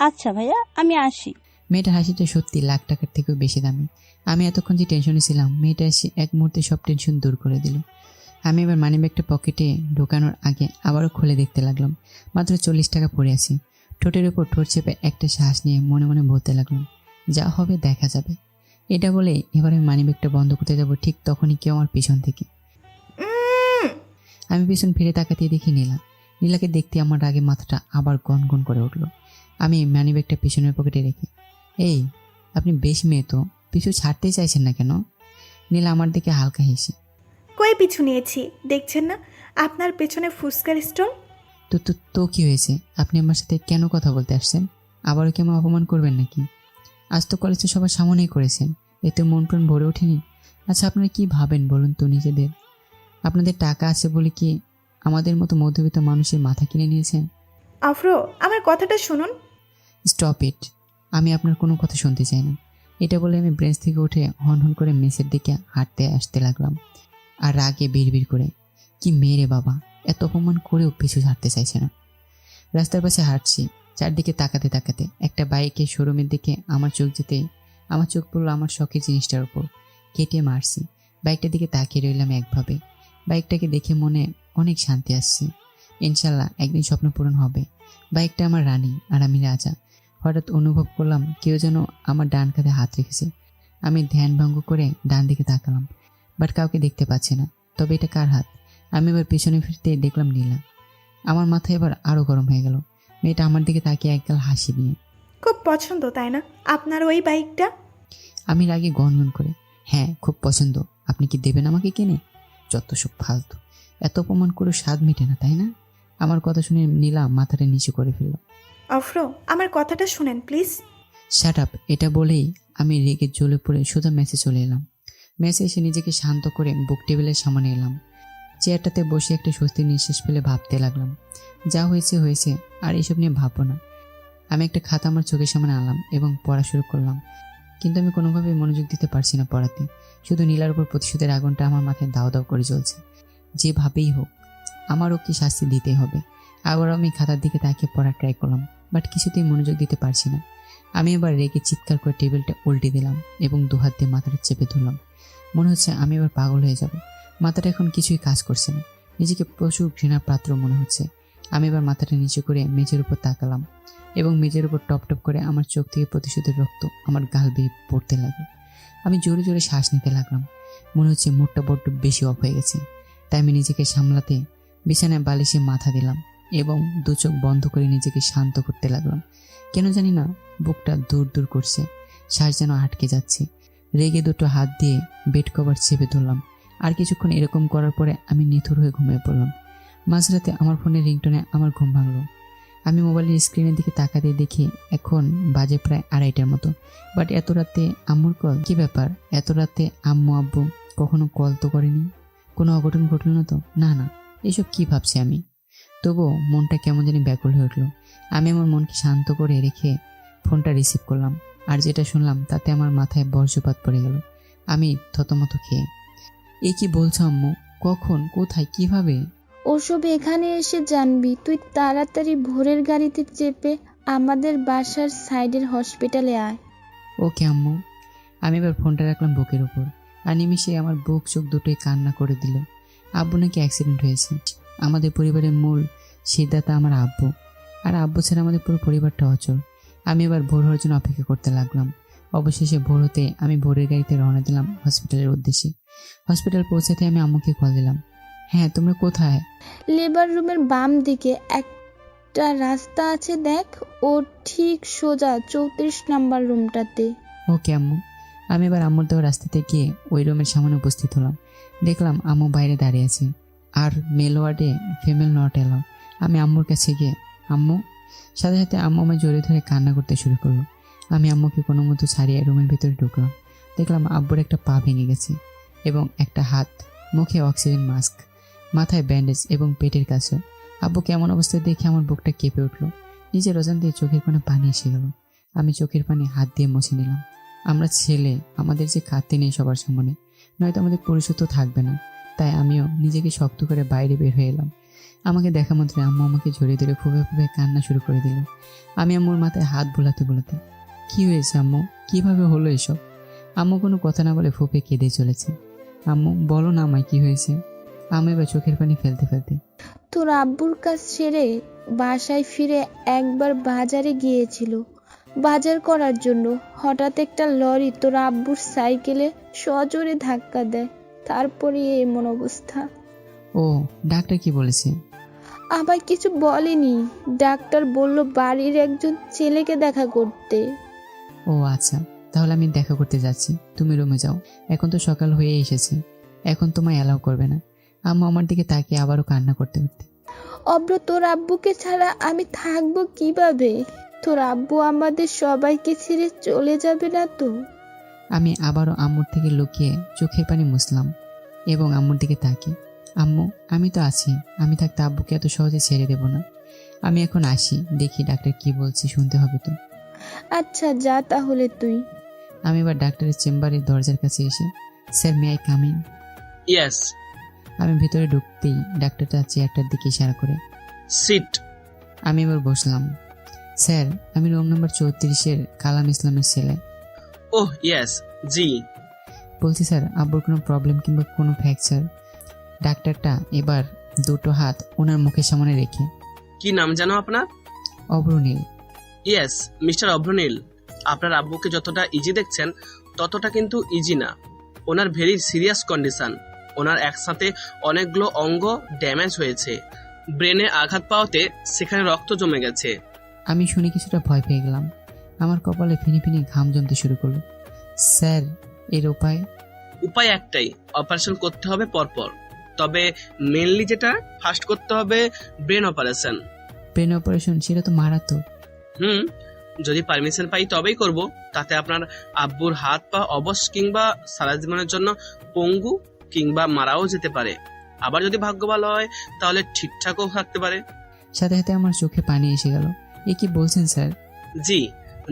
আচ্ছা ভাইয়া, আমি আসি। মেয়েটার হাসিটা সত্যি লাখ টাকার থেকেও বেশি দামি। আমি এতক্ষণ যে টেনশনে ছিলাম, মেয়েটা এসে এক মুহূর্তে সব টেনশন দূর করে দিল। আমি এবার মানিব্যাগটা পকেটে ঢোকানোর আগে আবারও খুলে দেখতে লাগলাম। মাত্র 40 টাকা পড়ে আছে। ঠোঁটের উপর ঠোঁট চেপে একটা শ্বাস নিয়ে মনে মনে বলতে লাগলাম, যা হবে দেখা যাবে। এটা বলে এবার আমি মানিব্যাগটা বন্ধ করতে যাব, ঠিক তখনই কেউ আমার পিছন থেকে। আমি পিছন ফিরে তাকাতে দেখি নীলাকে দেখতে আমার রাগে মাথাটা আবার গনগন করে উঠল। আমি মানিব্যাগটা পিছনের পকেটে রেখে, এই আপনি বেশ মেয়ে তো, পিছু ছাড়তেই চাইছেন না কেন? নীলা আমার দিকে হালকা হেসে, কই পিছু নিয়েছি, দেখছেন না আপনার পেছনে ফুসকার স্টল। তো তো তো কি হয়েছে? আপনি আমার সাথে কেন কথা বলতে আসছেন? আবারও কেমন অপমান করবেন নাকি? আজ তো কলেজে সবার সামনেই করেছেন, এতে মন প্রাণ ভরে ওঠেনি? আচ্ছা আপনারা কি ভাবেন বলুন তো নিজেদের? আপনাদের টাকা আছে বলে কি আমাদের মতো মধ্যবিত্ত মানুষের মাথা কিনে নিয়েছেন? আফরো, আমার কথাটা শুনুন। স্টপ ইট, আমি আপনার কোনো কথা শুনতে চাই না। এটা বলে আমি ব্রেঞ্চ থেকে উঠে হন হন করে মেসের দিকে হাঁটতে আসতে লাগলাম, আর রাগে বিড়বিড় করে, কি মেরে বাবা, এত অপমান করেও পিছু ছাড়তে চাইছে না। রাস্তার পাশে হাঁটছি, চারদিকে তাকাতে তাকাতে একটা বাইকের শোরুমের দিকে আমার চোখ যেতেই আমার চোখ পড়লো আমার শখের জিনিসটার উপর। KTM RC। বাইকটার দিকে তাকিয়ে রইলাম একভাবে। বাইকটাকে দেখে মনে অনেক শান্তি আসছে। ইনশাল্লাহ একদিন স্বপ্ন পূরণ হবে। বাইকটা আমার রানী আর আমি রাজা। হঠাৎ অনুভব করলাম কেউ যেন আমার ডান কাঁধে হাত রেখেছে। আমি ধ্যান ভঙ্গ করে ডান দিকে তাকালাম, বাট কাউকে দেখতে পাচ্ছি না। তবে এটা কার হাত? আমি এবার পিছনে ফিরতে দেখলাম নীলা। আমার মাথা এবার আরো গরম হয়ে গেল। মেয়েটা আমার দিকে তাকিয়ে একগাল হাসি দিয়ে, খুব পছন্দ তাই না আপনার ওই বাইকটা? আমি রাগে গনগন করে, হ্যাঁ খুব পছন্দ। আপনি কি দেবেন আমাকে কিনে? যত সব ফালতু, এত অপমান করে স্বাদ মিটে না তাই না? আমার কথা শুনে নীলা মাথাটা নিচু করে ফেলল। আফরো, আমার কথাটা শুনেন প্লিজ। শাট আপ, এটা বলেই আমি রেগে জ্বলে পড়ে সোজা মেসে চলে এলাম। মেসে এসে নিজেকে শান্ত করে বুক টেবিলের সামনে এলাম। চেয়ারটাতে বসে একটা স্বস্তির নিঃশ্বাস ফেলে ভাবতে লাগলাম, যা হয়েছে হয়েছে, আর এসব নিয়ে ভাববো না। আমি একটা খাতা আমার চোখের সামনে আনলাম এবং পড়া শুরু করলাম। কিন্তু আমি কোনোভাবেই মনোযোগ দিতে পারছি না পড়াতে। শুধু নীলার উপর প্রতিশোধের আগুনটা আমার মাথায় দাও দাও করে চলছে। যেভাবেই হোক আমারও কি শাস্তি দিতেই হবে। আবার আমি খাতার দিকে তাকিয়ে পড়া ট্রাই করলাম, বাট কিছুতেই মনোযোগ দিতে পারছি না। আমি এবার রেগে চিৎকার করে টেবিলটা উল্টে দিলাম এবং দুহাত দিয়ে মাথাটা চেপে ধরলাম। মনে হচ্ছে আমি এবার পাগল হয়ে যাব। মাথাটা এখন কিছুই কাজ করছে না, নিজেকে প্রচুর ঘৃণার পাত্র মনে হচ্ছে। আমি এবার মাথাটা নিচু করে মেঝের উপর তাকালাম এবং মেঝের উপর টপ টপ করে আমার চোখ থেকে প্রতিশোধের রক্ত আমার গাল বেয়ে পড়তে লাগলো। আমি জোরে জোরে শ্বাস নিতে লাগলাম। মনে হচ্ছে মুডটা বড্ড বেশি অফ হয়ে গেছে। তাই আমি নিজেকে সামলাতে বিছানায় বালিশে মাথা দিলাম এবং দু চোখ বন্ধ করে নিজেকে শান্ত করতে লাগলাম। কেন জানি না বুকটা দূর দূর করছে, শ্বাস যেন আটকে যাচ্ছে। রেগে দুটো হাত দিয়ে বেড কভার চেপে ধরলাম। আর কিছুক্ষণ এরকম করার পরে আমি নিথুর হয়ে ঘুমিয়ে পড়লাম। মাঝরাতে আমার ফোনের রিংটোনে আমার ঘুম ভাঙলো। আমি মোবাইলের স্ক্রিনের দিকে তাকাতে দেখি এখন বাজে প্রায় 2:30টার মতো। বাট এত রাতে আম্মুর কল, কি ব্যাপার? এত রাতে আম্মু আব্বু কখনো কল তো করেনি। কোনো অঘটন ঘটল না তো? না না, এসব কি ভাবছি আমি। তবুও মনটা কেমন জানি ব্যাকুল হয়ে উঠলো। আমি আমার মনকে শান্ত করে রেখে ফোনটা রিসিভ করলাম। আর যেটা শুনলাম তাতে আমার মাথায় বজ্রপাত পড়ে গেল। আমি থতমত খেয়ে, এ কি বলছো আম্মু? কখন, কোথায়, কিভাবে? ওসব এখানে এসে জানবি। তুই তাড়াতাড়ি ভোরের গাড়িতে চেপে আমাদের বাসার সাইডের হসপিটালে আয়। ওকে আম্মু। আমি এবার ফোনটা রাখলাম বুকের উপর, আর নিমিষে আমার বুক চোখ দুটোই কান্না করে দিল। আব্বু নাকি অ্যাক্সিডেন্ট হয়েছে। আমাদের পরিবারের মূল সিদ্ধাতা আমার আব্বু, আর আব্বু ছাড়া আমাদের পুরো পরিবারটা অচল। আমি এবার ভোর হওয়ার জন্য অপেক্ষা করতে লাগলাম। অবশেষে ভোর হতে আমি ভোরের গাড়িতে রওনা দিলাম হসপিটালের উদ্দেশ্যে। হসপিটাল পৌঁছাতে আমি আম্মুকে কল দিলাম। হ্যাঁ, তোমরা কোথায়? লেবার রুমের বাম দিকে একটা রাস্তা আছে, দেখ, ও ঠিক সোজা 34 নাম্বার রুমটাতে। ওকে আম্মু। আমি এবার আম্মুর দেওয়া রাস্তাতে গিয়ে ওই রুমের সামনে উপস্থিত হলাম। দেখলাম আম্মু বাইরে দাঁড়িয়ে আছে, আর মেল ওয়ার্ডে ফিমেল নট এলো। আমি আম্মুর কাছে গিয়ে, আম্মু। সাথে সাথে আম্মু আমায় জড়িয়ে ধরে কান্না করতে শুরু করলো। আমি আম্মুকে কোনো মতো ছাড়িয়ে রুমের ভিতরে ঢুকলাম। দেখলাম আব্বুর একটা পা ভেঙে গেছে এবং একটা হাত, মুখে অক্সিজেন মাস্ক, মাথায় ব্যান্ডেজ এবং পেটের কাছেও। আব্বুকে এমন অবস্থায় দেখে আমার বুকটা কেঁপে উঠলো। নিজের অজান্তে চোখের কোণে পানি এসে গেল। আমি চোখের পানি হাত দিয়ে মুছে নিলাম। আমরা ছেলে, আমাদের যে কাঁদতে নেই সবার সামনে, নয়তো আমাদের পরিশুদ্ধ থাকবে না। তাই আমিও নিজেকে শক্ত করে বাইরে বের হয়ে এলাম। আমাকে দেখা মাত্র আম্মু আমাকে জড়িয়ে ধরে ফুঁপে ফুঁপে কান্না শুরু করে দিল। আমি আম্মুর মাথায় হাত বোলাতে বোলাতে, কি হয়েছে আম্মু? কিভাবে হলো এসব? আম্মু কোনো কথা না বলে ফুঁপে কেঁদে চলেছে। আম্মু বলো না আমায় কি হয়েছে? আমি এবার চোখের পানি ফেলতে ফেলতে, তোর আব্বুর কাজ সেরে বাসায় ফিরে একবার বাজারে গিয়েছিল বাজার করার জন্য। হঠাৎ একটা লরি তোর আব্বুর সাইকেলে সজোরে ধাক্কা দেয়, তারপরে এমন অবস্থা। ও ডাক্তার কি বলেছে? আবার কিছু বলেনি, ডাক্তার বলল বাড়ির একজন ছেলেকে দেখা করতে। ও আচ্ছা, তাহলে আমি দেখা করতে যাচ্ছি, তুমি রুমে যাও। এখন তো সকাল হয়ে এসেছে, এখন তোমায় অ্যালাউ করবে না। আম্মু আমার দিকে তাকিয়ে আবারও কান্না করতে করতে, অব্র তোর আব্বুকে ছাড়া আমি থাকবো কিভাবে? তোর আব্বু আমাদের সবাইকে ছেড়ে চলে যাবে না তো? আমি আবারও আম্মুর থেকে লুকিয়ে চোখের পানি মুছলাম এবং আম্মুর দিকে তাকিয়ে, আম্মু আমি তো আছি, আমি থাকতে আব্বুকে এত সহজে ছেড়ে দেব না। আমি এখন আসি, দেখি ডাক্তার কি বলছে, শুনতে হবে তো। আচ্ছা যা তাহলে তুই। আমি এবার ডাক্তারের চেম্বারের দরজার কাছে এসে, sir may I come in? Yes. আমি ভেতরে ঢুকতেই ডাক্তারটা চেয়ারটার দিকে ইশারা করে, সিট। আমি এবার বসলাম। স্যার আমি রুম নম্বর 34-এর কালাম ইসলামের ছেলে। ওহ ইয়েস, জি। বলছি স্যার আব্বুর কোনো প্রবলেম কিংবা কোনো ফ্র্যাকচার? ডাক্তারটা এবার দুটো হাত ওনার মুখের সামনে রেখে, কি নাম জানো আপনার? অব্রনীল। ইয়েস মিস্টার অভ্রনীল, আপনার আব্বুকে যতটা ইজি দেখছেন ততটা কিন্তু ইজি না। ওনার ভেরি সিরিয়াস কন্ডিশন। ওনার একসাথে অনেকগুলো অঙ্গ ড্যামেজ হয়েছে। ব্রেনে আঘাত পাওয়াতে সেখানে রক্ত জমে গেছে। আমি শুনে কিছুটা ভয় পেয়ে গেলাম, আমার কপালে ফিনি ফিনি ঘাম জমতে শুরু করলো। স্যার এর উপায়? উপায় একটাই, অপারেশন করতে হবে পরপর। তবে মেনলি যেটা ফার্স্ট করতে হবে ব্রেন অপারেশন। Brain operation? সেটা তো মারাত্মক। যদি পারমিশন পাই তবেই করব। তাতে আপনার আব্বুর হাত পা অবশ কিংবা সারা জীবনের জন্য পঙ্গু কিংবা মারাও যেতে পারে। আবার যদি ভাগ্য ভালো হয় তাহলে ঠিকঠাকও থাকতে পারে। সাথে সাথে আমার চোখে পানি এসে গেল। এ কি বলছেন স্যার? জি,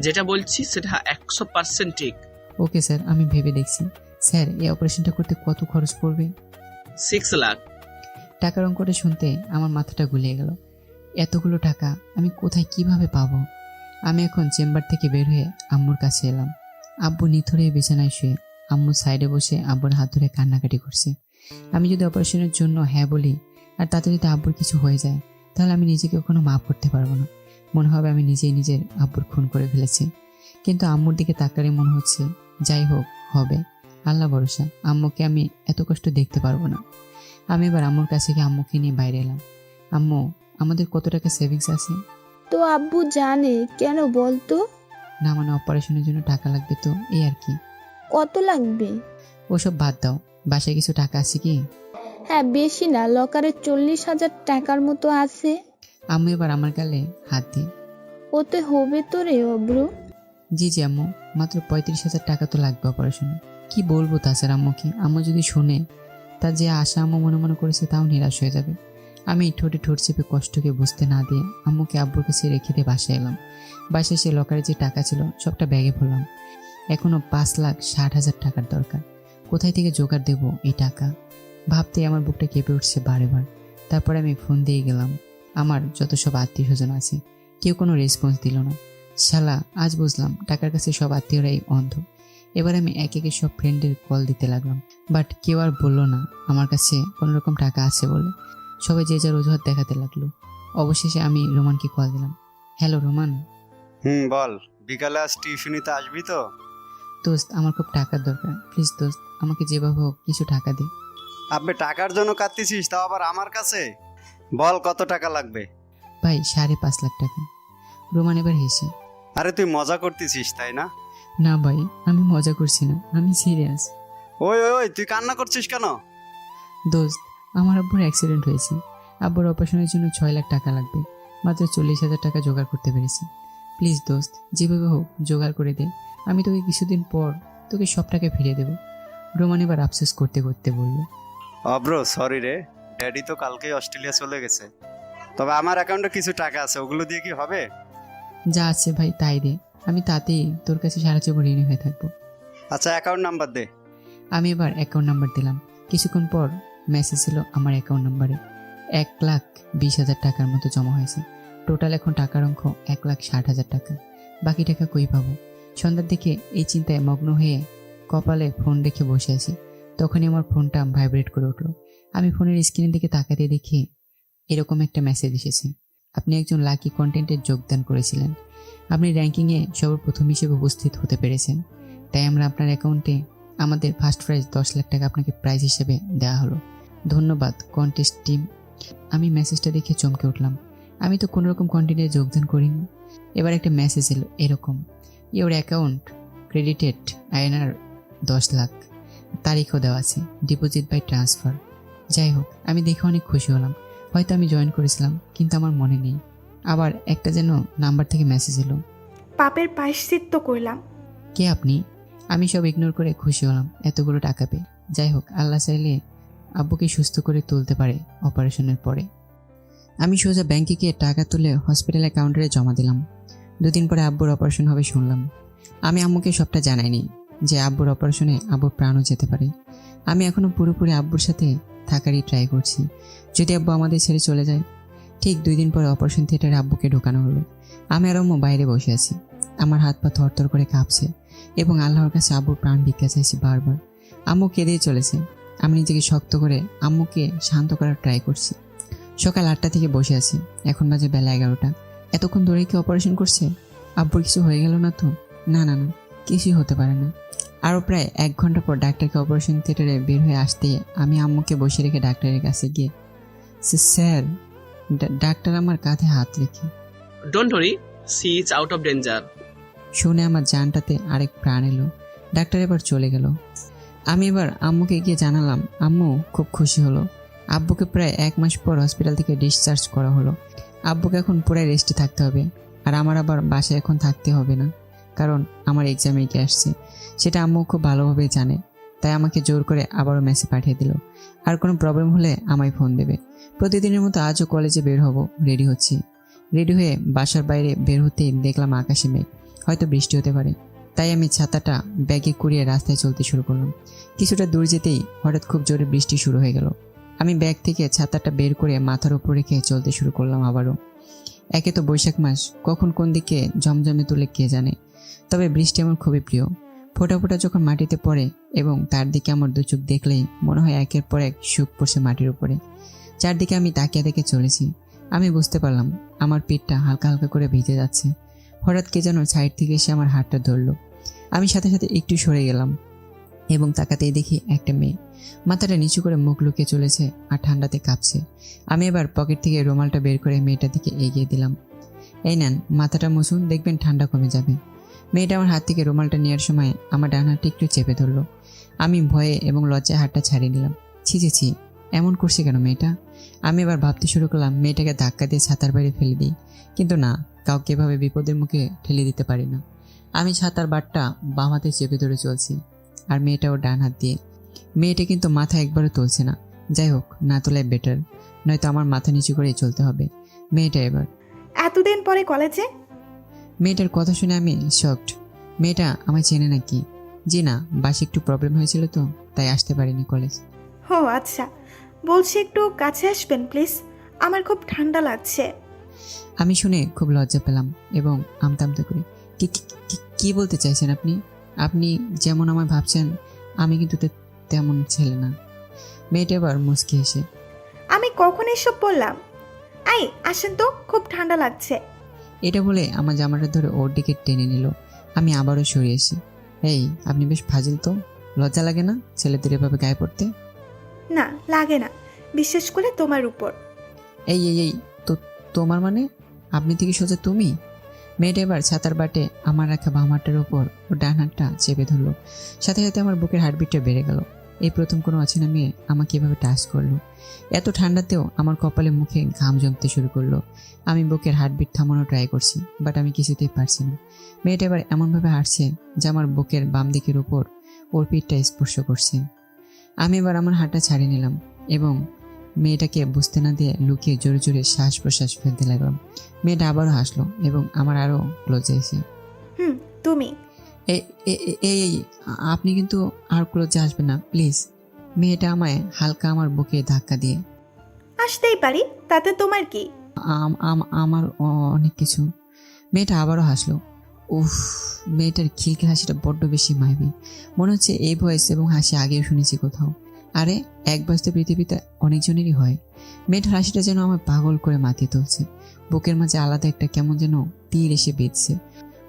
যেটা বলছি সেটা 100% ঠিক। ওকে স্যার, আমি ভেবে দেখছি। স্যার এই অপারেশনটা করতে কত খরচ পড়বে? 6 লাখ। টাকার অঙ্কটা শুনতে আমার মাথাটা গুলিয়ে গেল। এতগুলো টাকা আমি কোথায় কিভাবে পাবো? আমি এখন চেম্বার থেকে বের হয়ে আম্মুর কাছে এলাম। আব্বু নিথরে বিছানায় শুয়ে, আম্মু সাইডে বসে আব্বুর হাত ধরে কান্নাকাটি করছে। আমি যদি অপারেশনের জন্য হ্যাঁ বলি আর তাতে যদি আব্বুর কিছু হয়ে যায়, তাহলে আমি নিজেকে কখনো মাফ করতে পারবো না। মনে হবে আমি নিজেই নিজের আব্বুর খুন করে ফেলেছি। কিন্তু আম্মুর দিকে তাকালে মনে হচ্ছে যাই হোক হবে, আল্লাহ ভরসা, আম্মুকে আমি এত কষ্ট দেখতে পারবো না। আমি এবার আম্মুর কাছে গিয়ে আম্মুকে নিয়ে বাইরে এলাম। আম্মু আমাদের কত টাকা সেভিংস আছে? তো আব্বু জানে কেন বলতো? না মানে অপারেশনের জন্য টাকা লাগবে তো, এই আর কি। কত লাগবে? ওসব বাদ দাও, বাসায় কিছু টাকা আছে কি? হ্যাঁ বেশি না, লকারে 40,000 টাকার মতো আছে। আম্মু এবার আমার গালে হাত দিয়ে, ওতে হবে তো রে অব্রু? জি জি আম্মু, মাত্র 35,000 টাকা তো লাগবে অপারেশনে। কি বলবো তাছাড়া আম্মুকে? আম্মু যদি শোনে, তার যে আশা আম্মু মনে মনে করেছে তাও নিরাশ হয়ে যাবে। আমি ঠোঁটে ঠোঁট চেপে কষ্টকে বুঝতে না দিয়ে আম্মুকে আব্বুর কাছে রেখে দিয়ে বাসায় এলাম। বাসায় এসে লকারে যে টাকা ছিল সবটা ব্যাগে ভরলাম। এখনো 5,60,000 টাকার দরকার। কোথায় থেকে জোগাড় দেব এই টাকা ভাবতেই আমার বুকটা কেঁপে উঠছে বারেবার। তারপরে আমি ফোন দিয়ে গেলাম আমার যত সব আত্মীয় স্বজন আছে, কেউ কোনো রেসপন্স দিল না। শালা আজ বুঝলাম টাকার কাছে সব আত্মীয়রাই অন্ধ। এবার আমি এক একে সব ফ্রেন্ডের কল দিতে লাগলাম, বাট কেউ আর বললো না আমার কাছে কোনো রকম টাকা আছে বলে। সবাই যে যার অজুহাত দেখাতে লাগলো। অবশেষে আমি রোমানকে কল দিলাম। হ্যালো রোমান। বল, বিকালে আজ টিউশনিতে আসবি তো? দোস্ত আমার খুব টাকার দরকার, প্লিজ দোস্ত আমাকে যেভাবে হোক কিছু টাকা দে। আবে টাকার জন্য কাঁদতেছিস, তাও আবার আমার কাছে? বল কত টাকা লাগবে? ভাই 5.5 লাখ টাকা। রোমান এবার হেসে, আরে তুই মজা করতেছিস তাই না? না ভাই আমি মজা করছি না, আমি সিরিয়াস। ওই ওই ওই তুই কান্না করছিস কেন? দোস্ত আমার আব্বুর অ্যাক্সিডেন্ট হয়েছে, আব্বুর অপারেশনের জন্য 6 লাখ টাকা লাগবে। মাত্র 40,000 টাকা জোগাড় করতে পেরেছি। প্লিজ দোস্ত যেভাবে হোক জোগাড় করে দে, আমি তোকে কিছুদিন পর তোকে সব টাকা ফিরিয়ে দেবো। রোমান এবার আফসোস করতে করতে বলল, ব্রো সরি রে, ড্যাডি তো কালকেই অস্ট্রেলিয়া চলে গেছে। তবে আমার অ্যাকাউন্টে কিছু টাকা আছে, ওগুলো দিয়ে কি হবে? যা আছে ভাই তাই দে, আমি তাতেই তোর কাছে সারা জীবন ঋণী হয়ে থাকবো। আচ্ছা অ্যাকাউন্ট নাম্বার দে। আমি এবার অ্যাকাউন্ট নাম্বার দিলাম। কিছুক্ষণ পর মেসেজ ছিল আমার অ্যাকাউন্ট নাম্বারে। 1,20,000 টাকার মতো জমা হয়েছে। টোটাল এখন টাকার অঙ্ক 1,60,000 টাকা। বাকি টাকা কই পাবো? সন্ধ্যার দিকে এই চিন্তায় মগ্ন হয়ে কপালে ফোন রেখে বসে আছি। তখনই আমার ফোনটা ভাইব্রেট করে উঠলো। আমি ফোনের স্ক্রিনের দিকে তাকাতে দেখি এরকম একটা মেসেজ এসেছে। আপনি একজন লাকি কন্টেন্টের যোগদান করেছিলেন। আপনি র্যাঙ্কিংয়ে সর্বপ্রথম হিসেবে উপস্থিত হতে পেরেছেন, তাই আমরা আপনার অ্যাকাউন্টে আমাদের ফার্স্ট প্রাইজ 10 লাখ টাকা আপনাকে প্রাইজ হিসেবে দেওয়া হলো। ধন্যবাদ কন্টেস্ট টিম। আমি মেসেজটা দেখে চমকে উঠলাম। আমি তো কোনো রকম কন্টেন্টে যোগদান করিনি। এবার একটা মেসেজ এলো এরকম, your account credited INR 10 lakh, তারিখও দেওয়া আছে, ডিপোজিট বাই ট্রান্সফার। যাই হোক, আমি দেখে অনেক খুশি হলাম। হয়তো আমি জয়েন করেছিলাম, কিন্তু আমার মনে নেই। আবার একটা যেন নাম্বার থেকে মেসেজ এলো, পাপের প্রায়শ্চিত্ত করলাম। কে আপনি? আমি সব ইগনোর করে খুশি হলাম এতগুলো টাকা পেয়ে। যাই হোক, আল্লাহ চাইলে আব্বুকে সুস্থ করে তুলতে পারে অপারেশনের পরে। আমি সোজা ব্যাংকে গিয়ে টাকা তুলে হসপিটালের কাউন্টারে জমা দিলাম। 2 দিন পরে আব্বুর অপারেশন হবে শুনলাম। আমি আম্মুকে সবটা জানাইনি যে আব্বুর অপারেশনে আব্বুর প্রাণও যেতে পারে। আমি এখনো পুরোপুরি আব্বুর সাথে থাকারই ট্রাই করছি, যদি আব্বু আমাদের ছেড়ে চলে যায়। ঠিক 2 দিন পরে অপারেশন থিয়েটারে আব্বুকে ঢোকানো হলো। আমি আর আম্মু বাইরে বসে আছি। আমার হাত পা থরথর করে কাঁপছে এবং আল্লাহর কাছে আব্বুর প্রাণ ভিক্ষা চাইছি বারবার। আম্মু কেঁদেই চলেছে। আমি নিজেকে শক্ত করে আম্মুকে শান্ত করার ট্রাই করছি। সকাল 8টা থেকে বসে আছি, এখন বাজে বেলা 11টা। এতক্ষণ ধরে কি অপারেশন করছে? আব্বুর কিছু হয়ে গেল না তো? না না না, কিছুই হতে পারে না। আরও প্রায় 1 ঘন্টা পর ডাক্তারকে অপারেশন থিয়েটারে বের হয়ে আসতে আমি আম্মুকে বসে রেখে ডাক্তারের কাছে গিয়ে, স্যার, ডাক্তার আমার কাঁধে হাত রেখে, don't worry, she is out of danger. শুনে আমার জানটাতে আরেক প্রাণ এলো। ডাক্তার এবার চলে গেল। আমি এবার আম্মুকে গিয়ে জানালাম। আম্মু খুব খুশি হলো। আব্বুকে প্রায় 1 মাস পর হসপিটাল থেকে ডিসচার্জ করা হলো। আব্বুকে এখন পুরাই রেস্টে থাকতে হবে, আর আমার আবার বাসায় এখন থাকতে হবে না, কারণ আমার এক্সামে এগিয়ে আসছে। সেটা আম্মু খুব ভালোভাবে জানে, তাই আমাকে জোর করে আবারও মেসেজ পাঠিয়ে দিল। আর কোনো প্রবলেম হলে আমায় ফোন দেবে। প্রতিদিনের মতো আজও কলেজে বের হব, রেডি হচ্ছি। রেডি হয়ে বাসার বাইরে বের হতেই দেখলাম আকাশে মেঘ, হয়তো বৃষ্টি হতে পারে। তাই আমি ছাতাটা ব্যাগে কুড়িয়ে রাস্তায় চলতে শুরু করলাম। কিছুটা দূর যেতেই হঠাৎ খুব জোরে বৃষ্টি শুরু হয়ে গেল। আমি ব্যাগ থেকে ছাতাটা বের করে মাথার উপর রেখে চলতে শুরু করলাম আবারও। একে তো বৈশাখ মাস, কখন কোন দিকে জমজমে তুলে কে জানে। তবে বৃষ্টি আমার খুবই প্রিয়। ফোঁটা ফোঁটা যখন মাটিতে পড়ে এবং তার দিকে আমার 2 চোখ দেখলেই মনে হয় একের পর এক সুখ পড়ছে মাটির উপরে। চারদিকে আমি তাকিয়ে দেখে চলেছি। আমি বুঝতে পারলাম আমার পিঠটা হালকা হালকা করে ভিজে যাচ্ছে। হঠাৎ কে যেন সাইড থেকে এসে আমার হাতটা ধরলো। আমি সাথে সাথে একটু সরে গেলাম এবং তাকাতেই দেখি একটা মেয়ে মাথাটা নিচু করে মুখ লুকিয়ে চলেছে আর ঠান্ডাতে কাঁপছে। আমি এবার পকেট থেকে রুমালটা বের করে মেয়েটার দিকে এগিয়ে দিলাম। এই নেন, মাথাটা মুছুন, দেখবেন ঠান্ডা কমে যাবে। মেয়েটা আমার হাত থেকে রুমালটা নেওয়ার সময় আমার ডান হাতটা একটু চেপে ধরলো। আমি ভয়ে এবং লজ্জায় হাতটা ছাড়িয়ে নিলাম। ছি ছি ছি, এমন করছে কেন মেয়েটা? আমি এবার ভাবতে শুরু করলাম মেয়েটাকে ধাক্কা দিয়ে ছাতার বাইরে ফেলে দিই, কিন্তু না, কাউকে এভাবে বিপদের মুখে ঠেলে দিতে পারি না। আমি ছাতার বাটটা বাম হাতে চেপে ধরে চলছি আর মেয়েটাও ডান হাত দিয়ে। মেয়েটা কিন্তু মাথা একবারও তুলছে না। যাই হোক, না তোলাই বেটার, নয়তো আমার মাথা নিচু করেই চলতে হবে। মেয়েটা এবার, এতদিন পরে কলেজে? মেয়েটার কথা শুনে আমি শকড। মেয়েটা আমায় চেনে নাকি? জি না, বাসে একটু প্রবলেম হয়েছিল তো, তাই আসতে পারিনি কলেজ। ও আচ্ছা, বলছি একটু কাছে আসবেন প্লিজ, আমার খুব ঠান্ডা লাগছে। আমি শুনে খুব লজ্জা পেলাম এবং আমতা আমতা করি, কি বলতে চাইছেন আপনি? আপনি যেমন আমায় ভাবছেন আমি কিন্তু তেমন ছেলে না। মেয়েটা এবার মুচকি এসে, আমি কখন এসব বললাম? আই আসেন তো, খুব ঠান্ডা লাগছে। এটা বলে আমার জামাটা ধরে ওর দিকে টেনে নিল। আমি আবারও সরে এসি। এই, আপনি বেশ ফাজিল তো, লজ্জা লাগে না ছেলেদের এভাবে গায়ে পড়তে? না লাগে না, বিশেষ করে তোমার উপর। এই এই এই তো, তোমার মানে? আপনি থেকে সোজা তুমি? মেয়েটা এবার ছাতার বাটে আমার রাখা বাম হাতটার ওপর ও ডান হাতটা চেপে ধরলো। সাথে সাথে আমার বুকের হার্টবিটটা বেড়ে গেল। এই প্রথম কোনো অচেনা মেয়ে আমাকে এভাবে টাচ করলো। এত ঠান্ডাতেও আমার কপালে মুখে ঘাম জমতে শুরু করলো। আমি বুকের হার্টবিট থামানো ট্রাই করছি, বাট আমি কিছুতেই পারছি না। মেয়েটা এবার এমনভাবে হাঁটছে যে আমার বুকের বাম দিকের উপর ওর পিঠটা স্পর্শ করছে। আমি এবার আমার হাতটা ছাড়িয়ে নিলাম এবং মেয়েটাকে বুঝতে না দিয়ে লুকিয়ে জোরে জোরে শ্বাস প্রশ্বাস ফেলতে লাগলাম। মেয়েটা আবারও হাসলো এবং আমার আরও ক্লোজে এসে, তুমি এই আপনি কিন্তু আর ক্লোজে আসবেন না প্লিজ। মেয়েটা আমায় হালকা আমার বুকে ধাক্কা দিয়ে, আসতেই পারি, তাতে তোমার কি? আমার অনেক কিছু। মেয়েটা আবারও হাসলো। উফ, মেয়েটার খিলখিল হাসিটা বড্ড বেশি মায়াবী। মনে হচ্ছে এই ভয়েস এবং হাসি আগেও শুনেছি কোথাও। আরে এক বয়সে পৃথিবীতে অনেকজনেরই হয়। মেয়েটার হাসিটা যেন আমার পাগল করে মাতিয়ে তুলছে। বুকের মাঝে আলাদা একটা কেমন যেন তীর এসে বেঁধছে।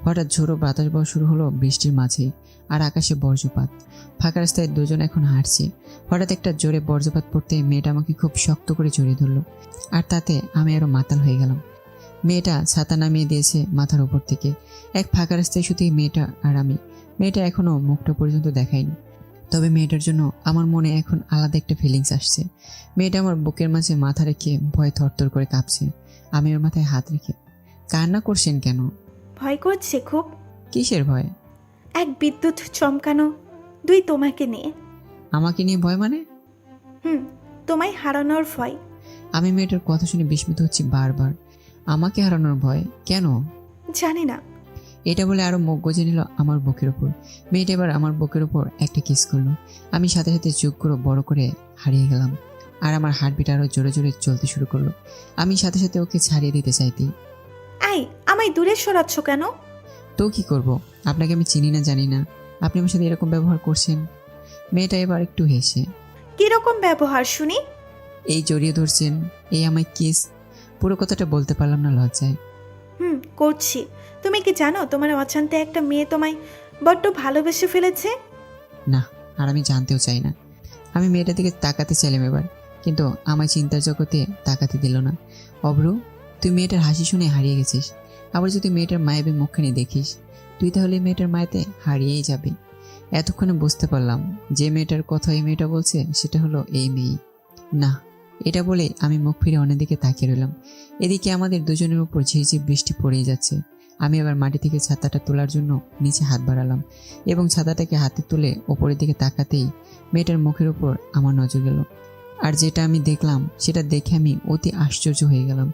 হঠাৎ ঝোড়ো বাতাস বওয়া শুরু হলো বৃষ্টির মাঝেই, আর আকাশে বজ্রপাত। ফাঁকা রাস্তায় দুজন এখন হাঁটছে। হঠাৎ একটা জোরে বজ্রপাত পড়তে মেয়েটা আমাকে খুব শক্ত করে জড়িয়ে ধরলো, আর তাতে আমি আরো মাতাল হয়ে গেলাম। মেয়েটা ছাতা নামিয়ে দিয়েছে মাথার উপর থেকে। এক ফাঁকা রাস্তায় শুধুই মেয়েটা আর আমি। মেয়েটা এখনো মুখটা পর্যন্ত দেখায়নি, তবে মেয়েটার জন্য আমার মনে এখন আলাদা একটা ফিলিংস আসছে। মেয়েটা আমার বুকের মাঝে মাথা রেখে ভয়ে থরথর করে কাঁপছে। আমি ওর মাথায় হাত রেখে, কান্না করছেন কেন? ভয় করছে খুব। কিসের ভয়? এক বিদ্যুৎ চমকানো, দুই তোমাকে নিয়ে। আমাকে নিয়ে ভয় মানে? তোমায় হারানোর ভয়। আমি মেয়েটার কথা শুনে বিস্মিত হচ্ছি বারবার। আমাকে হারানোর ভয় কেন? জানি না। এটা বলে আরো মুখ গজে নিল আমার বুকের উপর। মেয়েটা এবার আমার বুকের উপর একটা কিস করলো। আমি সাথে সাথে চোখগুলো বড় করে হারিয়ে গেলাম, আর আমার হার্টবিট আরো জোরে জোরে চলতে শুরু করলো। আমি সাথে সাথে ওকে ছাড়িয়ে দিতে চাইতেই, আই, আমায় দূরে সরাচ্ছ কেন? তো কি করব? আপনাকে আমি চিনি না, জানি না, আপনি আমার সাথে এরকম ব্যবহার করছেন। মেয়েটা এবার একটু হেসে, কিরকম ব্যবহার শুনি? এই জড়িয়ে ধরছেন, এই আমায় কিস। পুরো কথাটা বলতে পারলাম না লজ্জায়। করছি। তুমি কি জানো তোমার অজান্তে একটা মেয়ে তোমায় বড্ড ভালোবেসে ফেলেছে? না, আর আমি জানতেও চাই না। আমি মেয়েটার দিকে তাকাতে চাইলাম এবার, কিন্তু আমার চিন্তার জগতে তাকাতে দিল না। অভ্র, তুই মেয়েটার হাসি শুনে হারিয়ে গেছিস। আবার যদি মেয়েটার মায়াবী মুখখানি দেখিস, তুই তাহলে মেয়েটার মায়াতে হারিয়েই যাবি। এতক্ষণে বুঝতে পারলাম যে মেয়েটার কথা এই মেয়েটা বলছে সেটা হলো এই মেয়ে। না, এটা বলে আমি মুখ ফিরে অন্যদিকে তাকিয়ে রইলাম। এদিকে আমাদের দুজনের উপর ঝিরঝির বৃষ্টি পড়েই যাচ্ছে। আমি আবার মাটি থেকে ছাতাটা তোলার জন্য নিচে হাত বাড়ালাম, এবং ছাতাটাকে হাতে তুলে ওপরের দিকে তাকাতেই মেয়েটার মুখের উপর আমার নজর গেল। আর যেটা আমি দেখলাম সেটা দেখে আমি অতি আশ্চর্য হয়ে গেলাম।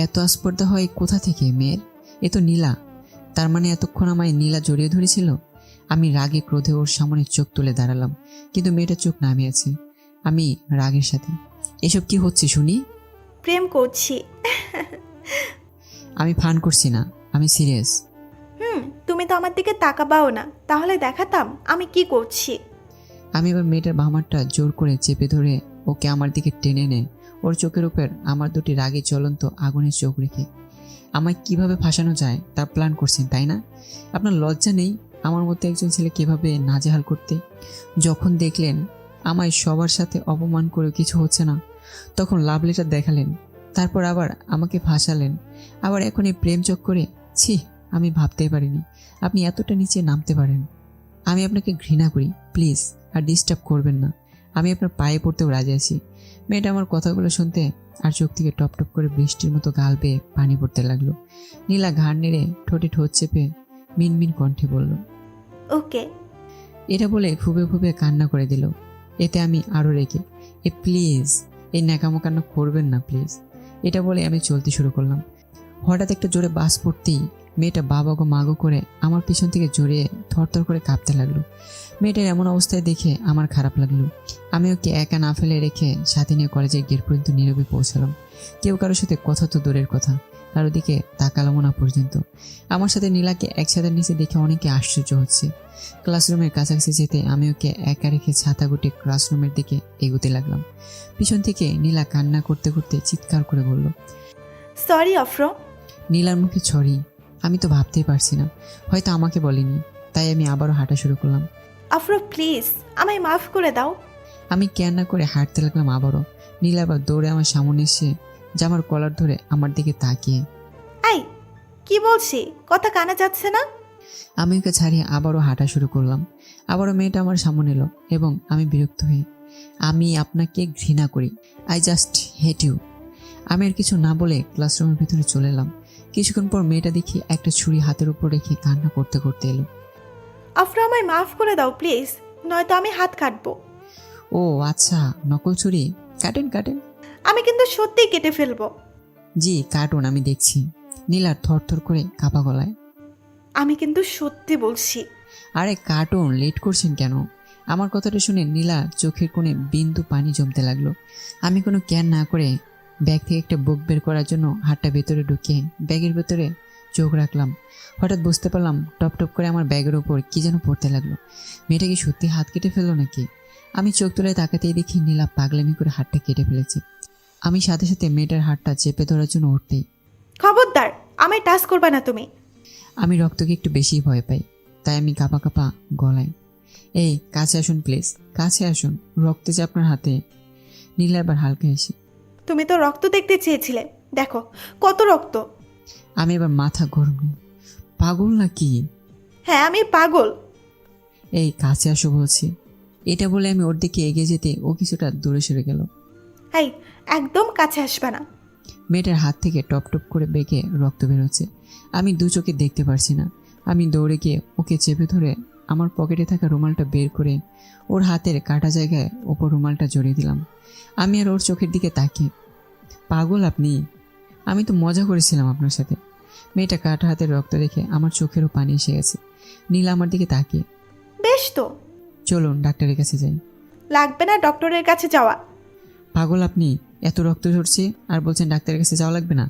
এত আস্পর্ধা হয় কোথা থেকে মেয়ের? এ তো নীলা। তার মানে এতক্ষণ আমায় নীলা জড়িয়ে ধরেছিল। আমি রাগে ক্রোধে ওর সামনে চোখ তুলে দাঁড়ালাম, কিন্তু মেয়েটা চোখ নামিয়েছে। আমি রাগের সাথে, এসব কি হচ্ছে শুনি? প্রেম করছি। আমি ফান করছি না, আমি সিরিয়াস। তুমি তো আমার দিকে তাকাবাও না, তাহলে দেখাতাম আমি কি করছি। আমি এবার মেয়েটার বামারটা জোর করে চেপে ধরে ওকে আমার দিকে টেনে এনে ওর চোখের উপর আমার দুটি রাগে জ্বলন্ত আগুনের চোখ রেখে আমায় কিভাবে ফাঁসানো যায় তার প্ল্যান করছেন, তাই না? আপনার লজ্জা নেই আমার মতো একজন ছেলে কিভাবে নাজেহাল করতে? যখন দেখলেন আমায় সবার সাথে অপমান করে কিছু হচ্ছে না, তখন লাভ লেটার দেখালেন, তারপর আবার আমাকে ফাঁসালেন, আবার এখন এই প্রেম চক্করে। ছি, আমি ভাবতেই পারিনি আপনি এতটা নিচে নামতে পারেন। আমি আপনাকে ঘৃণা করি, প্লিজ আর ডিস্টার্ব করবেন না। আমি আপনার পায়ে পড়তেও রাজি আছি। মেয়েটা আমার কথাগুলো শুনতে আর চোখ থেকে টপ টপ করে বৃষ্টির মতো গাল বেয়ে পানি পড়তে লাগলো। নীলা ঘাড় নেড়ে ঠোঁটে ঠোঁট চেপে মিনমিন কণ্ঠে বলল, ওকে। এটা বলে ফুবে ফুবে কান্না করে দিল। এতে আমি আরো রেগে, প্লিজ এই ন্যাকামো কান্না করবেন না প্লিজ। এটা বলে আমি চলতে শুরু করলাম। হঠাৎ একটা জোরে বাস পড়তেই মেয়েটা বাবা গো মাগো করে আমার পিছন থেকে জড়িয়ে থরথর করে কাঁপতে লাগলো। মেয়েটার এমন অবস্থায় দেখে আমার খারাপ লাগলো। আমি ওকে একা না ফেলে রেখে সাথে নিয়ে কলেজের গেট পর্যন্ত নীরবে পৌঁছালাম। কেউ কারোর সাথে কথা তো দূরের কথা, কারো দিকে তাকালামও না পর্যন্ত। আমার সাথে নীলাকে একসাথে নিচে দেখে অনেকে আশ্চর্য হচ্ছে। ক্লাসরুমের কাছাকাছি যেতে আমি ওকে একা রেখে ছাতা গুটে ক্লাসরুমের দিকে এগোতে লাগলাম। পিছন থেকে নীলা কান্না করতে করতে চিৎকার করে বলল, সরি অফ্র। নীলার মুখে ছড়ি। আমি তো ভাবতেই পারছি না, হয়তো আমাকে বলেনি, তাই আমি আবারও হাঁটা শুরু করলাম। আফরো প্লিজ আমায় মাফ করে দাও। আমি কান্না করে হাঁটতে লাগলাম আবারও। নীলা আবার দৌড়ে আমার সামনে এসে জামার কলার ধরে আমার দিকে তাকিয়ে, আই, কি বলছি কথা কানে যাচ্ছে না? আমি ওকে ছাড়িয়ে আবারও হাঁটা শুরু করলাম। আবারও মেয়েটা আমার সামনে এলো এবং আমি বিরক্ত হয়ে, আমি আপনাকে ঘৃণা করি, আই জাস্ট হেট ইউ। আমি আর কিছু না বলে ক্লাসরুমের ভিতরে চলে এলাম। কিছুক্ষণ পর মেয়েটা দেখি একটা ছুরি হাতের উপর রেখে কান্না করতে করতে এলো। আফরো আমায় মাফ করে দাও প্লিজ, নয়তো আমি হাত কাটবো। ও আচ্ছা, নকল ছুরি, কাটেন কাটেন। আমি কিন্তু সত্যিই কেটে ফেলবো। জি কার্টুন, আমি দেখছি। নীলার থরথর করে কাঁপা গলায়, আমি কিন্তু সত্যি বলছি। আরে কার্টুন, লেট করছেন কেন? আমার কথাটা শুনে নীলা চোখের কোণে বিন্দু পানি জমতে লাগলো। আমি কোনো কেয়ার না করে ব্যাগ থেকে একটা বুক বের করার জন্য হাতটা ভেতরে ঢুকিয়ে ব্যাগের ভেতরে চোখ রাখলাম। হঠাৎ বুঝতে পারলাম টপ টপ করে আমার ব্যাগের ওপর কি যেন পড়তে লাগলো। মেয়েটা কি সত্যি হাত কেটে ফেললো নাকি? আমি চোখ তুলে তাকাতেই দেখি নীলা পাগলামি করে হাতটা কেটে ফেলেছে। আমি সাথে সাথে মেয়েটার হাতটা চেপে ধরার জন্য উঠতেই খবরদার, আমায় টাচ করবা না তুমি। আমি রক্তকে একটু বেশি ভয় পাই, তাই আমি কাঁপা কাঁপা গলায়, এই কাছে আসুন প্লিজ, কাছে আসুন, রক্ত যে আপনার হাতে। নীলা এবার হালকা হেসে, তুমি তো রক্ত দেখতে চেয়েছিলে, দেখো কত রক্ত। আমি এবার মাথা গরম নিই, পাগল না কি? হ্যাঁ আমি পাগল। এই কাছে আসো বলছি। এটা বলে আমি ওর দিকে এগিয়ে যেতে ও কিছুটা দূরে সরে গেল। এই একদম কাছে আসবে না। মেয়েটার হাত থেকে টপ টপ করে বেঁকে রক্ত বেরোচ্ছে। আমি দু চোখে দেখতে পারছি না। আমি দৌড়ে গিয়ে ওকে চেপে ধরে আমার পকেটে থাকা রুমালটা বের করে ওর হাতের কাটা জায়গায় ওপর রুমালটা জড়িয়ে দিলাম। আমি আর ওর চোখের দিকে তাকিয়ে, পাগল আপনি? আমি তো মজা করেছিলাম আপনার সাথে। মেয়েটা কাটা হাতের রক্ত দেখে আমার চোখেরও পানি এসে গেছে। নীলা আমার দিকে তাকিয়ে, বেশ তো, চলুন ডাক্তারের কাছে যাই। লাগবে না ডক্টরের কাছে যাওয়া। পাগল আপনি? এত রক্ত ঝরছে আর বলছেন ডাক্তারের কাছে যাওয়া লাগবে না?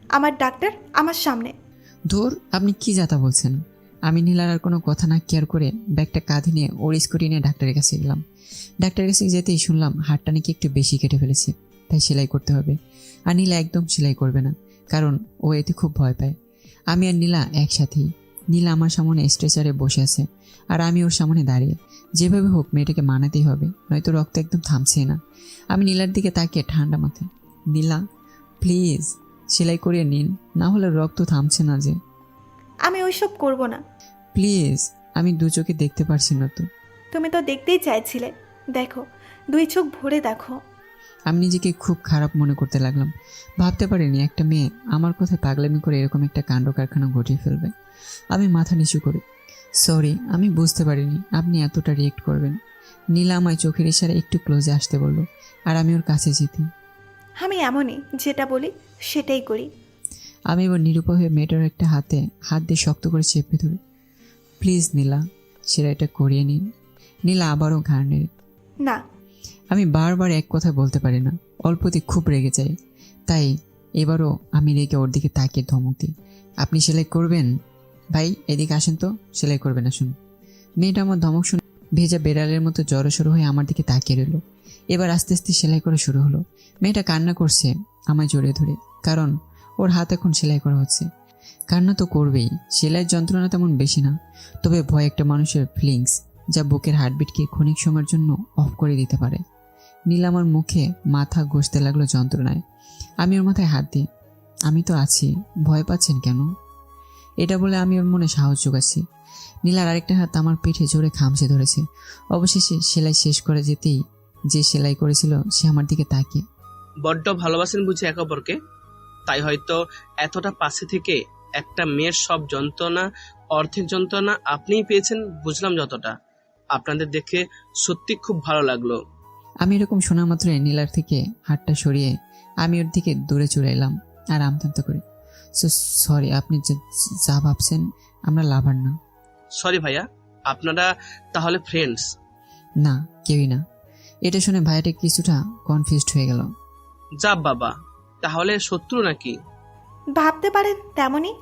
আমার ডাক্তার আমার সামনে। ধুর, আপনি কি যাতা বলছেন? আমি নীলার আর কোনো কথা না কেয়ার করে ব্যাগটা কাঁধে নিয়ে ওর স্কুটি নিয়ে ডাক্তারের কাছে গেলাম। ডাক্তারের কাছে যেতেই শুনলাম হাতটা নাকি একটু বেশি কেটে ফেলেছে, তাই সেলাই করতে হবে। আর নীলা একদম সেলাই করবে না, কারণ ও এতে খুব ভয় পায়। আমি আর নীলা একসাথেই। নীলা আমার সামনে স্ট্রেচারে বসে আছে আর আমি ওর সামনে দাঁড়িয়ে। যেভাবে হোক মেয়েটাকে মানাতেই হবে, নয়তো রক্ত একদম থামছে না। আমি নীলার দিকে তাকিয়ে ঠান্ডা মাথায়, নীলা প্লিজ সেলাই করিয়ে নিন, না হলে রক্ত থামছে না যে। আমি ওইসব করব না। প্লিজ, আমি দু চোখে দেখতে পারছি না তো। তুমি তো দেখতেই চাইছিলে, দেখো, দুই চোখ ভরে দেখো। আমি নিজেকে খুব খারাপ মনে করতে লাগলাম। ভাবতে পারিনি একটা মেয়ে আমার কথায় পাগলামি করে এরকম একটা কাণ্ড কারখানা ঘটিয়ে ফেলবে। আমি মাথা নিচু করি, সরি, আমি বুঝতে পারিনি আপনি এতটা রিয়েক্ট করবেন। নীলা আমায় চোখের ইশারায় একটু ক্লোজে আসতে বলল আর আমি ওর কাছে যেতে। আমি এমনই, যেটা বলি সেটাই করি। আমি এবার নিরুপায় হয়ে মেয়েটার একটা হাত দিয়ে শক্ত করে চেপে ধরি। প্লিজ নীলা, সেটা এটা করিয়ে নিন। নীলা আবারও ঘাড় নেড়ে। না। আমি বারবার এক কথা বলতে পারি না, অল্পতে খুব রেগে যাই। তাই এবারও আমি রেগে ওর দিকে তাকিয়ে ধমক দিই, আপনি সেলাই করবেন? ভাই এদিকে আসেন তো, সেলাই করবেন আসুন। মেয়েটা আমার ধমক শুনে ভেজা বেড়ালের মতো জড়সড় হয়ে আমার দিকে তাকিয়ে রইল। এবার আস্তে আস্তে সেলাই করা শুরু হলো। মেয়েটা কান্না করছে আমায় জড়িয়ে ধরে, কারণ ওর হাত এখন সেলাই করা হচ্ছে। কান্না তো করবেই, সেলাইয়ের যন্ত্রণা তেমন বেশি না, তবে ভয় একটা মানুষের ফিলিংস যা বুকের হার্টবিটকে ক্ষণিক সময়ের জন্য অফ করে দিতে পারে। নীলা আমার মুখে মাথা ঘষতে লাগলো যন্ত্রণায়। আমি ওর মাথায় হাত দিই, আমি তো আছি, ভয় পাচ্ছেন কেন? এটা বলে আমি ওর মনে সাহস যোগাচ্ছি। নীলার আরেকটা হাত আমার পিঠে জোরে খামচে ধরেছে। অবশেষে সেলাই শেষ করে যেতেই যে সেলাই করেছিল সে আমার দিকে তাকিয়ে, বড্ড ভালোবাসেন বুঝি একে অপরকে, তাই হয়তো এতটা পাশে থেকে একটা মেয়ের সব যন্ত্রণা, অর্ধেক যন্ত্রণা আপনিই পেয়েছেন বুঝলাম যতটা। আপনাদের দেখে সত্যি খুব ভালো লাগলো। আমি এরকম শোনা মাত্রই নীলার থেকে হাতটা সরিয়ে আমি ওর দিকে দূরে চলে এলাম আর আমতামতা করে, সরি, আপনি যা ভাবছেন আমরা লাভার না। সরি ভাইয়া, আপনারা তাহলে ফ্রেন্ডস? না, কেউই না। এটা শুনে ভাইয়াটা কিছুটা কনফিউজড হয়ে গেল। যা বাবা, তাহলে শত্রু নাকি? ভাবতে পারেন তেমনই।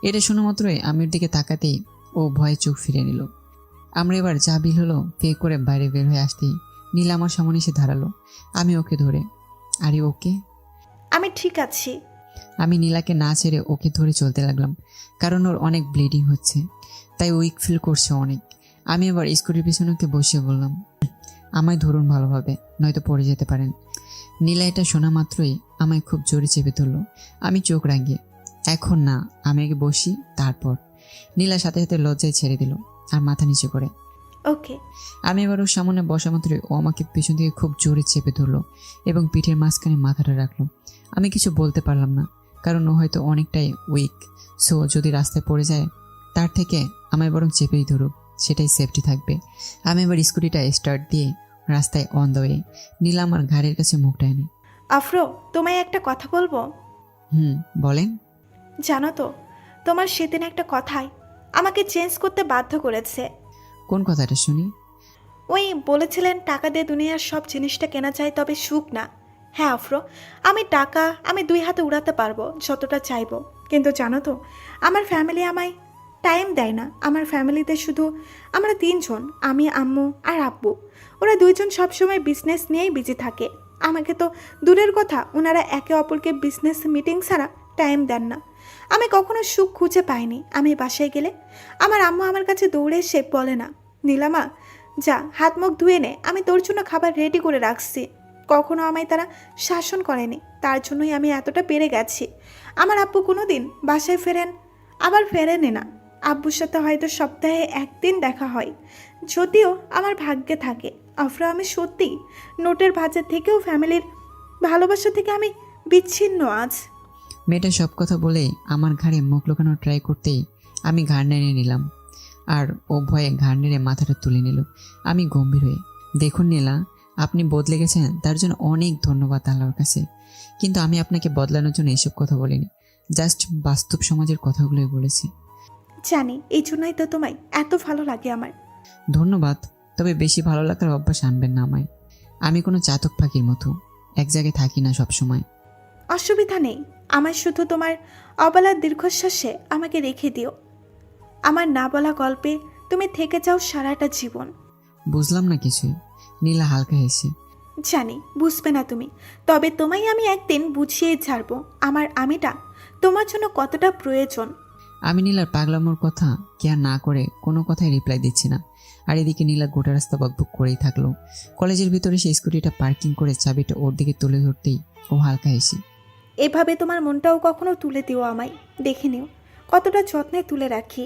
এটা শোনা মাত্রই আমি ওর দিকে তাকাতেই ও ভয়ে চোখ ফিরে নিল। আমরা এবার যা বিল হলো পে করে বাইরে বের হয়ে আসতেই নীলা আমার সামনে এসে দাঁড়ালো। আমি ওকে ধরে, আরে ওকে? আমি ঠিক আছি। আমি নীলাকে না ছেড়ে ওকে ধরে চলতে লাগলাম, কারণ ওর অনেক ব্লিডিং হচ্ছে, তাই উইক ফিল করছে অনেক। আমি এবার স্কুটির পিছনে ওকে বসিয়ে বললাম, আমায় ধরুন ভালোভাবে, নয়তো পড়ে যেতে পারেন। নীলা এটা শোনা মাত্রই আমায় খুব জোরে চেপে ধরলো। আমি চোখ রাঙিয়ে, এখন না, আমি আগে বসি তারপর। নীলা সাথে সাথে লজ্জায় ছেড়ে দিল আর মাথা নিচু করে। ওকে। আমি এবার ওর সামনে বসা মাত্রই ও আমাকে পিছন থেকে খুব জোরে চেপে ধরলো এবং পিঠের মাঝখানে মাথাটা রাখলো। আমি কিছু বলতে পারলাম না, কারণ ও হয়তো অনেকটাই উইক। সো যদি রাস্তায় পড়ে যায় তার থেকে আমায় বরং চেপেই ধরুক, সেটাই সেফটি থাকবে। আমি এবার স্কুটিটা স্টার্ট দিয়ে রাস্তায় অন দ্য ওয়ে। নীলা আমার ঘাড়ের কাছে মুখটা এনে, আফরো, তোমায় একটা কথা বলবো? বলেন। জানো তো, তোমার সেদিন একটা কথাই আমাকে চেঞ্জ করতে বাধ্য করেছে। কোন কথাটা শুনি? ওই বলেছিলেন টাকা দিয়ে দুনিয়ার সব জিনিসটা কেনা যায়, তবে সুখ না। হ্যাঁ আফরো, টাকা আমি দুই হাতে উড়াতে পারবো যতটা চাইবো, কিন্তু জানো তো আমার ফ্যামিলি আমায় টাইম দেয় না। আমার ফ্যামিলিতে শুধু আমরা 3 জন, আমি, আম্মু আর আব্বু। ওরা 2 জন সবসময় বিজনেস নিয়েই বিজি থাকে। আমাকে তো দূরের কথা, ওনারা একে অপরকে বিজনেস মিটিং ছাড়া টাইম দেন না। আমি কখনো সুখ খুঁজে পাইনি। আমি বাসায় গেলে আমার আম্মু আমার কাছে দৌড়ে এসে বলে না, নীলামা যা হাত মুখ ধুয়ে নে, আমি তোর জন্য খাবার রেডি করে রাখছি। কখনো আমায় তারা শাসন করেনি, তার জন্যই আমি এতটা পেরে গেছি। আমার আব্বু কোনো দিন বাসায় ফেরেন, আবার ফেরেনি না। আব্বুর সাথে হয়তো সপ্তাহে 1 দিন দেখা হয়, যদিও আমার ভাগ্যে থাকে। আফরা, আমি সত্যি নোটের ভাজা থেকেও ফ্যামিলির ভালোবাসা থেকে আমি বিচ্ছিন্ন আজ। মেয়েটা সব কথা বলে আমার ঘাড়ে মুখ লুকানোর ট্রাই করতেই আমি ঘাড় নেড়ে নিলাম, আর ও ভয়ে ঘাড় নেড়ে মাথাটা তুলে নিল। আমি গম্ভীর হয়ে, দেখুন নীলা, আপনি বদলে গেছেন, তার জন্য অনেক ধন্যবাদ আল্লাহর কাছে। কিন্তু আমি আপনাকে বদলানোর জন্য এসব কথা বলিনি, জাস্ট বাস্তব সমাজের কথাগুলোই বলেছি। জানি, এই জন্যই তো তোমায় এত ভালো লাগে আমার। ধন্যবাদ, তবে বেশি ভালো লাগার অভ্যাস আনবেন না আমায়। আমি কোনো চাতক পাখির মতো এক জায়গায় থাকি না সব সময়। অসুবিধা নেই, আমার শুধু তোমার অবলার দীর্ঘশ্বাসে আমাকে রেখে দিও। আমার না বলা গল্পে তুমি থেকে যাও সারাটা জীবন। বুঝলাম না কিছুই। নীলা হালকা হেসে, জানি বুঝবে না তুমি, তবে তোমায় আমি একদিন বুঝিয়ে ছাড়বো আমার আমিটা তোমার জন্য কতটা প্রয়োজন। আমি নীলার পাগলামোর কথা কেয়ার না করে কোনো কথাই রিপ্লাই দিচ্ছি না। আর এদিকে নীলা গোটা রাস্তা বকবক করেই থাকলো। কলেজের ভিতরে সেই স্কুটিটা পার্কিং করে চাবিটা ওর দিকে তুলে ধরতেই ও হালকা হেসে, এভাবে তোমার মনটাও কখনো তুলে দিও আমায়, দেখে নিও কতটা যত্নে তুলে রাখি।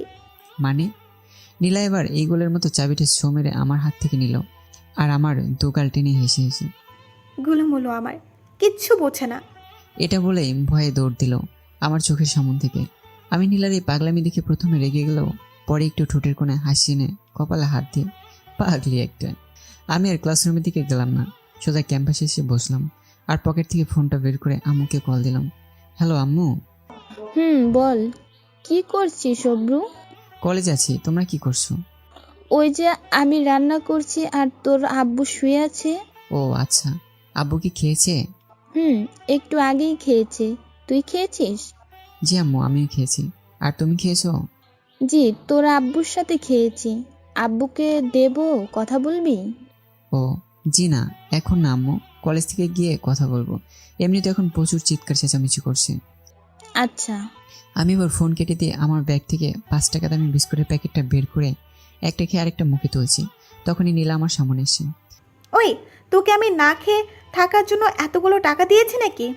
মানে? নীলা এবার এই গোলের মতো চাবিটা ছো মেরে আমার হাত থেকে নিল, আর আমার দুগাল টেনে হেসে হেসে, গুলোমুলো আমার কিচ্ছু বোঝে না। এটা বলেই ভয়ে দৌড় দিল আমার চোখের সামন থেকে। আমি নীলার এই পাগলামি দেখে প্রথমে রেগে গেলেও পরে একটু ঠোঁটের কোণে হাসি এনে কপালে হাত দিয়ে, পাগলি একটা। আমি আর ক্লাসরুমের দিকে গেলাম না, সোজা ক্যাম্পাসে এসে বসলাম আর পকেট থেকে ফোনটা বের করে আম্মুকে কল দিলাম। হ্যালো আম্মু। বল, কি করছিস সব্রু? কলেজ আছি, তোমরা কি করছো? ওই যে আমি রান্না করছি আর তোর আব্বু শুয়ে আছে। ও আচ্ছা, আব্বু কি খেয়েছে? একটু আগেই খেয়েছে। তুই খেয়েছিস? জি আম্মু, আমিও খেয়েছি। আর তুমি খেয়েছো? জি, তোর আব্বুর সাথে খেয়েছি। আব্বুকে দেবো, কথা বলবি? ও জি না, এখন না আম্মু, কলেজ থেকে গিয়ে কথা বলবো। এমনিতে এখন প্রচুর চিৎকার চেঁচামেচি করছে। আচ্ছা। আমি এবার ফোন কেটে দিয়ে আমার ব্যাগ থেকে 5 টাকা দামি বিস্কুটের প্যাকেটটা বের করে একটা খেয়ে আরেকটা মুখে তুলছি, তখনই নীলা আমার সামনে এসে, ওই, তোকে আমি না খেয়ে থাকার জন্য এতগুলো টাকা দিয়েছি নাকি?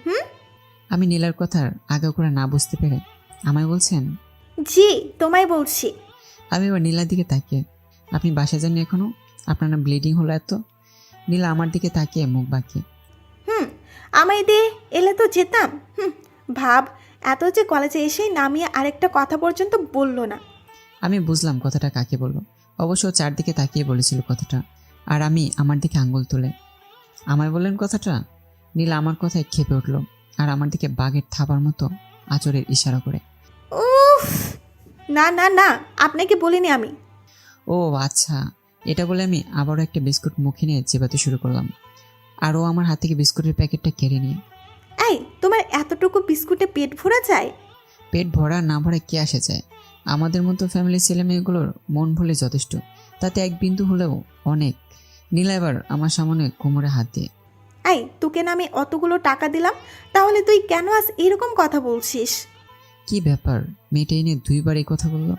আমি নীলার কথার আগা করে না বুঝতে পেরে, আমায় বলছেন? জি, তোমায় বলছি। আমি এবার নীলার দিকে তাকিয়ে, আপনি বাসা যাননি এখনো? আপনার না ব্লিডিং হলো এত? নীলা আমার দিকে তাকিয়ে মুখ বাঁকিয়ে, আমায় দিয়ে এলে তো যেতাম। ভাব, এত যে কলেজে এসেই নামিয়ে আরেকটা কথা পর্যন্ত বললো না। আমি বুঝলাম কথাটা কাকে বললো। অবশ্য ও চারদিকে তাকিয়ে বলেছিল কথাটা, আর আমি আমার দিকে আঙ্গুল তুলে। আমায় বললেন কথাটা? নীলা আমার কথায় ক্ষেপে উঠল আর আমার দিকে বাঘের থাবার মতো আঁচড়ের ইশারা করে, উফ, না না না, আপনাকে বলিনি আমি। ও আচ্ছা। এটা বলে আমি আবারও একটা বিস্কুট মুখে নিয়ে চেবাতে শুরু করলাম, আর ও আমার হাত থেকে বিস্কুটের প্যাকেটটা কেড়ে নিয়ে, এই, তোমার এতটুকু বিস্কুটে পেট ভরা যায়? পেট ভরা না ভরা কে আসে যায়? আমাদের মতো ফ্যামিলির ছেলেমেয়েগুলোর মন ভুলে যথেষ্ট, তাতে এক বিন্দু হলেও অনেক। নীলা এবার আমার সামনে কোমরে হাত দিয়ে, এই, তোকে না আমি অতগুলো টাকা দিলাম, তাহলে তুই কেন আজ এরকম কথা বলছিস? কি ব্যাপার, মেয়েটা এনে 2বার এই কথা বললো?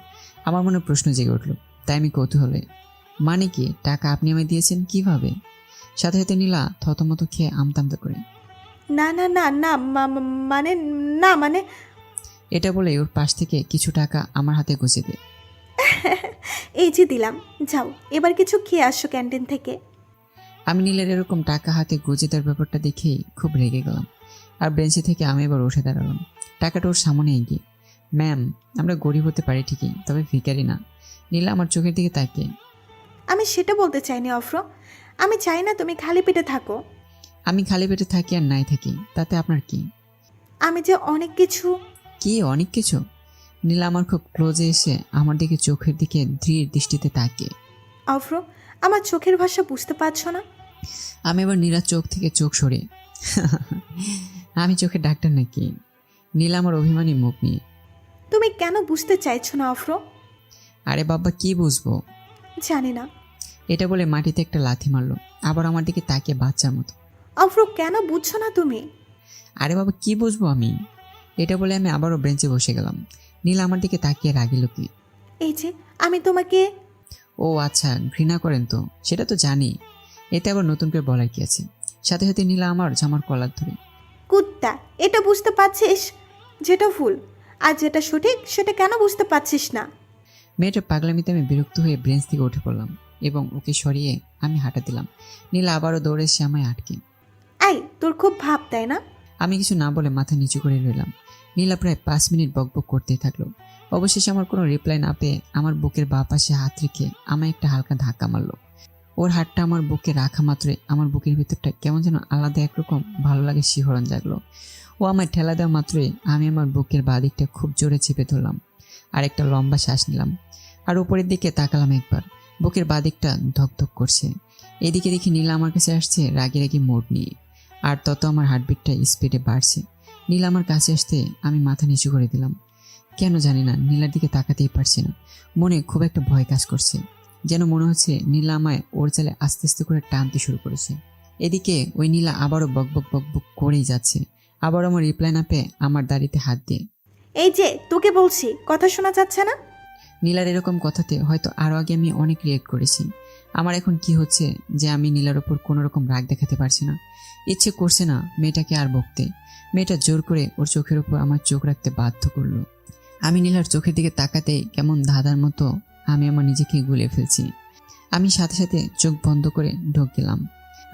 আমার মনে প্রশ্ন জেগে উঠল, তাই আমি কৌতূহলে, মানে কি টাকা আপনি আমায় দিয়েছেন কিভাবে? সাথে সাথে নীলা থতমত খেয়ে আমতামতা করে, না না না না, মানে না মানে এটা বলে ওর পাশ থেকে কিছু টাকা আমার হাতে গুছিয়ে দিয়ে, এই যে দিলাম, যাও এবার কিছু খেয়ে আসো ক্যান্টিন থেকে। আমি নীলের এরকম টাকা হাতে গুছিয়ে দেওয়ার ব্যাপারটা দেখেই খুব রেগে গেলাম, আর বেঞ্চে থেকে আমি এবার উঠে দাঁড়ালাম। টাকাটা ওর সামনে এগিয়ে, ম্যাম, আমরা গরিব হতে পারি ঠিকই, তবে ভিখারি না। নীলা আমার চোখের দিকে তাকিয়ে, আমি সেটা বলতে চাইনি অফ্র, আমি চাই না তুমি খালি পেটে থাকো। আমি খালি পেটে থাকি আর নাই থাকি তাতে আপনার কি? আমি যে অনেক কিছু। কি অনেক কিছু? নীলা আমার খুব ক্লোজে এসে আমার দিকে চোখের দিকে দৃঢ় দৃষ্টিতে তাকিয়ে, অফ্র, আমার চোখের ভাষা বুঝতে পারছো না? আমি এবার নীলার চোখ থেকে চোখ সরিয়ে, আমি চোখের ডাক্তার নাকি? নীলা আমার অভিমানী মুখ নিয়ে, তুমি কেন বুঝতে চাইছো না অফ্র? আরে বাবা কি বুঝবো? জানি না। এটা বলে মাটিতে একটা লাথি মারলো, আবার আমার দিকে তাকিয়ে বাচ্চার মতো। অভ্র কেন বুঝছো না তুমি? আরে বাবা কি বুঝবো আমি? এটা বলে আমি আবারও বেঞ্চে বসে গেলাম। নীলা আমার দিকে তাকিয়ে রাগিল কি? এই যে আমি তোমাকে। ও আচ্ছা, ঘৃণা করেন তো, সেটা তো জানি। এতে আবার নতুন করে বলার কি আছে? সাথে সাথে নীলা আমার জামার কলার ধরে। কুত্তা, এটা বুঝতে পারছিস যেটা ভুল আর যেটা সঠিক সেটা কেন বুঝতে পারছিস না? মেয়েটার পাগলামিতে আমি বিরক্ত হয়ে বেঞ্চ থেকে উঠে পড়লাম এবং ওকে সরিয়ে আমি হাঁটা দিলাম। নীলা আবারও দৌড়ে এসে আমায় আটকে। এই, তোর খুব ভাব তাই না? আমি কিছু না বলে মাথা নিচু করে রইলাম। নীলা প্রায় 5 মিনিট বকবক করতেই থাকলো। অবশেষে আমার কোনো রিপ্লাই না পেয়ে আমার বুকের বাঁ পাশে হাত রেখে আমায় একটা হালকা ধাক্কা মারলো। ওর হাতটা আমার বুকে রাখা মাত্রই আমার বুকের ভিতরটা কেমন যেন আলাদা একরকম ভালো লাগে শিহরণ জাগলো। ও আমায় ঠেলা দেওয়া মাত্রই আমি আমার বুকের বাঁ দিকটা খুব জোরে চেপে ধরলাম আর একটা লম্বা শ্বাস নিলাম। আর উপরের দিকে তাকালাম একবার, বুকের বাঁ দিকটা ধকধক করছে। এদিকে দেখি নীলা আমার কাছে আসছে রাগি রাগি মোড নিয়ে, আর তত আমার হার্টবিটটা স্পিডে বাড়ছে। নীলা আমার কাছে আসতে আমি মাথা নিচু করে দিলাম। কেন জানি না নীলার দিকে তাকাতেই পারছি না। মনে খুব একটা ভয় কাজ করছে, যেন মনে হচ্ছে নীলা আমায় ওর চালে আস্তে আস্তে করে টানতে শুরু করেছে। এদিকে ওই নীলা আবারও বকবক বকবক করেই যাচ্ছে, আবার আমার রিপ্লাই না পেয়ে আমার দাড়িতে হাত দিয়ে। এই যে তোকে বলছি, কথা শোনা যাচ্ছে না? নীলার এরকম কথাতে হয়তো আরও আগে আমি অনেক রিয়েক্ট করেছি। আমার এখন কি হচ্ছে যে আমি নীলার ওপর কোনো রকম রাগ দেখাতে পারছি না। ইচ্ছে করছে না মেয়েটাকে আর বকতে। মেয়েটা জোর করে ওর চোখের উপর আমার চোখ রাখতে বাধ্য করলো। আমি নীলার চোখের দিকে তাকাতেই কেমন ধাঁধার মতো আমি আমার নিজেকে গুলে ফেলছি। আমি সাথে সাথে চোখ বন্ধ করে ঢোক গেলাম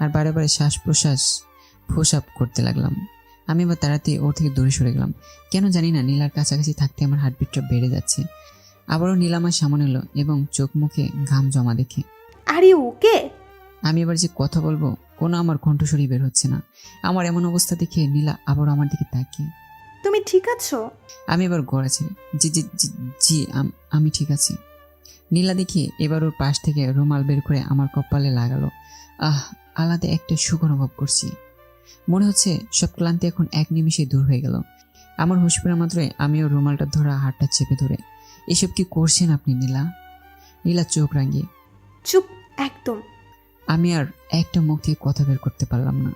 আর বারে বারে শ্বাস প্রশ্বাস ফোসাপ করতে লাগলাম। আমি এবার তাড়াতাড়ি ওর থেকে দূরে সরে গেলাম। কেন জানি না নীলার কাছাকাছি থাকতে আমার হার্টবিটটা বেড়ে যাচ্ছে। আবারও নীলা আমার সামনে এলো এবং চোখ মুখে ঘাম জমা দেখে। আরে ওকে? আমি এবার যে কথা বলবো কোনো আমার কণ্ঠস্বরই বের হচ্ছে না। আমার এমন অবস্থা দেখে নীলা আবারও আমার দিকে তাকিয়ে। তুমি ঠিক আছো? আমি এবার গড়াছি, জি জি জি জি আমি ঠিক আছি। নীলা দেখি এবার ওর পাশ থেকে রুমাল বের করে আমার কপালে লাগালো। আলাদা একটা সুখ অনুভব করছি। মনে হচ্ছে সব ক্লান্তি এখন এক নিমিষে দূর হয়ে গেল। আমার হুঁশ ফেরা মাত্রই আমি ওর রুমালটা ধরা হাতটা চেপে ধরে, এসব কি করছেন আপনি নীলা? নীলা চোখ রাঙিয়ে। চুপ একদম। আমি আর একটা মুখ থেকে কথা বের করতে পারলাম না।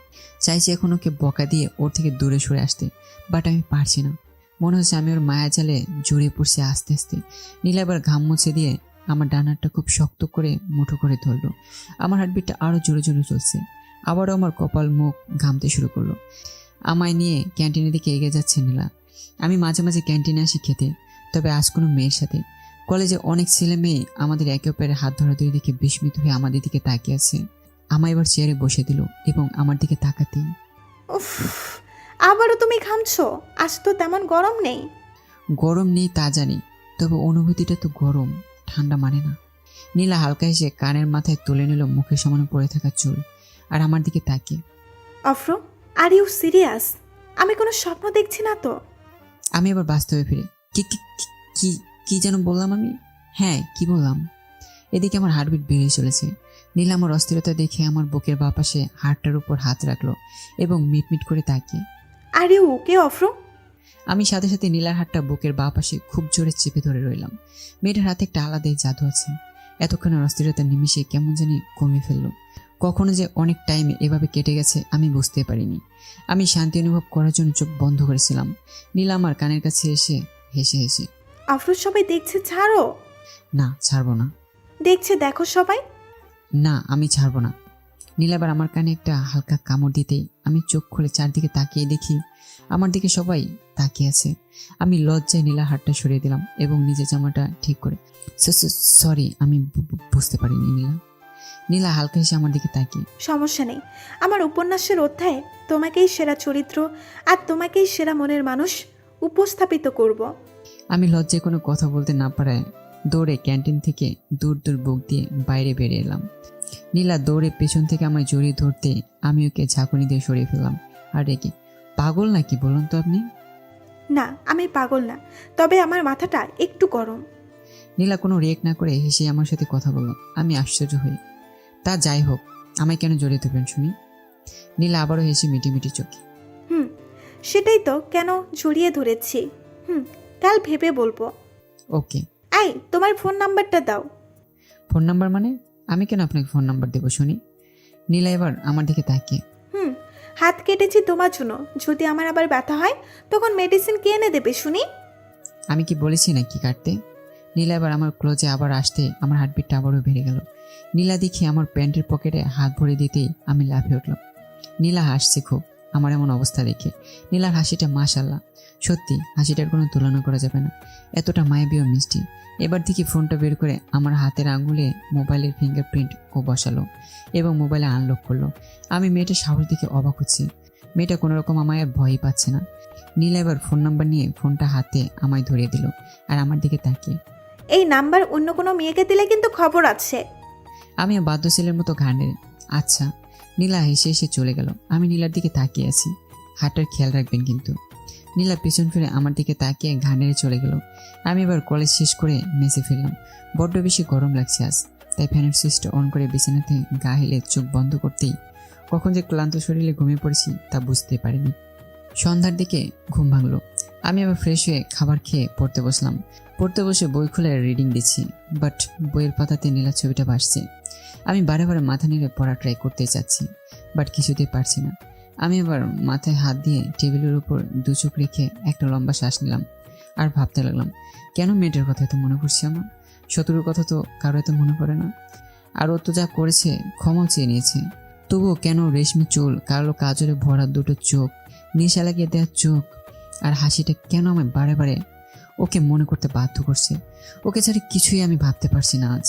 চাইছি এখন ওকে বকা দিয়ে ওর থেকে দূরে সরে আসতে, বাট আমি পারছি না। মনে হচ্ছে আমি ওর মায়া জালে জড়িয়ে পড়ছি আস্তে আস্তে। নীলা এবার ঘাম মুছে দিয়ে আমার ডান হাতটা খুব শক্ত করে মুঠো করে ধরলো। আমার হার্টবিটটা আরো জোরে জোরে চলছে। আবারও আমার কপাল মুখ ঘামতে শুরু করলো। আমায় নিয়ে ক্যান্টিনের দিকে এগিয়ে যাচ্ছে নীলা। আমি মাঝে মাঝে ক্যান্টিনে আসি খেতে, তবে আজ কোনো মেয়ের সাথে। কলেজে অনেক ছেলে মেয়ে আমাদের একে অপরের হাত ধরাধরি দেখে বিস্মিত হয়ে আমাদের দিকে তাকিয়ে আছে। আমায় এবার চেয়ারে বসে দিল এবং আমার দিকে তাকাতেই। উফ, আবারও তুমি ঘামছো? আজ তো তেমন গরম নেই। গরম নেই তা জানি, তবে অনুভূতিটা তো গরম, ঠান্ডা মানে না। নীলা হালকা হেসে কানের মাথায় তুলে নিল মুখের সমানে পড়ে থাকা চুল আর আমার দিকে তাকিয়ে। অফ্রো, আর ইউ সিরিয়াস? আমি কোনো স্বপ্ন দেখছি না তো? আমি এবার বাস্তবে ফিরে কি কি কি কি যেন বললাম আমি? হ্যাঁ, কি বললাম? এদিকে আমার হার্টবিট বেড়ে চলেছে। নীলা আমার অস্থিরতা দেখে আমার বুকের বাঁ পাশে হাতটার উপর হাত রাখলো এবং মিটমিট করে তাকিয়ে। আর ইউ ওকে অফ্রো? আমি সাথে সাথে নীলার হাতটা বুকের বাঁ পাশে খুব জোরে চেপে ধরে রইলাম। মেয়েটার হাতে একটা আলাদাই জাদু আছে। এতক্ষণের অস্থিরতার নিমিষে কেমন জানি কমে ফেললো। কখনো যে অনেক টাইম এভাবে কেটে গেছে আমি বুঝতে পারিনি। আমি শান্তি অনুভব করার জন্য চোখ বন্ধ করেছিলাম। নীলা আমার কানের কাছে এসে হেসে হেসে। অফ্রো, সবাই দেখছে, ছাড়ো। না, ছাড়বো না। দেখছে, দেখো সবাই। না, আমি ছাড়বো না। নীলা আবার আমার কানে একটা হালকা কামড় দিতেই আমি চোখ খুলে চারদিকে তাকিয়ে দেখি আমার দিকে সবাই তাকিয়ে আছে। আমি লজ্জায় নীলার হাতটা সরিয়ে দিলাম এবং নিজের জামাটা ঠিক করে। সরি, আমি বুঝতে পারিনি নীলা। নীলা হালকা হেসে আমার দিকে তাকিয়ে। সমস্যা নেই, আমার উপন্যাসের অধ্যায়ে তোমাকেই সেরা চরিত্র আর তোমাকেই সেরা মনের মানুষ উপস্থাপিত করব। আমি লজ্জায় কোনো কথা বলতে না পারায় দৌড়ে ক্যান্টিন থেকে দূর দূর বুক দিয়ে বাইরে বেরিয়ে এলাম। নীলা দৌড়ে পেছন থেকে আমায় জড়িয়ে ধরতে আমি ওকে ঝাঁকুনি দিয়ে সরিয়ে ফেললাম আর রেখে। পাগল নাকি বলুন তো আপনি? না, আমি পাগল না, তবে আমার মাথাটা একটু গরম। নীলা কোনো রিয়েক্ট না করে হেসে আমার সাথে কথা বলল। আমি আশ্চর্য হই। তা যাই হোক, আমায় কেন জড়িয়ে ধরবেন শুনি? নীলা আবারও হেসে মিটি মিটি চোখে। সেটাই তো, কেন জড়িয়ে ধরেছি। কাল ভেবে বলবো। ওকে। এই তোমার ফোন নাম্বারটা দাও। ফোন নাম্বার মানে? আমি কেন আপনাকে ফোন নাম্বার দেবো শুনি? নীলা এবার আমার দিকে তাকিয়ে, হাত কেটেছি তোমার জন্য, যদি আমার আবার ব্যথা হয় তখন মেডিসিন কে এনে দেবে শুনি? আমি কি বলেছি নাকি কাটতে? নীলা এবার আমার ক্লোজে আবার আসতে আমার হার্টবিটটা আবারও বেড়ে গেল। নীলা দেখি আমার প্যান্টের পকেটে হাত ভরে দিতেই আমি লাফিয়ে উঠলাম। নীলা হাসছে খুব আমার এমন অবস্থা দেখে। নীলার হাসিটা মাশাআল্লাহ, সত্যি হাসিটার কোনো তুলনা করা যাবে না, এতটা মায়াবী ও মিষ্টি। এবার দেখি ফোনটা বের করে আমার হাতের আঙুলে মোবাইলের ফিঙ্গারপ্রিন্ট ও বসালো এবং মোবাইলে আনলক করলো। আমি মেয়েটার সাহস দেখে অবাক হচ্ছি। মেয়েটা কোনো রকম আমায় আর ভয়ই পাচ্ছে না। নীলা এবার ফোন নাম্বার নিয়ে ফোনটা হাতে আমায় ধরিয়ে দিল আর আমার দিকে তাকিয়ে, এই নাম্বার অন্য কোনো মেয়েকে দিলে কিন্তু খবর আছে। আমি বাধ্য ছেলের মতো ঘাড়ে, আচ্ছা। নীলা হেসে এসে চলে গেল। আমি নীলার দিকে তাকিয়ে আছি, হাতটার খেয়াল রাখবেন কিন্তু। নীলা পিছন ফিরে আমার দিকে তাকিয়ে ঘাড়ে চলে গেল। আমি এবার কলেজ শেষ করে মেসে ফিরলাম। বড্ড বেশি গরম লাগছে আজ, তাই ফ্যানের সুইচটা অন করে বিছানাতে গা হেলে চোখ বন্ধ করতেই কখন যে ক্লান্ত শরীরে ঘুমিয়ে পড়েছি তা বুঝতে পারিনি। সন্ধ্যার দিকে ঘুম ভাঙলো। আমি আবার ফ্রেশ হয়ে খাবার খেয়ে পড়তে বসলাম। পড়তে বসে বই খুলে রিডিং দিচ্ছি, বাট বইয়ের পাতাতে নীলার ছবিটা ভাসছে। আমি বারে বারে মাথা নেড়ে পড়া ট্রাই করতে চাচ্ছি, বাট কিছুতেই পারছি না। আমি আবার মাথায় হাত দিয়ে টেবিলের উপর দু চোখ রেখে একটা লম্বা শ্বাস নিলাম আর ভাবতে লাগলাম, কেন মেয়েটার কথা এত মনে পড়ছে আমার? শত্রুর কথা তো কারো এত মনে পড়ে না। আর ও তো যা করেছে ক্ষমাও চেয়ে নিয়েছে, তবুও কেন রেশমি চুল, কালো কাজরে ভরা দুটো চোখ, নেশা লাগিয়ে দেওয়ার চোখ আর হাসিটা কেন আমায় বারে বারে ওকে মনে করতে বাধ্য করছে? ওকে ছাড়া কিছুই আমি ভাবতে পারছি না আজ।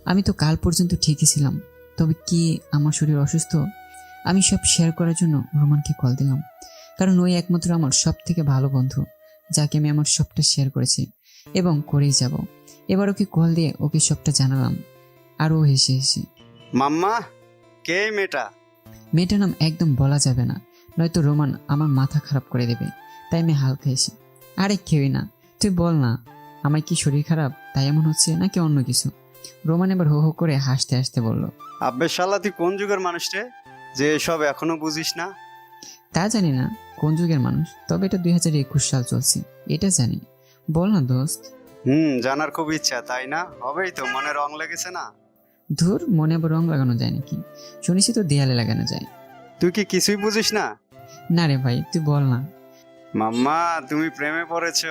আমি তো কাল পর্যন্ত ঠিকই ছিলাম, তবে কি আমার শরীর অসুস্থ? আমি সব শেয়ার করার জন্য রোমানকে কল দিলাম, কারণ ওই একমাত্র আমার সব থেকে ভালো বন্ধু, যাকে আমি আমার সবটা শেয়ার করেছি এবং করেই যাব। এবার ওকে কল দিয়ে ওকে সবটা জানালাম আর ও হেসে হেসে, মাম্মা, কে এই মেয়েটা? মেয়েটার নাম একদম বলা যাবে না, নয়তো রোমান আমার মাথা খারাপ করে দেবে। তাই আমি হালকা হেসে, আরে কেউই না, তুই বল না, আমার কি শরীর খারাপ তাই এমন হচ্ছে নাকি অন্য কিছু? রোমান এবার হো হো করে হাসতে হাসতে বলল, আব্বে শালা, তুই কোন যুগের মানুষ রে যে এসব এখনো বুঝিস না? তা জানি না কোন যুগের মানুষ, তবে এটা 2021 সাল চলছে, এটা জানি। বল না দোস্ত। জানার খুব ইচ্ছা, তাই না? হবেই তো, মনে রং লেগেছে না? ধুর, মনে আবার রং লাগানো যায় নাকি? শুনেছি তো দেয়ালে লাগানো যায়। তুই কি কিছুই বুঝিস না? না রে ভাই, তুই বল না। মাম্মা, তুমি প্রেমে পড়েছ।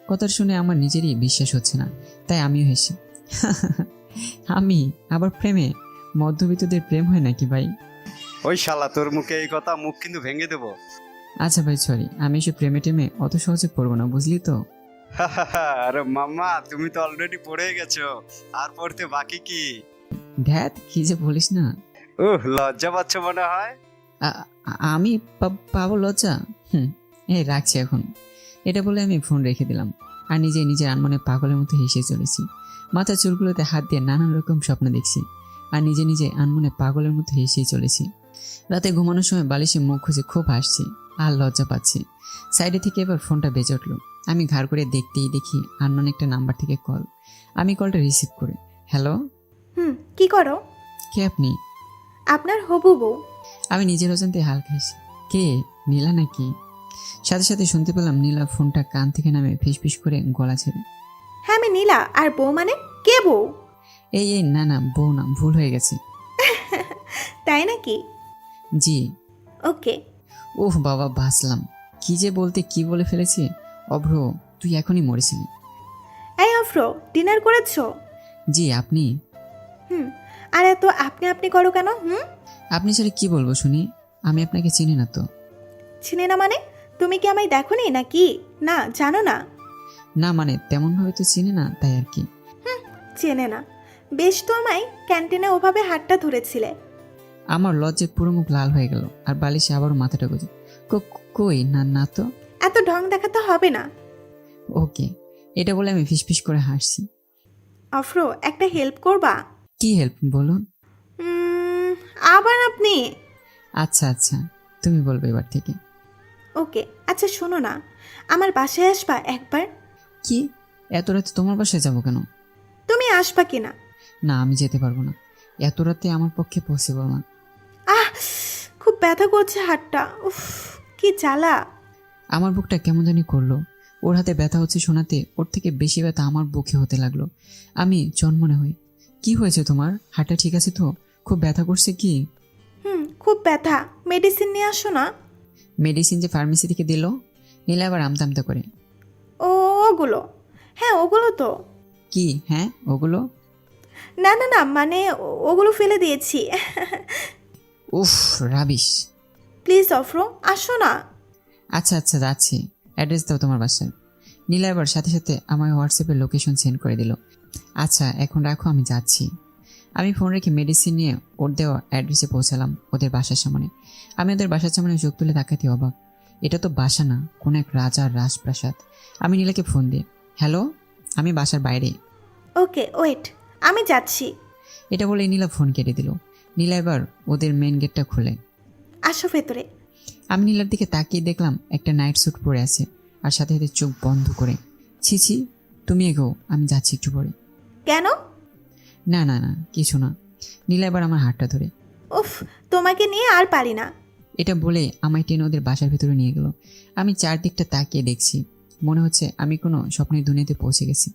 কথা শুনে আমার নিজেরই বিশ্বাস হচ্ছে না, তাই আমিও হেসি। আমি আবার প্রেমে? মধ্যবিত্তদের প্রেম হয় নাকি ভাই? ওই শালা, তোর মুখে এই কথা, মুখ কিন্তু ভেঙে দেবো। আচ্ছা ভাই সরি, আমি এসব প্রেমে টেমে অত সহজে পড়বো না, বুঝলি তো? আরে মাম্মা, তুমি তো অলরেডি পড়ে গেছো, আর পড়তে বাকি কি? ধ্যাত, কি যে বলিস না। লজ্জা পাচ্ছ মনে হয়। আমি পাবো লজ্জা? এই রাখছি এখন। এটা বলে আমি ফোন রেখে দিলাম আর নিজের আনমনে পাগলের মতো হেসে চলেছি। মাথার চুলগুলোতে হাত দিয়ে নানান রকম স্বপ্ন দেখছি আর নিজে আনমনে পাগলের মতো হেসেই চলেছি। রাতে ঘুমানোর সময় বালিশে মুখ খুঁজে খুব হাসছি আর লজ্জা পাচ্ছি। সাইডে থেকে এবার ফোনটা বেজে উঠলো। আমি ঘাড় করে দেখতেই দেখি আননোন একটা নাম্বার থেকে কল। আমি কলটা রিসিভ করি। হ্যালো। কি করো? কে আপনি? আপনার হবু বউ। আমি নিজের অজান্তে হালকা হেসি। কে, নীলা নাকি? সাথে সাথে শুনতে পেলাম নীলা ফোনটা কান থেকে নামে ফিসফিস করে গলা ছেড়ে, হ্যাঁ আমি নীলা। আর বউ মানে? কে বউ? এই না বউ না, ভুল হয়ে গেছে। তাই নাকি? জি। ওকে। ওহ বাবা, বাঁচলাম। কি যে বলতে কি বলে ফেলেছি। অভ্র, তুই এখনই মরেছিলি। এই আফরো, ডিনার করেছো? জি, আপনি? আর এত আপনি আপনি করো কেন? আপনি ছাড়া কি বলবো শুনি, আমি আপনাকে চিনি না তো। চিনি না মানে? তুমি কি আমায় দেখোনি নাকি? না, জানো না? না মানে তেমন ভাবে তো চিনি না, তাই আর কি। চেনে না? বেশ তো আমায় ক্যান্টিনে ওভাবে হাতটা ধরেছিলে। আমার লজ্জে পুরো মুখ লাল হয়ে গেল আর বালিশে আবারও মাথাটা গুঁজে, কই না তো। এত ঢং দেখাতে হবে না। ওকে, এটা বলে আমি ফিসফিস করে হাসছি। আফরো, একটা হেল্প করবা? কি হেল্প বলুন? আবার আপনি? আচ্ছা, তুমি বলবে এবার থেকে। ওকে, আচ্ছা শোনো না, আমার বাসায় আসবা একবার? কি, এত রাতে তোমার বাসায় যাবো কেন? তুমি আসবা কিনা? না, আমি যেতে পারবো না, এত রাতে আমার পক্ষে পসিবল না। খুব ব্যথা করছে হাতটা, উফ কি জ্বালা। আমার বুকটা কেমন জানি করলো। ওর হাতে ব্যথা হচ্ছে শোনাতে ওর থেকে বেশি ব্যথা আমার বুকে হতে লাগলো। আমি জন্মনে হই, কি হয়েছে তোমার? হাঁটা ঠিক আছে তো? খুব ব্যথা করছে কি? খুব ব্যথা, মেডিসিন নিয়ে আসো না। মেডিসিন যে ফার্মেসি থেকে দিল। নীলা আবার আমতা আমতা করে। ওগুলো? হ্যাঁ ওগুলো তো। কি হ্যাঁ ওগুলো? না না না, মানে ওগুলো ফেলে দিয়েছি। উফ রাবিশ। প্লিজ অফ্র, আসো না। আচ্ছা আচ্ছা যাচ্ছি, অ্যাড্রেস দাও তোমার বাসায়। নীলা এবার সাথে সাথে আমার হোয়াটসঅ্যাপে লোকেশন সেন্ড করে দিল। আচ্ছা এখন রাখো, আমি যাচ্ছি। আমি ফোন রেখে মেডিসিন নিয়ে ওর দেওয়া অ্যাড্রেসে পৌঁছালাম, ওদের বাসার সামনে। আমি ওদের বাসার সামনে চোখ তুলে তাকাতে অবাক। এটা তো বাসা না, কোন এক রাজার রাজপ্রাসাদ। আমি নীলাকে ফোন দিই, হ্যালো আমি বাসার বাইরে। ওকে ওয়েট, আমি যাচ্ছি। এটা বলে নীলা ফোন কেটে দিল। নীলা এবার ওদের মেন গেটটা খুলে। আসো ভেতরে। আমি নীলার দিকে তাকিয়ে দেখলাম একটা নাইট স্যুট পরে আছে, আর সাথে সাথে চোখ বন্ধ করে। ছি ছি, তুমি এগো, আমি যাচ্ছি একটু পরে। কেন? না না না কিছু না। নীলা এবার আমার হাতটা ধরে। উফ, তোমাকে নিয়ে আর পারি না। এটা বলে আমায় টেনে ওদের বাসার ভেতরে নিয়ে গেল। আমি চারদিকটা তাকিয়ে দেখছি, মনে হচ্ছে আমি কোনো স্বপ্নের দুনিয়াতে পৌঁছে গেছি।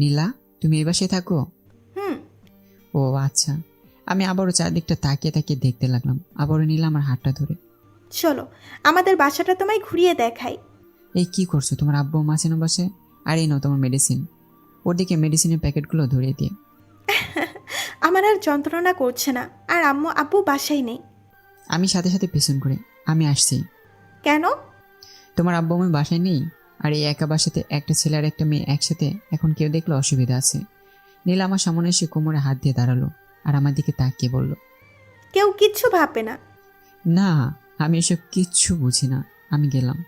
নীলা তুমি এই বাসায় থাকো? হুম। ও আচ্ছা। আমি আবারও চারদিকটা তাকিয়ে তাকিয়ে দেখতে লাগলাম। আবারও নীলা আমার হাতটা ধরে। চলো আমাদের বাসাটা তোমায় ঘুরিয়ে দেখাই। এই কি করছো? তোমার আব্বু মা আছে না বাসে? আর এই নাও তোমার মেডিসিন। ওর দিকে মেডিসিনের প্যাকেটগুলো ধরিয়ে দিয়ে। আমার আর যন্ত্রণা করছে না, আর আম্মু আব্বু বাসায় নেই। আমি সাথে সাথে পেছন করে, আমি আসছি। কেন? তোমার আব্বু আমি বাসায় নেই, আর এই একা বাসাতে একটা ছেলে আর একটা মেয়ে একসাথে এখন কেউ দেখলে অসুবিধা আছে। নীলা আমার সামনে এসে কোমরে হাত দিয়ে দাঁড়ালো আর আমার দিকে তাকিয়ে বলল, কেউ কিচ্ছু ভাববে না। না আমি এসব কিচ্ছু বুঝি না, আমি গেলাম।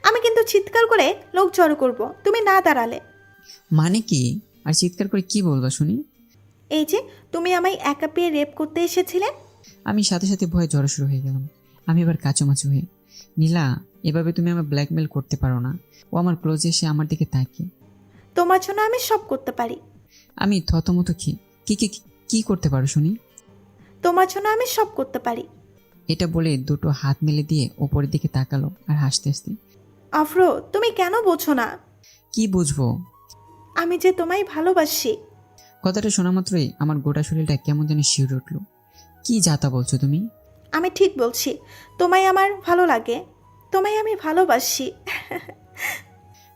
আমি কিন্তু চিৎকার করে লোক জড়ো করব তুমি না দাঁড়ালে। মানে কি? আর চিৎকার করে কি বলবো শুনি? এই যে তুমি আমায় একা পেয়ে রেপ করতে এসেছিলে। আমি সাথে সাথে ভয়ে জড়সড় হয়ে গেলাম। আমি এবার কাচুমাচু হয়ে, নীলা এভাবে তুমি আমার ব্ল্যাকমেল করতে পারো না। ও আমার ক্লোজে এসে আমার দিকে তাকিয়ে। তোমার জন্য আমি সব করতে পারি। আমি থতমত কি কি কি কি করতে পারো শুনি? তোমার জন্য আমি সব করতে পারি। এটা বলে দুটো হাত মেলে দিয়ে ওপরের দিকে তাকালো আর হাসতে হাসতে। আফরো, তুমি কেন বোঝো না? কি বুঝবো? আমি যে তোমায় ভালোবাসি। কথাটা শোনা মাত্রই আমার গোটা শরীরটা কেমন যেন শিউরে উঠলো। কি যাতা বলছো তুমি? আমি ঠিক বলছি, তোমায় আমার ভালো লাগে, তোমায় আমি ভালোবাসি।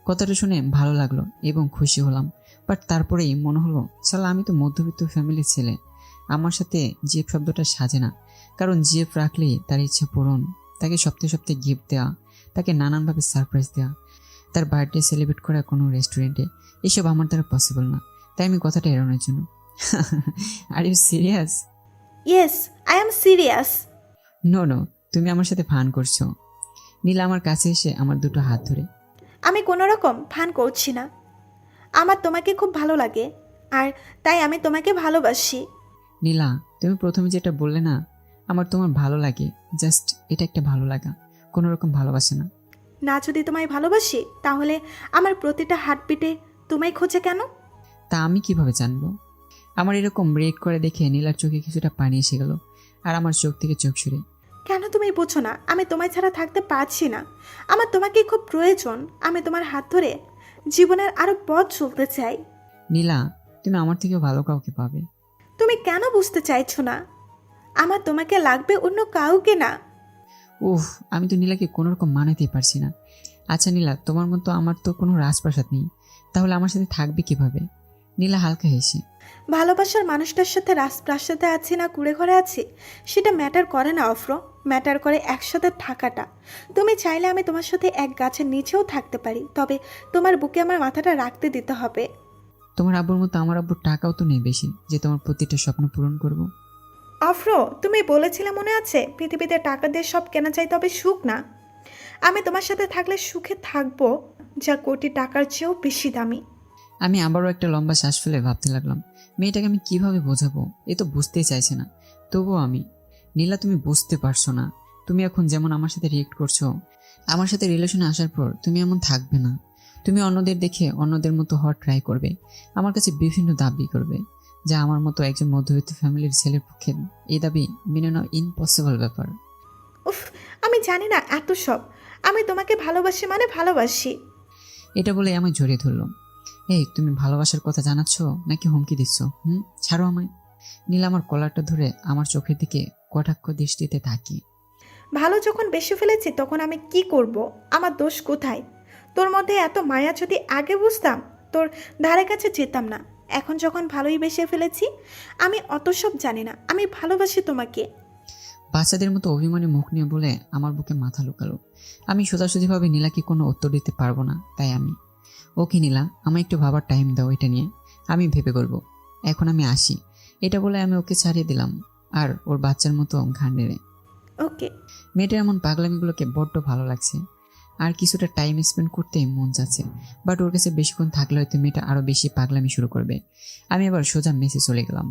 কথাটা শুনে ভালো লাগলো এবং খুশি হলাম। বাট তারপরেই মনে হলো সালা আমি তো মধ্যবিত্ত ফ্যামিলির ছেলে, আমার সাথে জিএফ শব্দটা সাজে না। কারণ জিএফ রাখলেই তার ইচ্ছা পূরণ, তাকে সপ্তাহে সপ্তাহে গিফট দেওয়া, তাকে নানানভাবে সারপ্রাইজ দেওয়া, তার বার্থডে সেলিব্রেট করা কোনো রেস্টুরেন্টে, এসব আমার দ্বারা পসিবল না। তাই আমি কথাটা এড়ানোর জন্য are you serious? Yes, I am serious. No no, তুমি আমার সাথে ফান করছো। নীলা আমার কাছে এসে আমার দুটো হাত ধরে। আমি কোনো রকম ফান করছি না, আমার তোমাকে খুব ভালো লাগে, আর তাই আমি তোমাকে ভালোবাসি। নীলা তুমি প্রথমে যেটা বললে না, আমার তোমার ভালো লাগে, জাস্ট এটা একটা ভালো লাগা, কোনো রকম ভালোবাসে না। না যদি তোমায় ভালোবাসি তাহলে আমার প্রতিটা হার্টবিটে তোমায় খোঁজে কেন? তা আমি কিভাবে জানবো? আমার এরকম রিয়েক্ট করে দেখে নীলার চোখে কিছুটা পানি এসে গেল আর আমার চোখ থেকে চোখ সরে। কেন তুমি বোঝো না? আমি তোমায় ছাড়া থাকতে পারছি না, আমার তোমাকে খুব প্রয়োজন। আমি তোমার হাত ধরে জীবনের আরো পথ চলতে চাই। নীলা তুমি আমার থেকেও ভালো কাউকে পাবে। তুমি কেন বুঝতে চাইছো না? আমার তোমাকে লাগবে, অন্য কাউকে না। উফ, আমি তো নীলাকে কোনো রকম মানাতেই পারছি না। আচ্ছা নীলা, তোমার মতো আমার তো কোনো রাজপ্রাসাদ নেই, তাহলে আমার সাথে থাকবে কিভাবে? নীলা হালকা হেসে। ভালোবাসার মানুষটার সাথে রাজপ্রাসাদে আছি না কুড়ে ঘরে আছি সেটা ম্যাটার করে না অফ্র, ম্যাটার করে একসাথে থাকাটা। তুমি চাইলে আমি তোমার সাথে এক গাছের নিচেও থাকতে পারি, তবে তোমার বুকে আমার মাথাটা রাখতে দিতে হবে। তোমার আব্বুর মতো আমার আব্বুর টাকাও তো নেই বেশি যে তোমার প্রতিটা স্বপ্ন পূরণ করব। অফ্র, তুমি বলেছিলে মনে আছে পৃথিবীতে টাকা দিয়ে সব কেনা যায়, তবে সুখ না। আমি তোমার সাথে থাকলে সুখে থাকবো, যা কোটি টাকার চেয়েও বেশি দামি। আমি আবারও একটা লম্বা শ্বাস ফেলে ভাবতে লাগলাম, মেয়েটাকে আমি কিভাবে বোঝাবো? এ তো বুঝতেই চাইছে না। তবুও আমি, নীলা তুমি বুঝতে পারছো না, তুমি এখন যেমন আমার সাথে রিয়েক্ট করছো, আমার সাথে রিলেশনে আসার পর তুমি এমন থাকবে না। তুমি অন্যদের দেখে অন্যদের মতো হওয়ার ট্রাই করবে, আমার কাছে বিভিন্ন দাবি করবে, যা আমার মতো একজন মধ্যবিত্ত ফ্যামিলির ছেলের পক্ষে এই দাবি মেনে নেওয়া ইম্পসিবল ব্যাপার। উফ, আমি জানি না এত সব। আমি তোমাকে ভালোবাসি মানে ভালোবাসি। এটা বলে আমায় জড়িয়ে ধরলো। এই তুমি ভালোবাসার কথা জানাচ্ছ নাকি হুমকি দিচ্ছ? ছাড়ো আমায়। নীলা আমার কলারটা ধরে আমার চোখের দিকে কটাক্ষ দৃষ্টিতে তাকিয়ে। ভালো যখন বেশি ফেলেছি তখন আমি কি করব? আমার দোষ কোথায়? তোর মধ্যে এত মায়া যদি আগে বুঝতাম তোর ধারে কাছে যেতাম না। এখন যখন ভালোই বেসে ফেলেছি, আমি অত সব জানি না। আমি ভালোবাসি তোমাকে। বাচ্চাদের মতো অভিমানী মুখ নিয়ে বলে আমার বুকে মাথা লুকালো। আমি সোজাসুজিভাবে নীলাকে কোনো উত্তর দিতে পারবো না, তাই আমি, ওকে নীলা, আমায় একটু ভাবার টাইম দাও, এটা নিয়ে আমি ভেবে বলবো। এখন আমি আসি। এটা বলে আমি ওকে ছাড়িয়ে দিলাম আর ওর বাচ্চার মতো ঘাড় নেড়ে। ওকে। মেয়েটার এমন পাগলামিগুলোকে বড্ড ভালো লাগছে, আর কিছুটা টাইম স্পেন্ড করতেই মন যাচ্ছে। বাট ওর কাছে বেশিক্ষণ থাকলে হয়তো মেয়েটা আরো বেশি পাগলামি শুরু করবে। আমি আবার সোজা মেসে চলে গেলাম।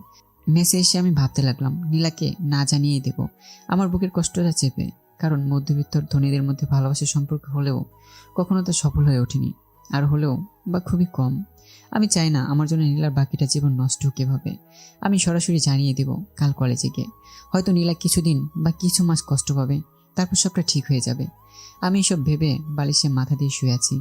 মেসে এসে আমি ভাবতে লাগলাম নীলাকে না জানিয়েই দেব আমার বুকের কষ্টটা চেপে, কারণ মধ্যবিত্তর ধনীদের মধ্যে ভালোবাসার সম্পর্ক হলেও কখনো তো সফল হয়ে ওঠেনি, আর হলেও বা খুবই কম। আমি চাই না আমার জন্য নীলার বাকিটা জীবন নষ্ট হোক এভাবে। আমি সরাসরি জানিয়ে দেব কাল কলেজে গিয়ে। হয়তো নীলা কিছুদিন বা কিছু মাস কষ্ট পাবে, তারপর সবটা ঠিক হয়ে যাবে। আমি এসব ভেবে বালিশে মাথা দিয়ে শুয়ে আছি।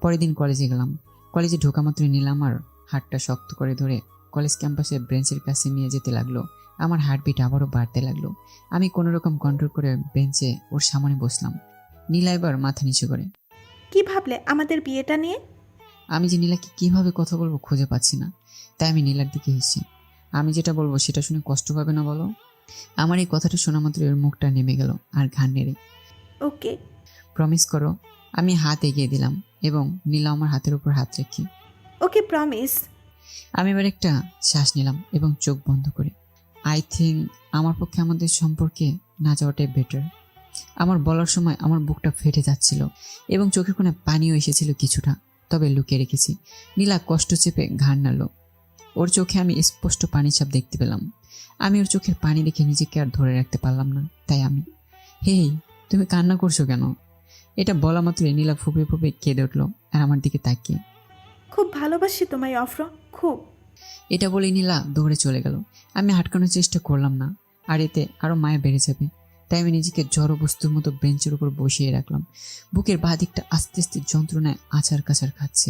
পরের দিন কলেজে গেলাম। কলেজে ঢোকা মাত্র নীলা আমার হাতটা শক্ত করে ধরে কলেজ ক্যাম্পাসে বেঞ্চের কাছে নিয়ে যেতে লাগলো। আমার হার্টবিট আবারও বাড়তে লাগলো। আমি কোনোরকম কন্ট্রোল করে বেঞ্চে ওর সামনে বসলাম। নীলা এবার মাথা নিচু করে। কি ভাবলে আমাদের বিয়েটা নিয়ে? আমি যে নীলাকে কিভাবে কথা বলবো খুঁজে পাচ্ছি না, তাই আমি নীলার দিকে হেসেছি। আমি যেটা বলবো সেটা শুনে কষ্ট পাবে না বলো? আমার এই কথাটা শোনা মাত্র ওর মুখটা নেমে গেল আর ঘাড় নেড়ে। ওকে। প্রমিস করো। আমি হাত এগিয়ে দিলাম এবং নীলা আমার হাতের উপর হাত রেখে। ওকে, প্রমিস। আমি এবার একটা শ্বাস নিলাম এবং চোখ বন্ধ করে। আই থিঙ্ক আমার পক্ষে আমাদের সম্পর্কে না যাওয়াটাই বেটার। আমার বলার সময় আমার বুকটা ফেটে যাচ্ছিল এবং চোখের কোণে পানিও এসেছিল কিছুটা, তবে লুকিয়ে রেখেছি। নীলা কষ্ট চেপে ঘাড় নাড়ল। ওর চোখে আমি স্পষ্ট পানির ছাপ দেখতে পেলাম। আমি ওর চোখের পানি দেখে নিজেকে আর ধরে রাখতে পারলাম না, তাই আমি, হেই তুমি কান্না করছো কেন? এটা বলা মাত্রই নীলা ফুপিয়ে ফুপিয়ে কেঁদে উঠলো আর আমার দিকে তাকিয়ে। খুব ভালোবাসি তোমায় অফ্র, খুব। এটা বলে নীলা দৌড়ে চলে গেল। আমি আটকানোর চেষ্টা করলাম না, আর এতে আরো মায়া বেড়ে যাবে, তাই আমি নিজেকে জড় বস্তুর মতো বেঞ্চের উপর বসিয়ে রাখলাম। বুকের বাঁ দিকটা আস্তে আস্তে যন্ত্রণায় আছাড় কাছাড় খাচ্ছে।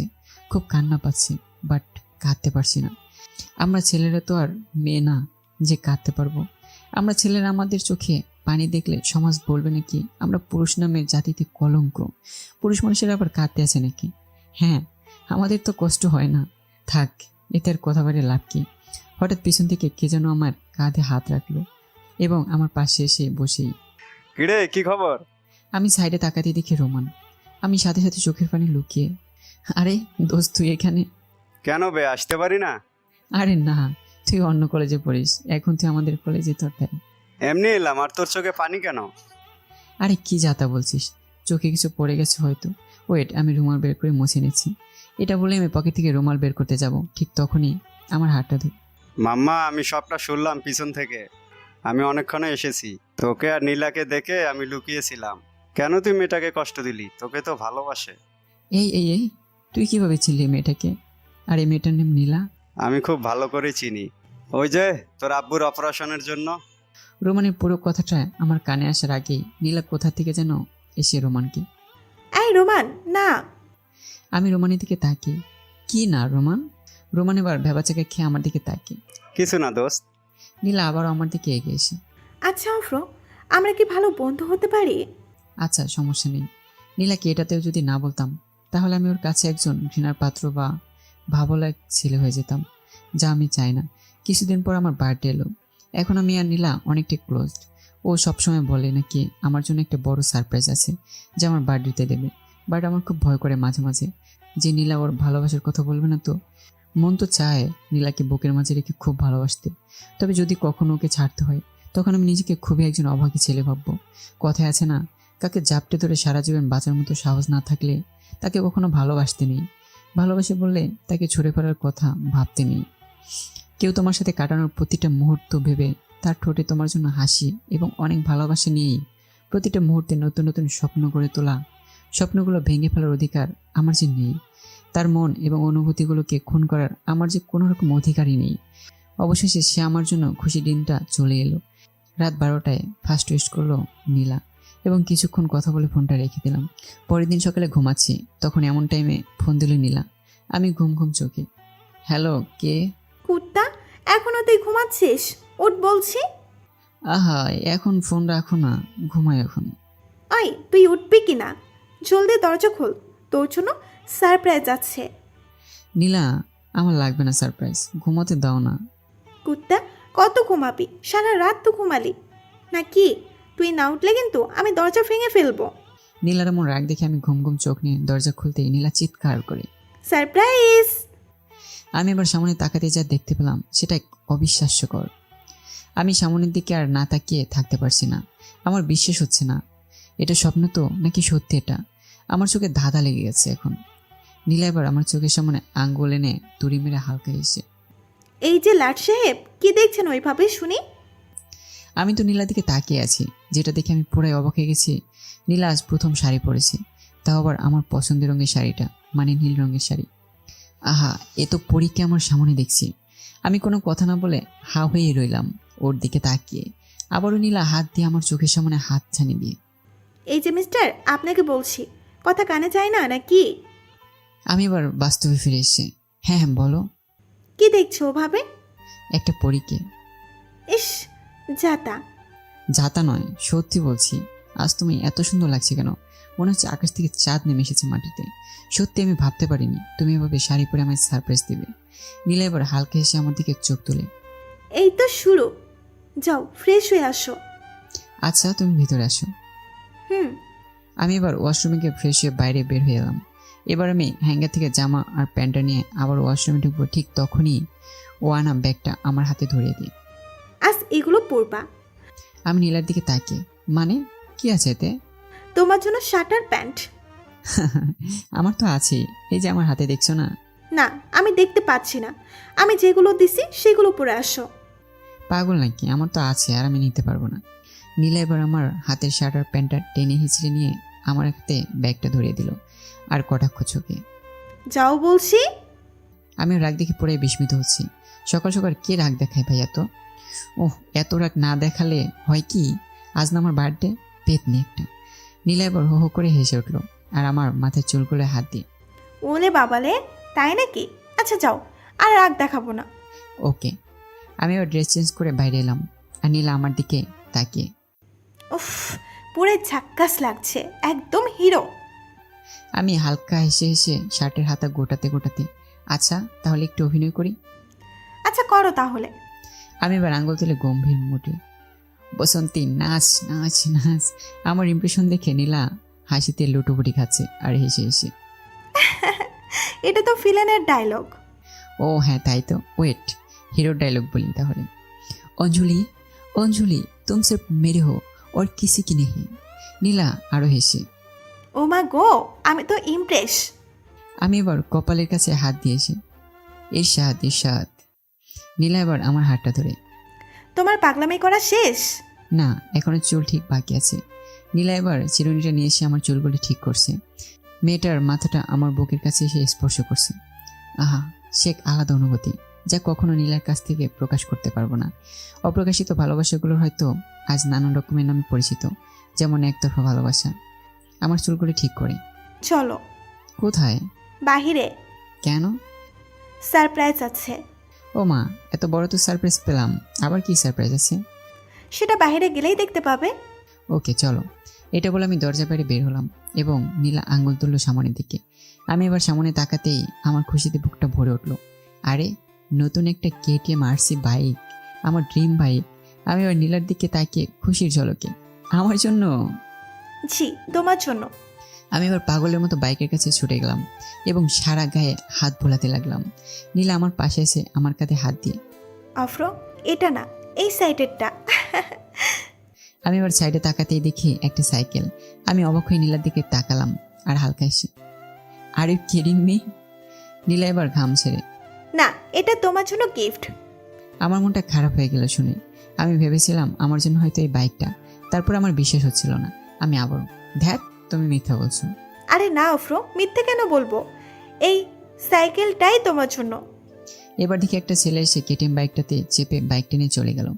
খুব কান্না পাচ্ছে, বাট কাঁদতে পারছি না। আমরা ছেলেরা তো আর মেয়ে না যে কাঁদতে পারবো। আমরা ছেলেরা আমাদের চোখে পানি দেখলে সমাজ বলবে নাকি আমরা পুরুষ নামের জাতিতে কলঙ্ক। পুরুষ মানুষের আবার কাঁদতে আছে নাকি? হ্যাঁ, আমাদের তো কষ্ট হয় না। থাক, এতে আর কথা বলে লাভ কি? হঠাৎ পিছন থেকে কে যেন আমার কাঁধে হাত রাখলো এবং আমার পাশে এসে বসেই। কিরে, কি খবর? আমি সাইডে তাকাতে দেখি রোমান। আমি সাথে সাথে চোখের পানি লুকিয়ে, আরে দোস্ত তুই এখানে? কেন বে, আসতে পারি না? আরে না, তুই অন্য কলেজে পড়িস, এখন তুই আমাদের কলেজে, তোর তাই। এমনি এলাম। আর তোর চোখে পানি কেন? আরে কি যাতা বলছিস, চোখে কিছু পড়ে গেছে হয়তো। ওয়েট, আমি রুমাল বের করে মুছে নিচ্ছি। এটা বলে আমি পকেট থেকে রুমাল বের করতে যাব, ঠিক তখনই আমার হাতটা ধরে। মাম্মা, আমি সবটা শুনলাম পিছন থেকে। আমি অনেকক্ষণে এসেছি। তোকে আর নীলাকে দেখে আমি লুকিয়েছিলাম। কেন তুই মেয়েটাকে কষ্ট দিলি? তোকে তো ভালোবাসে। এই এই এই তুই কিভাবে ছিলি মেয়েটাকে? আর এই মেয়েটার নাম নীলা? আমি খুব ভালো করে চিনি। ওই যে তোর আব্বুর অপারেশনের জন্য। রোমানের পুরো কথাটা আমার কানে আসার আগেই নীলা কোথা থেকে যেন এসে রোমানকে। এই রোমান, না। আমি রোমানের দিকে তাকি। কি না রোমান? রোমান এবার ভেবাচাকে খেয়ে আমার দিকে তাকি। কিছু না দোস্ত। নীলা আবারও আমার দিকে এগিয়ে এসে। আচ্ছা অফ্র, আমরা কি ভালো বন্ধু হতে পারি? আচ্ছা, সমস্যা নেই। নীলাকে এটাতেও যদি না বলতাম তাহলে আমি ওর কাছে একজন ঘৃণার পাত্র বা ভাবলা এক ছেলে হয়ে যেতাম, যা আমি চাই না। কিছুদিন পর আমার বার্থডে এলো। এখন আমি আর নীলা অনেকটা ক্লোজড। ও সবসময় বলে নাকি আমার জন্য একটা বড় সারপ্রাইজ আছে যে আমার বার্থডেতে দেবে। বাট আমার খুব ভয় করে মাঝে মাঝে যে নীলা ওর ভালোবাসার কথা বলবে না তো। মন তো চায় নীলাকে বুকের মাঝে রেখে খুব ভালোবাসতে, তবে যদি কখনো ওকে ছাড়তে হয় তখন আমি নিজেকে খুবই একজন অভাগী ছেলে ভাববো। কথায় আছে না, কাকে জাপটে ধরে সারা জীবন বাঁচার মতো সাহস না থাকলে তাকে কখনো ভালোবাসতে নেই। ভালোবাসে বললে তাকে ছুড়ে ফেলার কথা ভাবতে নেই। কেউ তোমার সাথে কাটানোর প্রতিটা মুহূর্ত ভেবে তার ঠোঁটে তোমার জন্য হাসি এবং অনেক ভালোবাসা নিয়েই প্রতিটা মুহূর্তে নতুন নতুন স্বপ্ন গড়ে তোলা, স্বপ্নগুলো ভেঙে ফেলার অধিকার আমার যে নেই। তার মন এবং অনুভূতিগুলোকে খুন করার আমার যে কোনো রকম অধিকারই নেই। অবশেষে সে আমার জন্য খুশি দিনটা চলে এলো। রাত 12টায় ফার্স্ট উইশ করলো নীলা এবং কিছুক্ষণ কথা বলে ফোনটা রেখে দিলাম। পরের দিন সকালে ঘুমাচ্ছি, তখন এমন টাইমে ফোন দিল নীলা। আমি ঘুম ঘুম চোখে। হ্যালো, কে? কুত্তা, এখনো তুই ঘুমাচ্ছিস? উঠ বলছি। আহা, এখন ফোন রাখো না, ঘুমাই এখন। ওই, তুই উঠবি কি না? জলদি দরজা খোল, তোর জন্য সারপ্রাইজ আছে। নীলা, আমার লাগবে না সারপ্রাইজ, ঘুমাতে দাও না। কুত্তা, কত ঘুমাবি? সারা রাত তো ঘুমালি নাকি? তুই না উঠলে কিন্তু আমি দরজা ভেঙে ফেলবো। নীলার এমন রাগ দেখে আমি ঘুম ঘুম চোখ নিয়ে দরজা খুলতেই নীলা চিৎকার করে। সারপ্রাইজ! আমি এবার সামনে তাকাতে যা দেখতে পেলাম সেটা অবিশ্বাস্যকর। আমি সামনের দিকে আর না তাকিয়ে থাকতে পারছি না। আমার বিশ্বাস হচ্ছে না, এটা স্বপ্ন তো নাকি সত্যি এটা। আমার চোখে ধাঁধা লেগে গেছে এখন। নীলা এবার আমার চোখের সামনে আঙ্গুল এনে তুড়ি মেরে হালকা হেসে। এই যে লাট সাহেব, কি দেখছেন ওইভাবে শুনি? আমি তো নীলার দিকে তাকিয়ে আছি, যেটা দেখে আমি পুরাই অবাক হয়ে গেছি। নীলা আজ প্রথম শাড়ি পরেছে, তাও আবার আমার পছন্দের রঙের শাড়িটা, মানে নীল রঙের শাড়ি। আহা, এ তো পরীকে আমার সামনে দেখছি। আমি কোনো কথা না বলে হা হয়েই রইলাম ওর দিকে তাকিয়ে। আবারও নীলা হাত দিয়ে আমার চোখের সামনে হাত ছানি দিয়ে। এই যে মিস্টার, আপনাকে বলছি, কথা কানে যায় না নাকি? আমি এবার বাস্তবে ফিরে এসেছি। হ্যাঁ হ্যাঁ, বলো। কি দেখছো ওভাবে? একটা পরীকে। ইস, যাতা। যাতা নয়, সত্যি বলছি। আজ তুমি এত সুন্দর লাগছে কেন? মনে হচ্ছে আকাশ থেকে চাঁদ নেমে এসেছে মাটিতে। সত্যি আমি ভাবতে পারিনি তুমি এভাবে শাড়ি পরে আমায় সারপ্রাইজ দেবে। নীলা এবার হালকা হেসে আমার দিকে চোখ তুলে। এই তো শুরু, যাও ফ্রেশ হয়ে আসো। আচ্ছা, তুমি ভিতরে আসো। হুম। আমি এবার ওয়াশরুমে গিয়ে ফ্রেশ হয়ে বাইরে বের হয়ে এলাম। এবার আমি হ্যাঙ্গার থেকে জামা আর প্যান্টটা নিয়ে আবার ওয়াশরুমে ঢুকবো, ঠিক তখনই ও আনা ব্যাগটা আমার হাতে ধরিয়ে দিই। আজ এগুলো পরবা? আমি নীলার দিকে তাকিয়ে, মানে কি আছে এতে? তোমার জন্য শার্ট আর প্যান্ট। আমার তো আছেই, এই যে আমার হাতে দেখছো না। না, আমি দেখতে পাচ্ছি না। আমি যেগুলো দিছি সেগুলো পরে আসো। পাগল নাকি? আমার তো আছে আর আমি নিতে পারবো না। নীলা এবার আমার হাতের শার্ট আর প্যান্টটা টেনে হিঁচড়ে নিয়ে আমার হাতে ব্যাগটা ধরিয়ে দিল আর কটাক্ষ চোখে। যাও বলছি। আমি রাগ দেখে পড়ে বিস্মিত হচ্ছি। সকাল সকাল কে রাগ দেখায় ভাই এত? ওহ, এত রাগ না দেখালে হয় কি? আজ না আমার বার্থডে, পেতনি একটা। নীলা এবার হো হো করে হেসে উঠলো আর আমার মাথায় চুলগুলো হাত দিয়ে। ওলে বাবালে, তাই নাকি? আচ্ছা যাও, আর রাগ দেখাবো না। ওকে। আমি এবার ড্রেস চেঞ্জ করে বাইরে এলাম আর নীলা আমার দিকে তাকিয়ে। উফ, পুরো ঝাক্কাস লাগছে, একদম হিরো। আমি হালকা হেসে হেসে শার্টের হাতা গোটাতে গোটাতে, আচ্ছা তাহলে একটু অভিনয় করি। আচ্ছা করো তাহলে। আমি এবার আঙ্গুল তুলে গম্ভীর মুটে, বসন্তী নাচ নাচ নাচ। আমার ইমপ্রেশন দেখে নীলা হাসিতে লুটোপুটি খাচ্ছে আর হেসে হেসে। এটা তো ফিল্মের ডায়লগ। ও হ্যাঁ, তাই তো। ওয়েট, হিরোর ডায়লগ বলি তাহলে। অঞ্জলি অঞ্জলি, তুম সির্ফ মেরে হো और किसी की नहीं। নীলা আরো হেসে। ও মা গো, আমি তো ইমপ্রেস। আমি এবার কপালের কাছে হাত দিয়েছি। ইরশাদ ইরশাদ। নীলা এবার আমার হাতটা ধরে। তোমার পাগলামি করা শেষ? না, এখনো চুল ঠিক বাকি আছে। নীলা এবার চিরুনিটা নিয়ে এসে আমার চুলগুলি ঠিক করছে। মেয়েটার মাথাটা আমার বুকের কাছে এসে স্পর্শ করছে। আহা, সে এক আলাদা অনুভূতি, যা কখনো নীলার কাছ থেকে প্রকাশ করতে পারবো না। অপ্রকাশিত ভালোবাসাগুলোর হয়তো আজ নানান রকমের নামে পরিচিত, যেমন একতরফা ভালোবাসা। আমার চুলগুলি ঠিক করে। চলো। কোথায়? বাহিরে। কেন? সারপ্রাইজ আছে। ও মা, এত বড় তো সারপ্রাইজ পেলাম, আবার কি সারপ্রাইজ আছে? সেটা বাহিরে গেলেই দেখতে পাবে। ওকে চলো। এটা বলে আমি দরজা বাইরে বের হলাম এবং নীলা আঙ্গুল তুললো সামনের দিকে। আমি এবার সামনে তাকাতেই আমার খুশিতে বুকটা ভরে উঠলো। আরে, নতুন একটা KTM RC বাইক, আমার ড্রিম বাইক। আমি এবার নীলার দিকে তাকিয়ে খুশির ঝলকে, আমার জন্য? জি, তোমার জন্য। আমি এবার পাগলের মতো বাইকের কাছে ছুটে গেলাম এবং সারা গায়ে হাত ভোলাতে লাগলাম। নীলা আমার পাশে এসে আমার কাঁধে হাত দিয়ে। আফরো, এটা না, এই সাইডেরটা। আমি এবার সাইডে তাকাতেই দেখি একটা সাইকেল। আমি অবাক হয়ে নীলার দিকে তাকালাম আর হালকা এসে, আর ইউ কিডিং মি? নীলা এবার ঘাম ছেড়ে। না, এটা তোমার জন্য গিফট। আমার মনটা খারাপ হয়ে গেল শুনে। আমি ভেবেছিলাম আমার জন্য হয়তো এই বাইকটা, তারপর আমার বিশ্বাস হচ্ছিল না। আমি আবারও, ধ্যাত, তুমি মিথ্যা বলছো। আরে না আফরো, মিথ্যে কেন বলবো? এই সাইকেলটাই তোমার জন্য। এবার দেখি একটা ছেলে এসে KTM বাইকটাতে চেপে বাইকটা নিয়ে চলে গেল।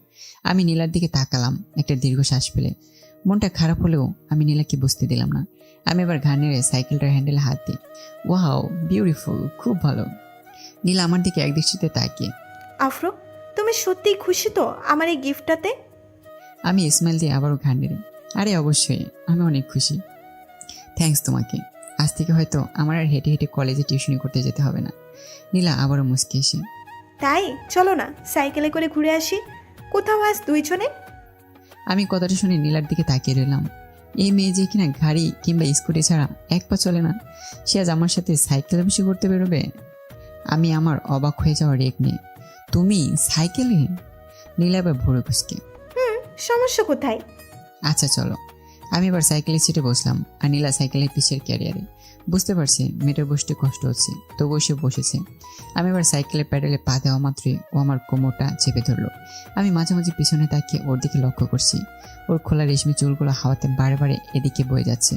আমি নীলার দিকে তাকালাম একটা দীর্ঘ শ্বাস ফেলে। মনটা খারাপ হলেও আমি নীলাকে বুঝতে দিলাম না। আমি এবার ঘাড় নেড়ে সাইকেলটার হ্যান্ডেলে হাত দিই। ওয়াও, বিউটিফুল, খুব ভালো। নীলা আমার দিকে এক দৃষ্টিতে তাকিয়ে। আফরো, তুমি সত্যিই খুশি তো আমার এই গিফটটাতে? আমি স্মাইল দিয়ে আবারও ঘাড় নেড়ে। আরে অবশ্যই, আমি অনেক খুশি। থ্যাঙ্কস তোমাকে। আজ থেকে হয়তো আমার আর হেঁটে হেঁটে কলেজে টিউশনি করতে যেতে হবে না। নীলা আবারও মুচকে এসে। তাই চলো না সাইকেলে করে ঘুরে আসি কোথাও আজ দুইজনে। আমি কথাটা শুনে নীলার দিকে তাকিয়ে রইলাম। এই মেয়ে যে কিনা গাড়ি কিংবা স্কুটি ছাড়া এক পা চলে না, সে আজ আমার সাথে সাইকেলে বসে করতে বেরোবে। আমি আমার অবাক হয়ে যাওয়ার রেক নিয়ে। তুমি সাইকেলে? নীলা এবার ভোরে খুশকে। সমস্যা কোথায়? আচ্ছা চলো। আমি এবার সাইকেলের সিটে বসলাম আর নীলা সাইকেলের পিছের ক্যারিয়ারে। বুঝতে পারছি মেয়েটার বসতে কষ্ট হচ্ছে, তবুও সে বসেছে। আমি এবার সাইকেলের প্যাডেলে পা দেওয়া মাত্রই ও আমার কোমরটা চেপে ধরলো। আমি মাঝে মাঝে পিছনে তাকিয়ে ওর দিকে লক্ষ্য করছি। ওর খোলা রেশমি চুলগুলো হাওয়াতে বারে বারে এদিকে বয়ে যাচ্ছে,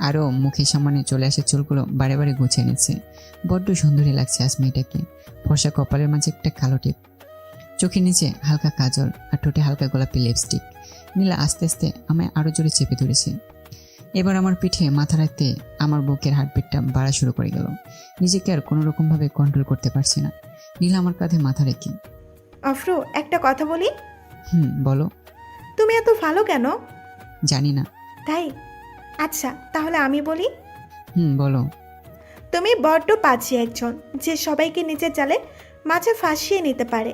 আরও মুখের সামনে চলে আসে চুলগুলো বারে বারে গুছিয়ে নিচ্ছে। বড্ড সুন্দরী লাগছে আজ মেয়েটাকে। ফর্সা কপালের মাঝে একটা কালো টিপ, চোখের নিচে হালকা কাজল আর ঠোঁটে হালকা গোলাপি লিপস্টিক। নীলা আস্তে আস্তে আমায় আরো জোরে চেপে ধরেছে। এবার আমার পিঠে মাথা রাখতে আমার বুকের হার্টবিটটা বাড়া শুরু করে গেল। নিজেকে আর কোনো রকম ভাবে কন্ট্রোল করতে পারছি না। নীলা আমার কাঁধে মাথা রেখে। আফরো, একটা কথা বলি। বলো। তুমি এত ভালো কেন? জানি না। তাই? আচ্ছা তাহলে আমি বলি। বলো। তুমি বড্ড পাজি একজন, যে সবাইকে নিজের জালে মাঝে ফাঁসিয়ে নিতে পারে।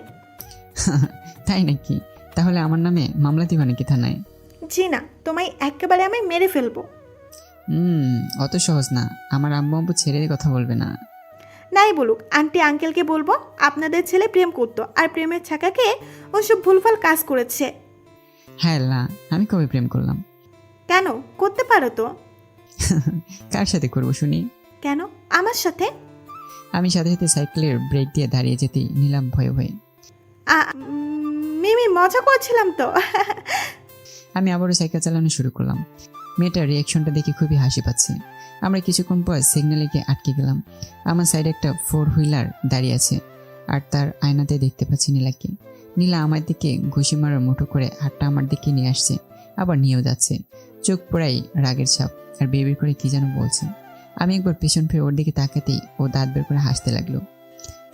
তাই নাকি? তাহলে আমার নামে মামলা দিবা নাকি থানায়? জি না, তোমায় একেবারে আমি মেরে ফেলবো। অত সহজ না। আমার আম্মু আব্বু ছেড়ে কথা বলবে না। নাই বলুক, আন্টি আঙ্কেলকে বলবো আপনাদের ছেলে প্রেম করতো আর প্রেমের ছাকাকে ওসব ভুলভাল কাজ করেছে। হ্যাঁ না, আমি কবে প্রেম করলাম? কেন করতে পারো তো? কার সাথে করবো শুনি? কেন আমার সাথে? আমি সাথে সাথে সাইকেলের ব্রেক দিয়ে দাঁড়িয়ে যেতেই নিলাম ভয়ে ভয়ে। মিমি মজা করছিলাম তো। আমি আবারও সাইকেল চালানো শুরু করলাম। মেয়েটার রিয়াকশনটা দেখে খুবই হাসি পাচ্ছে। আমরা কিছুক্ষণ পর সিগন্যালে গিয়ে আটকে গেলাম। আমার সাইডে একটা 4 হুইলার দাঁড়িয়ে আছে আর তার আয়নাতে দেখতে পাচ্ছি নীলাকে। নীলা আমার দিকে ঘুষি মারার মুঠো করে হাতটা আমার দিকে নিয়ে আসছে, আবার নিয়েও যাচ্ছে। চোখ পোড়াই রাগের ছাপ আর বিড়বিড় করে কি যেন বলছে। আমি একবার পেছন ফিরে ওর দিকে তাকাতেই ও দাঁত বের করে হাসতে লাগলো।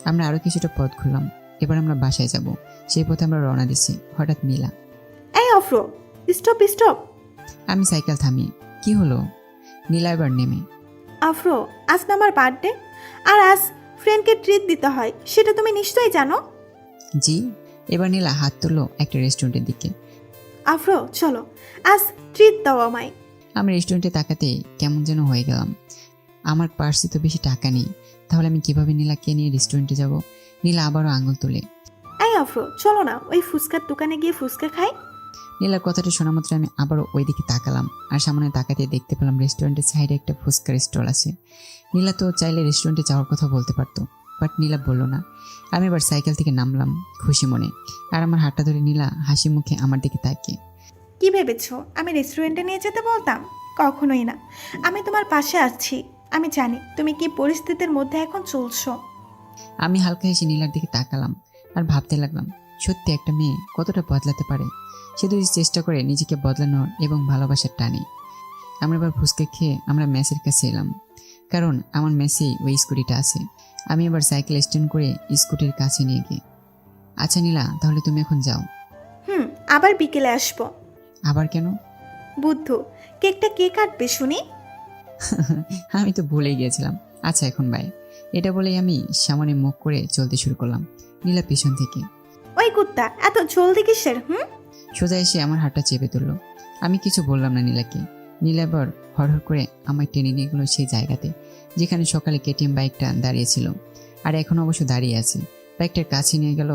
আমরা আরো কিছুটা পথ খুললাম। এবার আমরা বাসায় যাব। সেই পথে আমরা রওনা দিচ্ছি। হঠাৎ নীলা। এই আফরো, স্টপ স্টপ। আমি সাইকেল থামি। কি হলো? নীলা এবার নেমে। আফরো, আজ না আমার বার্থডে, আর আজ ফ্রেন্ডকে ট্রিট দিতে হয়, সেটা তুমি নিশ্চয়ই জানো। জি। এবার নীলা হাত তুললো একটা রেস্টুরেন্টের দিকে। আফরো চলো, আজ ট্রিট দাও আমায়। আমি রেস্টুরেন্টে তাকাতে কেমন যেন হয়ে গেলাম। আমার পার্সে তো বেশি টাকা নেই, তাহলে আমি কিভাবে নীলাকে নিয়ে রেস্টুরেন্টে যাব? নীলা আবারও আঙুল তুলে। এই আফরো চলো না, ওই ফুচকার দোকানে গিয়ে ফুচকা খাই। নীলার কথাটা শোনা মাত্র আমি আবারও ওই দিকে তাকালাম আর সামনে তাকাতে দেখতে পেলাম রেস্টুরেন্টের সাইডে একটা ফুচকার স্টল আছে। নীলা তো চাইলে রেস্টুরেন্টে যাওয়ার কথা বলতে পারতো, বাট নীলা বললো না। আমি এবার সাইকেল থেকে নামলাম খুশি মনে, আর আমার হাতটা ধরে নীলা হাসি মুখে আমার দিকে তাকিয়ে। কি ভেবেছো আমি রেস্টুরেন্টে নিয়ে যেতে বলতাম? কখনোই না। আমি তোমার পাশে আছি। আমি জানি তুমি কি পরিস্থিতির মধ্যে এখন চলছো। আমি হালকা হেসে নীলার দিকে তাকালাম আর ভাবতে লাগলাম, সত্যি একটা মেয়ে কতটা বদলাতে পারে। সে যদি চেষ্টা করে নিজেকে বদলানোর এবং ভালোবাসার টানে। আমরা এবার ফুচকা খেয়ে আমরা মেসের কাছে এলাম, কারণ আমার মেসেই ওই স্কুটিটা আছে। আমি এবার সাইকেল স্ট্যান্ড করে স্কুটির কাছে নিয়ে গিয়ে। আচ্ছা নীলা, তাহলে তুমি এখন যাও। আবার বিকেলে আসবো। আবার কেন? বুদ্ধু, কেকটা কে কাটবে শুনি? আমি তো ভুলেই গিয়েছিলাম। আচ্ছা এখন বাই। এটা বলেই আমি সামনে মুখ করে চলতে শুরু করলাম, নীলা পিছন থেকে। ওই কুত্তা, এত জলদি কিসের? সোজা এসে আমার হাতটা চেপে ধরলো। আমি কিছু বললাম না নীলাকে। নীলা এবার হড়হড় করে আমায় টেনে নিয়ে গেলো সেই জায়গাতে যেখানে সকালে কেটিএম বাইকটা দাঁড়িয়েছিল, আর এখন অবশ্য দাঁড়িয়ে আছে। বাইকটার কাছে নিয়ে গেল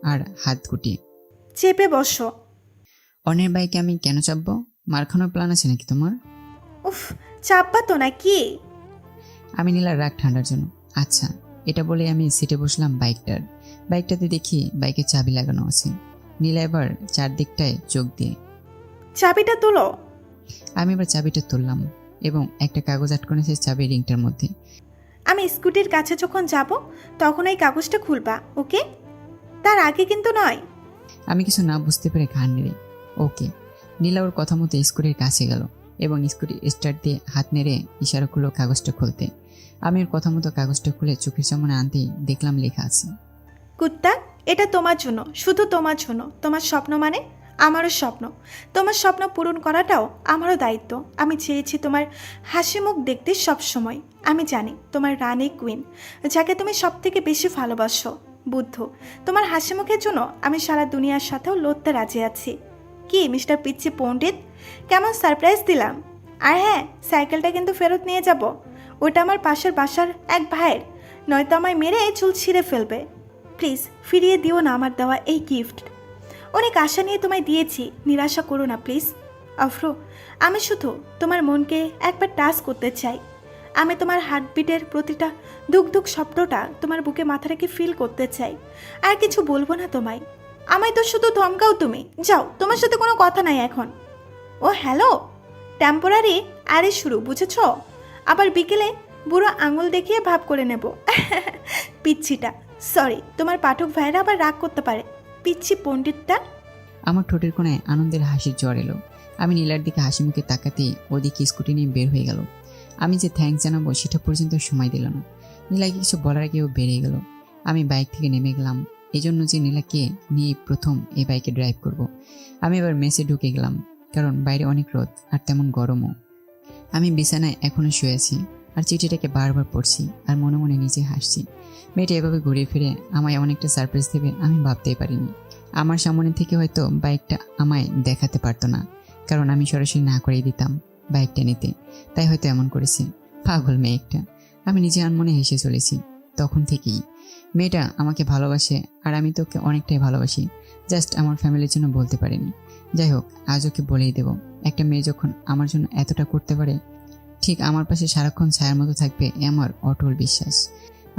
আর হাত গুটিয়ে। চেপে বসো। অন্যের বাইকে আমি কেন চাপবো? মার খানোর প্ল্যান আছে নাকি তোমার? উফ, চাপবা তো নাকি? আমি নীলার রাগ ঠান্ডার জন্য আচ্ছা এটা বলে আমি সিটে বসলাম বাইকটাতে দেখি বাইকের চাবি লাগানো আছে। নীলা এবার চারদিকটায় চোখ দিয়ে। চাবিটা তোলো। আমি এবার চাবিটা তুললাম এবং একটা কাগজ আটকানো সেই চাবির রিংটার মধ্যে। আমি স্কুটির কাছে যখন যাব তখন এই কাগজটা খুলবা, ওকে? তার আগে কিন্তু নয়। আমি কিছু না বুঝতে পেরে ঘাড় নেড়ে ওকে। নীলা ওর কথা মতো স্কুটির কাছে গেল এবং স্কুটি স্টার্ট দিয়ে হাত নেড়ে ইশারা করলো কাগজটা খুলতে। আমি ওর কথা মতো কাগজটা খুলে চোখের সামনে আনতেই দেখলাম লেখা আছে, কুত্তা, এটা তোমার জন্য, শুধু তোমার জন্য। তোমার স্বপ্ন মানে আমারও স্বপ্ন। তোমার স্বপ্ন পূরণ করাটাও আমারও দায়িত্ব। আমি চেয়েছি তোমার হাসি মুখ দেখতে সব সময়। আমি জানি তোমার রানী কুইন, যাকে তুমি সব থেকে বেশি ভালোবাসো, বুদ্ধ। তোমার হাসি মুখের জন্য আমি সারা দুনিয়ার সাথেও লড়তে রাজি আছি। কি মিস্টার পিচ্চি পণ্ডিত, কেমন সারপ্রাইজ দিলাম! আর হ্যাঁ, সাইকেলটা কিন্তু ফেরত নিয়ে যাব। ওটা আমার পাশের বাসার এক ভাইয়ের, নয়তো আমায় মেরে চুল ছিঁড়ে ফেলবে। প্লিজ ফিরিয়ে দিও না আমার দেওয়া এই গিফট। অনেক আশা নিয়ে তোমায় দিয়েছি, নিরাশা করো না প্লিজ। আফরো, আমি শুধু তোমার মনকে একবার টাচ করতে চাই। আমি তোমার হার্টবিটের প্রতিটা দুঃখ দুঃখ শব্দটা তোমার বুকে মাথা রেখে ফিল করতে চাই। আর কিছু বলবো না তোমায়। আমায় তো শুধু ধমকাও তুমি। যাও, তোমার সাথে কোনো কথা নাই এখন। ও হ্যালো, টেম্পোরারি আরে শুরু, বুঝেছ? আবার বিকেলে বুড়ো আঙুল দেখিয়ে ভাব করে নেব। পিচ্ছিটা, সরি, তোমার পাঠক ভাইরা আবার রাগ করতে পারে। পিচ্ছি পণ্ডিতটা। আমার ঠোঁটের কোণায় আনন্দের হাসির জ্বর এলো। আমি নীলার দিকে হাসি মুখে তাকাতেই ওদিকে স্কুটি নিয়ে বের হয়ে গেল। আমি যে থ্যাঙ্কস জানাবো সেটা পর্যন্ত সময় দিল না। নীলাকে কিছু বলার আগেও বেরিয়ে গেল। আমি বাইক থেকে নেমে গেলাম, এই জন্য যে নীলাকে নিয়ে প্রথম এই বাইকে ড্রাইভ করব। আমি এবার মেসে ঢুকে গেলাম, কারণ বাইরে অনেক রোদ আর তেমন গরমও। আমি বিছানায় এখনো শুয়ে আছি আর চিঠিটাকে বারবার পড়ছি আর মনে মনে নিজে হাসছি। মেয়েটা এভাবে ঘুরে ফিরে আমায় অনেকটা সারপ্রাইজ দেবে আমি ভাবতেই পারিনি। আমার সামনে থেকে হয়তো বাইকটা আমায় দেখাতে পারতো না, কারণ আমি সরাসরি না করেই দিতাম বাইকটা নিতে, তাই হয়তো এমন করেছে। পাগল মেয়ে একটা। আমি নিজে আনমনে হেসে চলেছি তখন থেকেই। মেয়েটা আমাকে ভালোবাসে আর আমি তো ওকে অনেকটাই ভালোবাসি, জাস্ট আমার ফ্যামিলির জন্য বলতে পারিনি। যাই হোক, আজ ওকে বলেই দেব। একটা মেয়ে যখন আমার জন্য এতটা করতে পারে, ঠিক আমার পাশে সারাক্ষণ ছায়ার মতো থাকবে এ আমার অটল বিশ্বাস।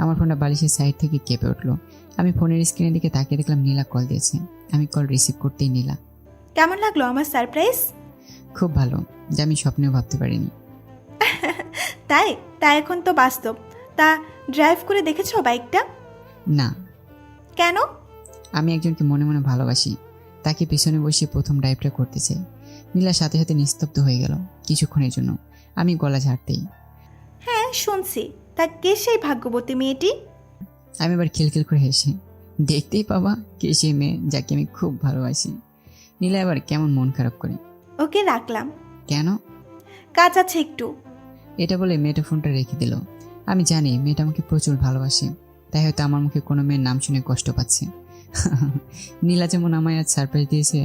আমার ফোনটা বালিশের সাইড থেকে কেঁপে উঠলো। আমি ফোনের স্ক্রিনের দিকে তাকিয়ে দেখলাম নীলা কল দিয়েছে। আমি কল রিসিভ করতেই নীলা, কেমন লাগলো আমার সারপ্রাইজ? খুব ভালো, যা আমি স্বপ্নেও ভাবতে পারিনি। তাই তাই এখন তো বাস্তব। তা ড্রাইভ করে দেখেছো বাইকটা? না, কেন? আমি একজনকে মনে মনে ভালোবাসি, তাকে পিছনে বসে প্রথম ড্রাইভটা করতে চাই। নীলার সাথে সাথে নিস্তব্ধ হয়ে গেল কিছুক্ষণের জন্য। আমি গলা ঝাড়তেই, হ্যাঁ শুনছি। তা কে সেই ভাগ্যবতী মেয়েটি? আমি এবার খিলখিল করে হেসে, দেখতেই পাবা কে সেই মেয়ে যাকে আমি খুব ভালোবাসি। নীলা এবার কেমন মন খারাপ করে, ওকে রাখলাম, কেন? কাজ আছে একটু। এটা বলে মেয়েটা ফোনটা রেখে দিল। আমি জানি মেয়েটা আমাকে প্রচুর ভালোবাসে, তাই হয়তো আমার মুখে কোনো মেয়ের নাম শুনে কষ্ট পাচ্ছে। নীলা যেমন আমায় আজ সারপ্রাইজ দিয়েছে,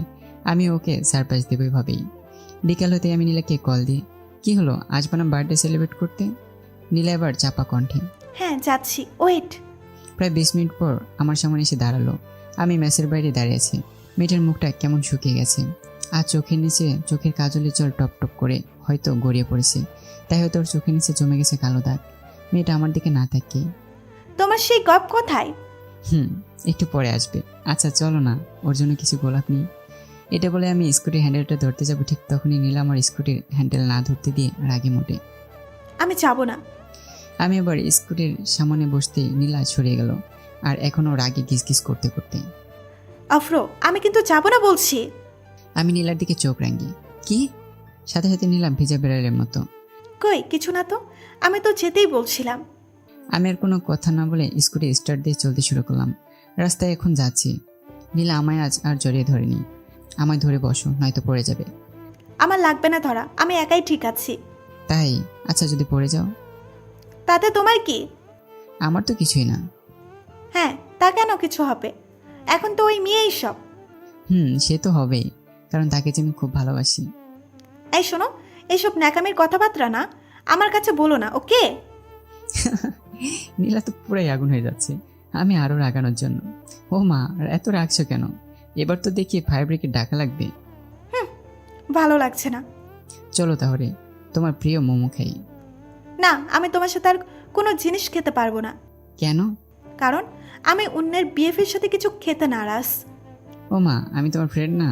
আমি ওকে সারপ্রাইজ দেবো ভাবেই। বিকাল হতে আমি নীলাকে কল দিই, কি হলো আজ বানাম বার্থডে সেলিব্রেট করতে? নীলা এবার চাপা কণ্ঠে, হ্যাঁ যাচ্ছি, ওয়েট। প্রায় 20 মিনিট পর আমার সামনে এসে দাঁড়ালো। আমি মেসের বাইরে দাঁড়িয়ে আছি। মেয়েটার মুখটা কেমন শুকিয়ে গেছে, আর চোখের নিচে চোখের কাজলের জল টপ টপ করে হয়তো গড়িয়ে পড়েছে, তাই হয়তো ওর চোখের নিচে জমে গেছে কালো দাগ। মেয়েটা আমার দিকে না তাকিয়ে, তোমার সেই গপ কোথায়? একটু পরে আসবে। আচ্ছা চলো না, ওর জন্য কিছু গোলাপ নিই। এটা বলে আমি স্কুটির হ্যান্ডেলটা ধরতে যাব, ঠিক তখনই নীলা আমার স্কুটির হ্যান্ডেল না ধরতে দিয়ে রাগে মোটে। আমি যাব না। আমি এবার স্কুটির সামনে বসতেই নীলা সরিয়ে গেল, আর এখনও রাগে গিজগিজ করতে করতে। আফরো, আমি কিন্তু যাব না বলছি। আমি নীলার দিকে চোখ রাঙি, কি? সাথে সাথে নীলা ভিজা বেড়ালের মতো, কই কিছু না তো, আমি তো যেতেই বলছিলাম। আমি আর কোনো কথা না বলে স্কুটি স্টার্ট দিয়ে চলতে শুরু করলাম। রাস্তায় এখন যাচ্ছি। নীলা আমায় আজ আর জড়িয়ে ধরেনি। আমায় ধরে বসো, নয়তো পড়ে যাবে। আমার লাগবে না ধরা, আমি একাই ঠিক আছি। তাই? আচ্ছা যদি পড়ে যাও? তাতে তোমার কি? আমার তো কিছুই না। হ্যাঁ, তা কেন কিছু হবে? এখন তো ওই মেয়েই সব। সে তো হবেই, কারণ তাকে যে আমি খুব ভালোবাসি। এই শোনো, এইসব ন্যাকামির কথাবার্তা না আমার কাছে বলো না, ওকে? নীলা তো পুরাই আগুন হয়ে যাচ্ছে আমি আরো রাগানোর জন্য। ও মা, এত রাগছো কেন? এবার তো দেখি ফায়ার ব্রিগেড ডাকা লাগবে। ভালো লাগছে না। চলো তাহলে, তোমার প্রিয় মোমো খাই। না, আমি তোমার সাথে আর কোনো জিনিস খেতে পারবো না। কেন? কারণ আমি অন্যের বিএফের সাথে কিছু খেতে নারাজ। ও মা, আমি তোমার ফ্রেন্ড না।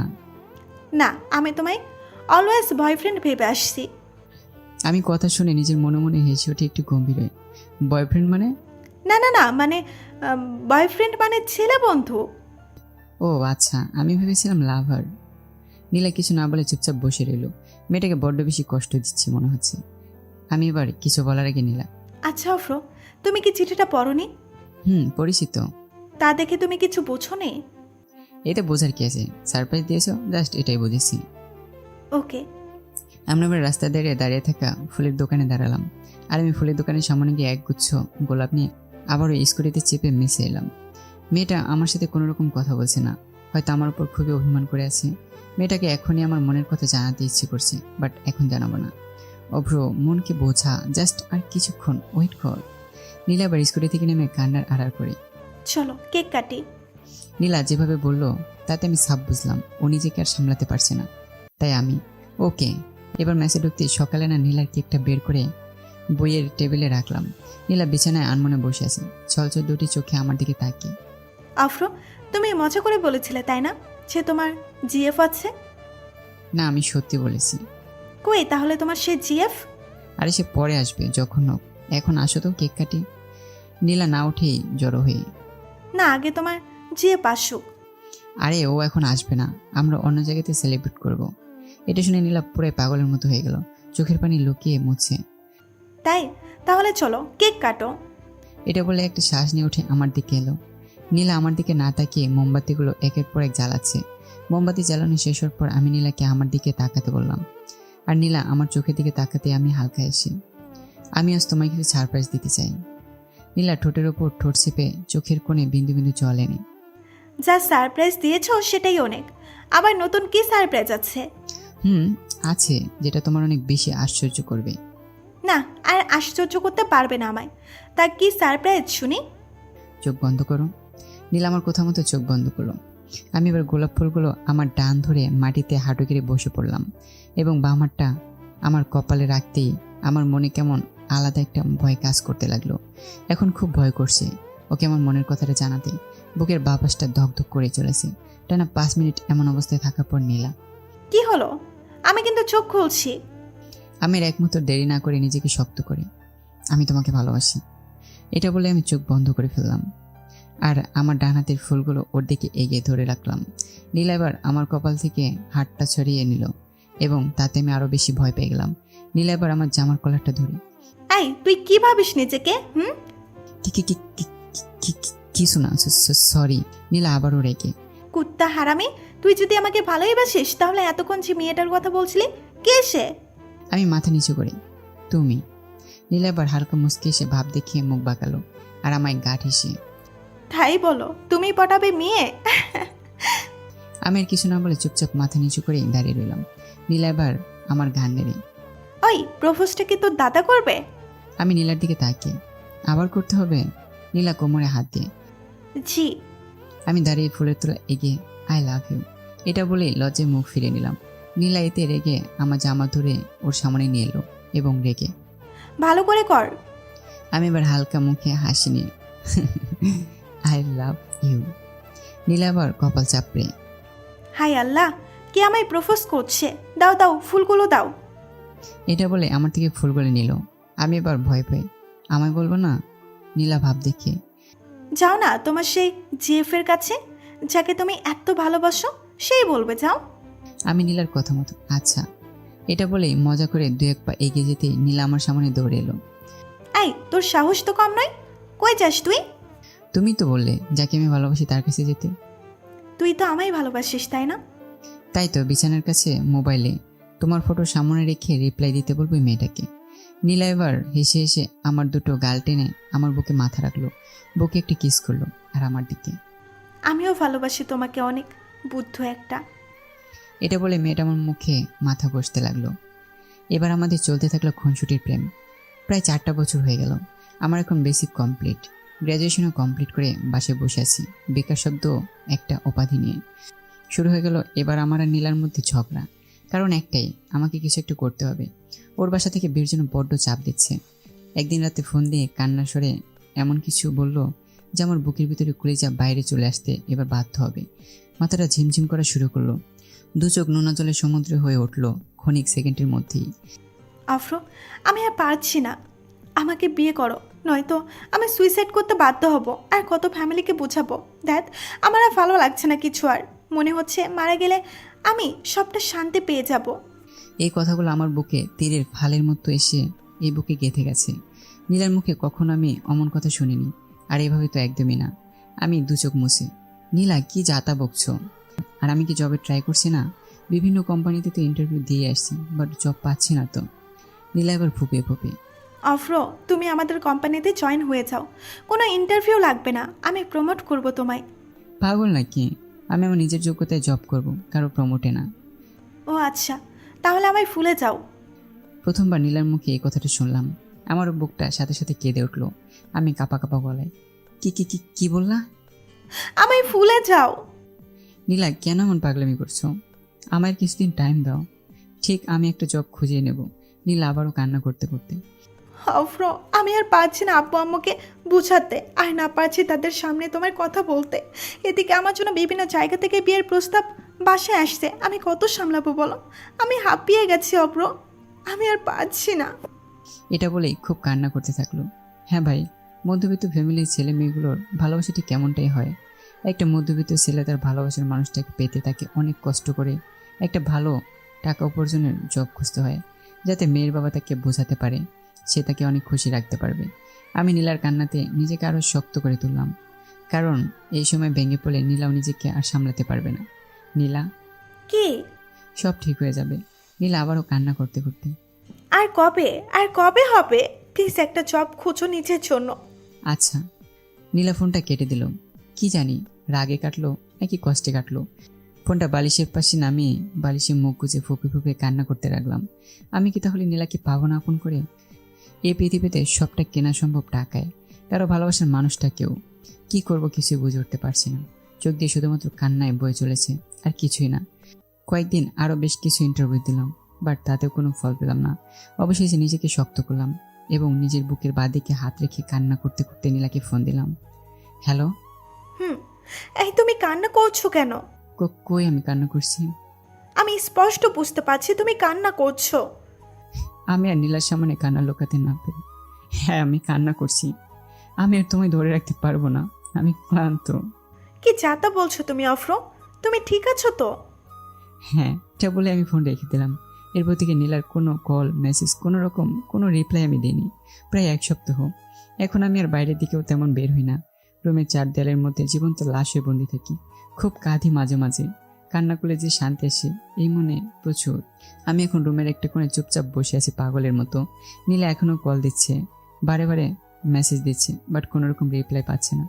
না, আমি তোমায় অলওয়েজ বয়ফ্রেন্ড ভেবে আসছি। আমি কথা শুনে নিজের মনে মনে হেসে ওঠে একটু গম্ভীর হয়ে। বয়ফ্রেন্ড মানে? না না না, মানে বয়ফ্রেন্ড মানে ছেলে বন্ধু। ও আচ্ছা, আমি ভেবেছিলাম লাভার। নীলা কিছু না বলে চুপচাপ বসে রইল। মেয়েটাকে বড্ড বেশি কষ্ট দিচ্ছি মনে হচ্ছে। আমি এবার কিছু বলার আগে নীলা, আচ্ছা অফ্র, তুমি কি চিঠিটা পড়োনি? পরিচিত। তা দেখে তুমি কিছু বোঝো নি? এতে বোঝার কি আছে? সারপ্রাইজ দিয়েছো, জাস্ট এটাই বুঝেছি। ওকে। আমরা এবার রাস্তা দাঁড়িয়ে থাকা ফুলের দোকানে দাঁড়ালাম। আর আমি ফুলের দোকানের সামনে গিয়ে একগুচ্ছ গোলাপ নিয়ে আবারও স্কুটিতে চেপে মিশে এলাম। মেয়েটা আমার সাথে কোনো রকম কথা বলছে না, হয়তো আমার উপর খুবই অভিমান করে আছে। মেয়েটাকে এখনই আমার মনের কথা জানাতে ইচ্ছে করছে, বাট এখন জানাবো না। অভ্র, মনকে বোঝা, জাস্ট আর কিছুক্ষণ ওয়েট কর। নীলা আবার স্কুটি থেকে নেমে কান্নার আড়ার করে। চলো কেক কাটি। নীলা যেভাবে বলল তাতে আমি সাব বুঝলাম ও নিজেকে আর সামলাতে পারছে না। তাই আমি ওকে। এবার ম্যাচে ঢুকতে সকালে না নীলার কেকটা বের করে বইয়ের টেবিলে রাখলাম। নীলা বিছানায় আনমনে বসে আছে, ছলছল দুটি চোখে আমার দিকে তাকিয়ে। আফ্রো, তুমি মজা করে বলেছিলে তাই না যে তোমার জিএফ আছে? না, আমি সত্যি বলেছি। কই তাহলে তোমার সে জিএফ? আরে সে পরে আসবে, যখন হোক। এখন আসো তো, কেক কাটি। নীলা না উঠেই জড়ো হয়ে। না, আগে তোমার জিএফ আসুক। আরে ও এখন আসবে না, আমরা অন্য জায়গাতে সেলিব্রেট করব। এটা শুনে নীলা পুরাই পাগলের মতো হয়ে গেল, চোখের পানি লুকিয়ে মুছে। তাই তাহলে চলো কেক কাটো। এটা বলে একটা শ্বাস নিয়ে উঠে আমার দিকে এলো। নীলা আমার দিকে না তাকিয়ে মোমবাতিগুলো একের পর এক জ্বালাচ্ছে। মোমবাতি জ্বালানো শেষ হওয়ার পর আমি নীলাকে আমার দিকে তাকাতে বললাম, আর নীলা আমার চোখের দিকে তাকাতে আমি হালকা এসে, আমি আজ তোমায় কিছু সারপ্রাইজ দিতে চাই। নীলা ঠোঁটের ওপর ঠোঁট চেপে চোখের কোণে বিন্দু বিন্দু জল এনে। যা সারপ্রাইজ দিয়েছো সেটাই অনেক। আবার নতুন কি সারপ্রাইজ আছে? আছে, যেটা তোমার অনেক বেশি আশ্চর্য করবে। না, আর আশ্চর্য করতে পারবে না আমায়। তা কি সারপ্রাইজ শুনি? চোখ বন্ধ করো। নীলা আমার কথা মতো চোখ বন্ধ করলো। আমি এবার গোলাপ ফুলগুলো আমার ডান ধরে মাটিতে হাঁটু গেড়ে বসে পড়লাম এবং বাম হাতটা আমার কপালে রাখতেই আমার মনে কেমন আলাদা একটা ভয় কাজ করতে লাগলো। এখন খুব ভয় করছে ওকে আমার মনের কথাটা জানাতে। বুকের বাঁ পাশটা ধকধক করে চলেছে। টানা 5 মিনিট এমন অবস্থায় থাকার পর নীলা, কি হলো? আমি কিন্তু চোখ খুলছি। আমি এক মুহূর্ত দেরি না করে নিজেকে শক্ত করে, আমি তোমাকে ভালোবাসি, এটা বলে আমি চোখ বন্ধ করে ফেললাম। আর আমার ডান হাতের ফুলগুলো ওর দিকে এগিয়ে ধরে রাখলাম। নীলা এবার আমার কপাল থেকে হাতটা ছড়িয়ে নিল এবং তাতে আমি আরো বেশি ভয় পেয়ে গেলাম। নীলা এবার আমার জামার কলারটা ধরে। এই, তুই কি ভাবিস নিজেকে? কি শোনা? সরি। নীলা আবারও রেগে। কুত্তা হারামি, তুই যদি আমাকে ভালোই বাসিস তাহলে এতক্ষণ যে মেয়েটার কথা বলছিলি কে সে? আমি মাথা নিচু করি। তুমি। নীলা এবার হালকা মুচকি এসে ভাব দেখিয়ে মুখ বাঁকালো আর আমায় গা ঠেসে। তাই বলো, তুমি পটাবে মেয়ে? আমি আর কিছু না বলে চুপচাপ মাথা নিচু করে দাঁড়িয়ে রইলাম। নীলা এবার আমার ঘাড় নেড়ে। ওই, প্রপোজটা কি তোর দাদা করবে? আমি নীলার দিকে তাকিয়ে, আবার করতে হবে? নীলা কোমরে হাত দিয়ে। জি। আমি দাঁড়িয়ে ফুলের তোলা এগিয়ে আই লাভ ইউ এটা বলে লজ্জায় মুখ ফিরে নিলাম। নীলা এতে রেগে আমার জামা ধরে ওর সামনে নিয়ে এলো এবং রেগে, ভালো করে কর। আমি এবার হালকা মুখে হাসি নিয়ে আই লাভ ইউ। নীলা আবার কপাল চাপড়ে। হাই আল্লাহ, কে আমায় প্রপোজ করছে? দাও দাও, ফুলগুলো দাও। এটা বলে আমার থেকে ফুলগুলো নিল। আমি এবার ভয় পাই, আমায় বলবো না? নীলা ভাব দেখিয়ে। যাও না তোমার সেই জিএফ এর কাছে, যাকে তুমি এত ভালোবাসো, সেই বলবে যাও। আমি নীলার কথা মতো আচ্ছা এটা বলেই মজা করে 2-1 পা এগিয়ে যেতে নীলা আমার সামনে দৌড়ে এলো। এই, তোর সাহস তো কম নয়। কই যাস তুই? তুমি তো বললে যাকে আমি ভালোবাসি তার কাছে যেতে। তুই তো আমায় ভালোবাসিস তাই না? তাই তো বিছানার কাছে মোবাইলে তোমার ফটো সামনে রেখে রিপ্লাই দিতে বলবো মেয়েটাকে। নীলা এবার হেসে হেসে আমার দুটো গাল টেনে আমার বুকে মাথা রাখলো, বুকে একটি কিস করলো আর আমার দিকে। আমিও ভালোবাসি তোমাকে অনেক, বুদ্ধ একটা। এটা বলে মেয়েটা আমার মুখে মাথা ঘষতে লাগলো। এবার আমাদের চলতে থাকলো খুনসুটির প্রেম। প্রায় 4টা বছর হয়ে গেল। আমার এখন বেসিক কমপ্লিট, গ্র্যাজুয়েশনও কমপ্লিট করে বাসে বসে আছি বেকার শব্দ একটা উপাধি নিয়ে। শুরু হয়ে গেল এবার আমার আর নীলার মধ্যে ঝগড়া। কারণ একটাই, আমাকে কিছু একটু করতে হবে। ওর বাসা থেকে বের জন্য বড্ড চাপ দিচ্ছে। একদিন রাতে ফোন দিয়ে কান্না স্বরে এমন কিছু বলল যে আমার বুকের ভিতরে কলিজা বাইরে চলে আসতে এবার বাধ্য হবে। মাথাটা ঝিমঝিম করা শুরু করলো, দু চোখ নোনা জলে সমুদ্রে হয়ে উঠলো ক্ষণিক সেকেন্ডের মধ্যেই। আফরো, আমি আর পারছি না, আমাকে বিয়ে করো, নয়তো আমি সুইসাইড করতে বাধ্য হব। আর কত ফ্যামিলিকে বোঝাবো? দেখ, আমার আর ভালো লাগছে না কিছু। আর মনে হচ্ছে মারা গেলে আমি সবটা শান্তি পেয়ে যাব। এই কথাগুলো আমার বুকে তীরের ফালের মতো এসে এই বুকে গেঁথে গেছে। নীলার মুখে কখনো আমি অমন কথা শুনিনি, আর এভাবে তো একদমই না। আমি দু চোখ মুছে, নীলা কি যাতা বকছ? আর আমি কি জবে ট্রাই করছি না? বিভিন্ন কোম্পানিতে তো ইন্টারভিউ দিয়ে আসছি, বাট জব পাচ্ছি না তো। নীলা এবার ফুপিয়ে ফুপিয়ে, অফ্র, তুমি আমাদের কোম্পানিতে জয়েন হয়ে যাও, কোনো ইন্টারভিউ লাগবে না, আমি প্রমোট করব তোমায়। পাগল নাকি? আমি আমার নিজের যোগ্যতায় জব করব, কারো প্রমোটে না। ও আচ্ছা, তাহলে আমায় ভুলে যাও। প্রথমবার নীলার মুখে এই কথাটা শুনলাম, আমার বুকটা সাথে সাথে কেঁদে উঠলো। আমি কাঁপা কাঁপা গলায়, কি কি কি কি বললা? আমায় ভুলে যাও। নীলা কেন এমন পাগলামি করছো? আমার কিছুদিন টাইম দাও, ঠিক আমি একটা জব খুঁজে নেব। নীলা আবারও কান্না করতে করতে, অফ্র, আমি আর পারছি না আব্বু আম্মুকে বুঝাতে, আর না পারছি তাদের সামনে তোমার কথা বলতে। এদিকে আমার জন্য বিভিন্ন জায়গা থেকে বিয়ের প্রস্তাব বাসায় আসছে, আমি কত সামলাবো বলো? আমি হাঁপিয়ে গেছি অফ্র, আমি আর পারছি না। এটা বলেই খুব কান্না করতে থাকলো। হ্যাঁ ভাই, মধ্যবিত্ত ফ্যামিলির ছেলে মেয়েগুলোর ভালোবাসাটি কেমনটাই হয়। একটা মধ্যবিত্ত ছেলে তার ভালোবাসার মানুষটাকে পেতে তাকে অনেক কষ্ট করে একটা ভালো টাকা উপার্জনের জব খুঁজতে হয়, যাতে মেয়ের বাবা তাকে বোঝাতে পারে, সে তাকে অনেক খুশি রাখতে পারবে। আমি নীলার কান্নাতে নিজেকে আরও শক্ত করে তুললাম, কারণ এই সময় ভেঙে পড়লে নীলাও নিজেকে আর সামলাতে পারবে না। নীলা, কি? সব ঠিক হয়ে যাবে। নীলা আবারও কান্না করতে করতে, আর কবে, আর কবে হবে? প্লিজ একটা জব খোঁজো নিজের জন্য। আচ্ছা। নীলা ফোনটা কেটে দিল। কি জানি রাগে কাটলো নাকি কষ্টে কাটলো। ফোনটা বালিশের পাশে নামিয়ে বালিশে মুখ গুজে ফুপে ফুপে কান্না করতে লাগলাম। আমি কি তাহলে নীলাকে পাবো না আপন করে? এই পৃথিবীতে সবটা কেনা সম্ভব টাকায়, কারো ভালোবাসার মানুষটা কেউ। কি করব কিছুই বুঝে উঠতে পারছি না। চোখ দিয়ে শুধুমাত্র কান্নায় বয়ে চলেছে, আর কিছুই না। কয়েকদিন আরও বেশ কিছু ইন্টারভিউ দিলাম, বাট তাতেও কোনো ফল পেলাম না। অবশেষে নিজেকে শক্ত করলাম এবং নিজের বুকের বাঁদিকে হাত রেখে কান্না করতে করতে নীলাকে ফোন দিলাম। হ্যালো। এই তুমি কান্না করছো কেন? কই আমি কান্না করছি? আমি স্পষ্ট বুঝতে পারছি তুমি কান্না করছো। আমি আর নীলার সামনে কান্না লুকাতে না পেরে, হ্যাঁ আমি কান্না করছি। আমি আর তোমায় ধরে রাখতে পারবো না, আমি ক্লান্ত। কি যাতা বলছো তুমি অফ্র? তুমি ঠিক আছো তো? হ্যাঁ, এটা বলে আমি ফোন রেখে দিলাম। এরপর থেকে নীলার কোনো কল মেসেজ কোনো রকম কোনো রিপ্লাই আমি দিইনি প্রায় 1 সপ্তাহ। এখন আমি আর বাইরের দিকেও তেমন বের হই না। রুমের 4 দেয়ালের মধ্যে জীবন্ত লাশ হয়ে বন্দি থাকি। খুব কাঁদি মাঝে মাঝে, কান্না করলে যে শান্তি আসে এই মনে প্রচুর। আমি এখন রুমের একটা কোণে চুপচাপ বসে আছি পাগলের মতো। নীলা এখনও কল দিচ্ছে, বারে বারে মেসেজ দিচ্ছে, বাট কোনো রকম রিপ্লাই পাচ্ছে না।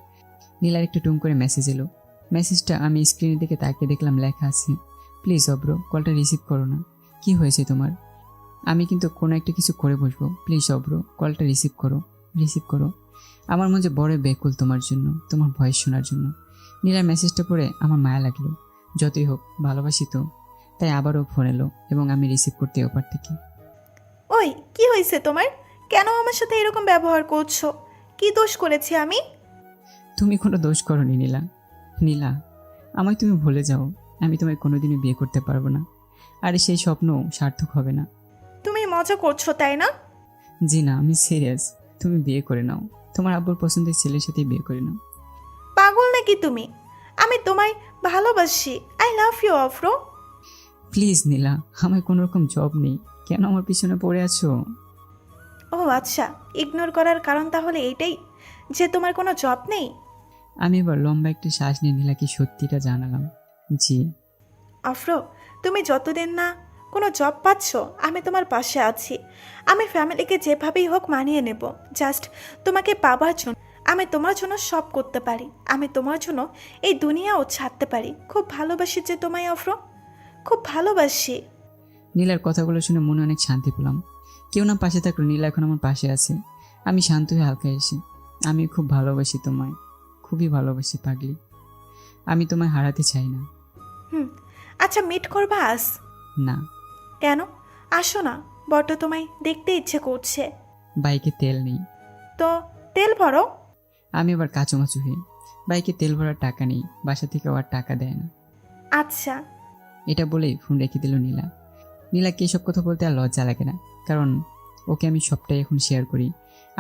নীলার একটা টুম করে মেসেজ এলো। মেসেজটা আমি স্ক্রিনের দিকে তাকিয়ে দেখলাম লেখা আছে, প্লিজ অব্র, কলটা রিসিভ করো না। কি হয়েছে তোমার? আমি কিন্তু কোনো একটা কিছু করে বসবো, প্লিজ অব্র, কলটা রিসিভ করো, রিসিভ করো। আমার মধ্যে বড় ব্যাকুল তোমার জন্য, তোমার ভয়েস শোনার জন্য। নীলার মেসেজটা পড়ে আমার মায়া লাগলো। যতই হোক ভালোবাসি তো, তাই আবারও ফোন এলো এবং আমি রিসিভ করতে ওপার থেকে। ওই কি হয়েছে তোমার? কেন আমার সাথে এরকম ব্যবহার করছো? কি দোষ করেছি আমি? তুমি কোনো দোষ করোনি নীলা। নীলা, আমায় তুমি ভুলে যাও, আমি তোমায় কোনোদিনই বিয়ে করতে পারবো না, আর সেই স্বপ্ন সার্থক হবে না। তুমি মজা করছো তাই না? জি না, আমি সিরিয়াস। তুমি বিয়ে করে নাও, তোমার আব্বুর পছন্দের ছেলের সাথে বিয়ে করে নাও। পাগল নাকি তুমি? আমি তোমায় ভালোবাসি, আই লাভ ইউ অফ্র। প্লিজ নীলা, আমার কোনো রকম জব নেই, কেন আমার পিছনে পড়ে আছো? ও আচ্ছা, ইগনোর করার কারণ তাহলে এইটাই যে তোমার কোনো জব নেই? আমি এবার লম্বা একটা শ্বাস নিয়ে নীলাকে সত্যিটা জানালাম। জি। অফ্র, তুমি যতদিন না কোনো জব পাচ্ছ আমি তোমার পাশে আছি। আমি ফ্যামিলিকে যেভাবেই হোক মানিয়ে নেব, জাস্ট তোমাকে পাবার জন্য। আমি তোমার জন্য সব করতে পারি, আমি তোমার জন্য এই দুনিয়াও ছাড়তে পারি। খুব ভালোবাসি যে তোমায় অফ্র, খুব ভালোবাসি। নীলার কথাগুলো শুনে মনে অনেক শান্তি পেলাম। কেউ না পাশে থাকলো, নীলা এখন আমার পাশে আছে। আমি শান্ত হয়ে হালকা এসে, আমি খুব ভালোবাসি তোমায়, খুবই ভালোবাসি পাগলি। আমি তোমায় হারাতে চাই না। আচ্ছা, মিট করবা আজ? না। কেন? আসো না, বড্ড তোমায় দেখতে ইচ্ছে করছে। বাইকে তেল নেই। তো তেল ভরো। আমি এবার কাচুমাচু হয়ে, বাইকে তেল ভরার টাকা নেই, বাসা থেকে আর টাকা দেয় না। আচ্ছা। এটা বলেই ফোন রেখে দিল নীলা। নীলাকে এসব কথা বলতে আর লজ্জা লাগে না, কারণ ওকে আমি সবটাই এখন শেয়ার করি।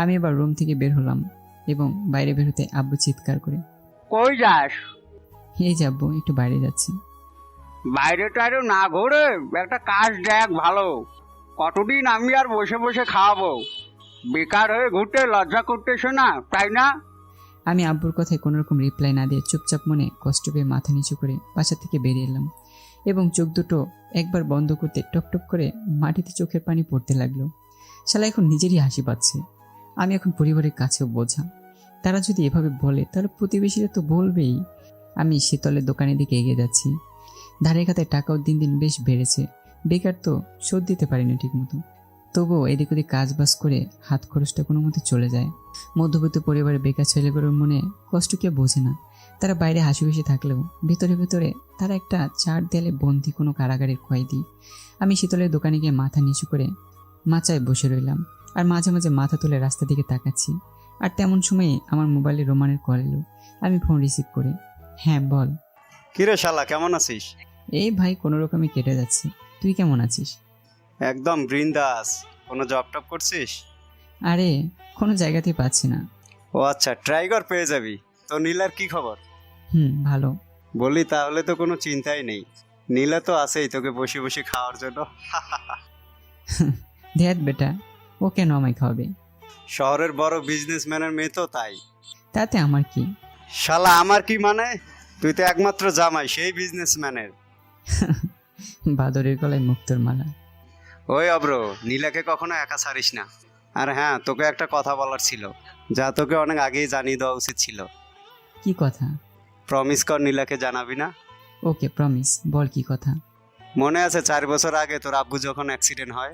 আমি এবার রুম থেকে বের হলাম এবং বাইরে বের হতে আব্বু চিৎকার করে, কই যাস? এই যে আব্বু, একটু বাইরে যাচ্ছি। বাইরে টাইরে না ঘুরে একটা কাজ দেখ ভালো। কতদিন আমি আর বসে বসে খাওয়াবো? বেকার হয়ে ঘুরতে লজ্জা করতেছে না, তাই না? আমি আব্বুর কথায় কোনোরকম রিপ্লাই না দিয়ে চুপচাপ মনে কষ্ট পেয়ে মাথা নিচু করে বাসা থেকে বেরিয়ে এলাম এবং চোখ দুটো একবার বন্ধ করতে টপটপ করে মাটিতে চোখের পানি পড়তে লাগলো। শালা এখন নিজেরই হাসি পাচ্ছে। আমি এখন পরিবারের কাছেও বোঝা। তারা যদি এভাবে বলে তাহলে প্রতিবেশীরা তো বলবেই। আমি শীতলের দোকানের দিকে এগিয়ে যাচ্ছি। ধারের খাতায় টাকাও দিন দিন বেশ বেড়েছে। বেকার তো শোধ দিতে পারিনি ঠিক মতো, তবুও এদিক ওদিক কাজবাজ করে হাত খরচটা কোনো মতে চলে যায়। মধ্যবিত্ত পরিবারের বেকার ছেলেগুলোর মনে কষ্ট কে বোঝে না। তারা বাইরে হাসি খুশি থাকলেও ভেতরে ভেতরে তারা একটা চার দেয়ালে বন্দি কোনো কারাগারের কয়েদি। আমি শীতলের দোকানে গিয়ে মাথা নিচু করে মাচায় বসে রইলাম আর মাঝে মাঝে মাথা তুলে রাস্তার দিকে তাকাচ্ছি। আর তেমন সময়ে আমার মোবাইলে রোমানের কল এলো। আমি ফোন রিসিভ করে, হ্যাঁ বল। কিরে শালা, কেমন আছিস? এই ভাই কোনো রকমে কেটে যাচ্ছে, তুই কেমন আছিস? একদম বৃন্দাস। কোনো জব টপ করছিস? আরে কোনো জায়গাতেই পাচ্ছি না। ও আচ্ছা, ট্রাই কর, পেয়ে যাবি। তো নীলার কি খবর? ভালো। বলি তাহলে তো কোনো চিন্তাই নেই, নীলা তো আছেই তোকে বসে বসে খাওয়ার জন্য। ধ্যাত বেটা, ও কেন আমায় খাওয়াবে? শহরের বড় বিজনেসম্যানের মেয়ে তো, তাই। তাতে আমার কি? শালা আমার কি মানে? তুই তো একমাত্র জামাই সেই বিজনেসম্যানের। বাদরের গলায় মুক্তোর মালা। ওই অব্র, নীলাকে কখনো একা ছাড়িস না। আর হ্যাঁ, তোকে একটা কথা বলার ছিল, যা তোকে অনেক আগেই জানিয়ে দেওয়া উচিত ছিল। কি কথা? প্রমিস কর নীলাকে জানাবি না। ওকে প্রমিস, বল কি কথা। মনে আছে 4 বছর আগে তোর আব্বু যখন অ্যাক্সিডেন্ট হয়,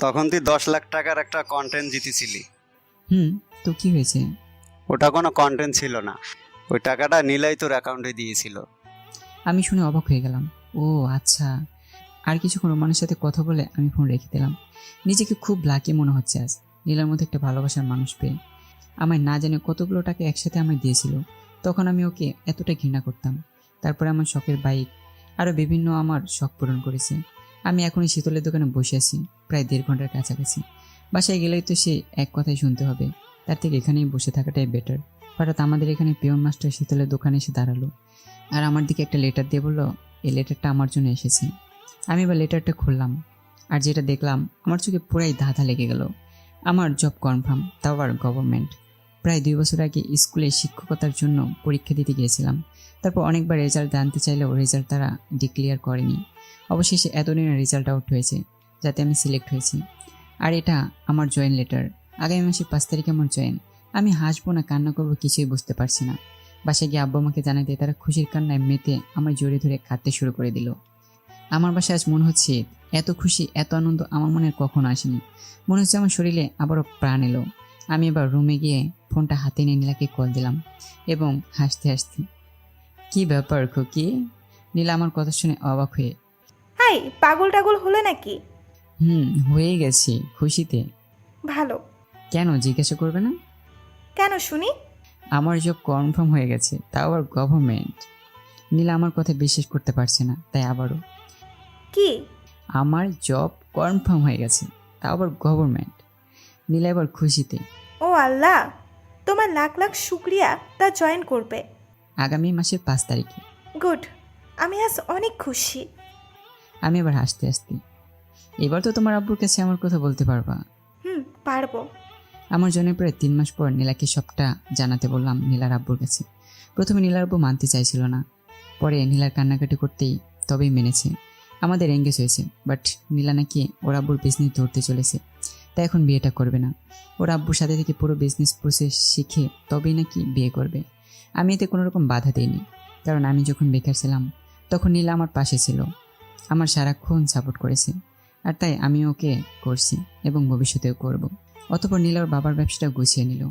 তখন তুই 10 লাখ টাকার একটা কন্টেন্ট জিতেছিলি। তো কি হয়েছে? ওটা কোনো কন্টেন্ট ছিল না, ওই টাকাটা নীলাই তোর অ্যাকাউন্টে দিয়েছিল। আমি শুনে অবাক হয়ে গেলাম। ও আচ্ছা। আর কিছুক্ষণ রোমানের সাথে কথা বলে আমি ফোন রেখে দিলাম। নিজেকে খুব লাকি মনে হচ্ছে আজ, নীলার মধ্যে একটা ভালোবাসার মানুষ পেয়ে। আমায় না জানে কতগুলো টাকা একসাথে আমায় দিয়েছিল। তখন আমি ওকে এতটা ঘৃণা করতাম। তারপরে আমার শখের বাইক আরও বিভিন্ন আমার শখ পূরণ করেছে। আমি এখনই শীতলের দোকানে বসে আছি প্রায় 1.5 ঘন্টার কাছাকাছি। বাসায় গেলেই তো সে এক কথাই শুনতে হবে, তার থেকে এখানেই বসে থাকাটাই বেটার। হঠাৎ আমাদের এখানে পিয়ন মাস্টার শীতলের দোকানে এসে দাঁড়ালো আর আমার দিকে একটা লেটার দিয়ে বললো এই লেটারটা আমার জন্য এসেছে। আমি এবার লেটারটা খুললাম আর যেটা দেখলাম আমার চোখে পুরাই ধাঁধা লেগে গেল। আমার জব কনফার্ম, তাও আবার গভর্নমেন্ট। প্রায় 2 বছর আগে স্কুলে শিক্ষকতার জন্য পরীক্ষা দিতে গিয়েছিলাম। তারপর অনেকবার রেজাল্ট জানতে চাইলেও রেজাল্ট তারা ডিক্লেয়ার করেনি। অবশেষে এতদিনের রেজাল্ট আউট হয়েছে, যাতে আমি সিলেক্ট হয়েছি। আর এটা আমার জয়েন লেটার। আগামী মাসের 5 তারিখে আমার জয়েন। আমি হাসবো না কান্না করবো কিছুই বুঝতে পারছি না। বাসায় গিয়ে আব্বু আমাকে জানাতে তারা খুশির কান্নায় মেতে আমার জড়িয়ে ধরে কাঁদতে শুরু করে দিল। আমার বাসায় আজ মনে হচ্ছে এত খুশি এত আনন্দ আমার মনে কখনো আসেনি। মনে হচ্ছে আমার শরীরে আবারও প্রাণ এলো। আমি এবার রুমে গিয়ে ফোনটা হাতে নিয়ে নীলাকে কল দিলাম এবং হাসতে হাসতে, কি ব্যাপার খুকি? নীলা আমার কথা শুনে অবাক হয়ে, হাই, পাগল টাগল হলে নাকি? হয়ে গেছি খুশিতে। ভালো। কেন জিজ্ঞাসা করবে না? কেন শুনি? আমার জব কনফার্ম হয়ে গেছে, তাও আবার গভর্নমেন্ট। নীলা আমার কথা বিশ্বাস করতে পারছে না, তাই আবারও, কি? আমার জব কনফার্ম হয়ে গেছে, তাও আবার গভর্নমেন্ট। নীলা এবার খুশিতে, ও আল্লাহ, তোমার লাখ লাখ শুক্রিয়া, তা জয়েন করবে আগামী মাসের 5 তারিখে। গুড, আমি আজ অনেক খুশি। আমি এবার হাসতে হাসতে, এবার তো তোমার আব্বুর কাছে আমার কথা বলতে পারবা। পারবো। আমার জন্মের প্রায় 3 মাস পর নীলাকে সবটা জানাতে বললাম নীলার আব্বুর কাছে। প্রথমে নীলার আব্বু মানতে চাইছিল না, পরে নীলার কান্নাকাটি করতেই তবেই মেনেছে। আমাদের এঙ্গেজ হয়েছে, বাট নীলা নাকি ওর আব্বুর বিজনেস ধরতে চলেছে, তাই এখন বিয়েটা করবে না। ওর আব্বুর সাথে থেকে পুরো বিজনেস প্রসেস শিখে তবেই নাকি বিয়ে করবে। আমি এতে কোনো রকম বাধা দিইনি, কারণ আমি যখন বেকার ছিলাম তখন নীলা আমার পাশে ছিল, আমার সারাক্ষণ সাপোর্ট করেছে। আর তাই আমি ওকে করছি এবং ভবিষ্যতেও করব। অতঃপর নীলা ওর বাবার ব্যবসাটা গুছিয়ে নিল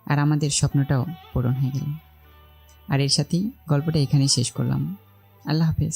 আর আমাদের স্বপ্নটাও পূরণ হয়ে গেল। আর এর সাথেই গল্পটা এখানেই শেষ করলাম। আল্লাহ হাফেজ।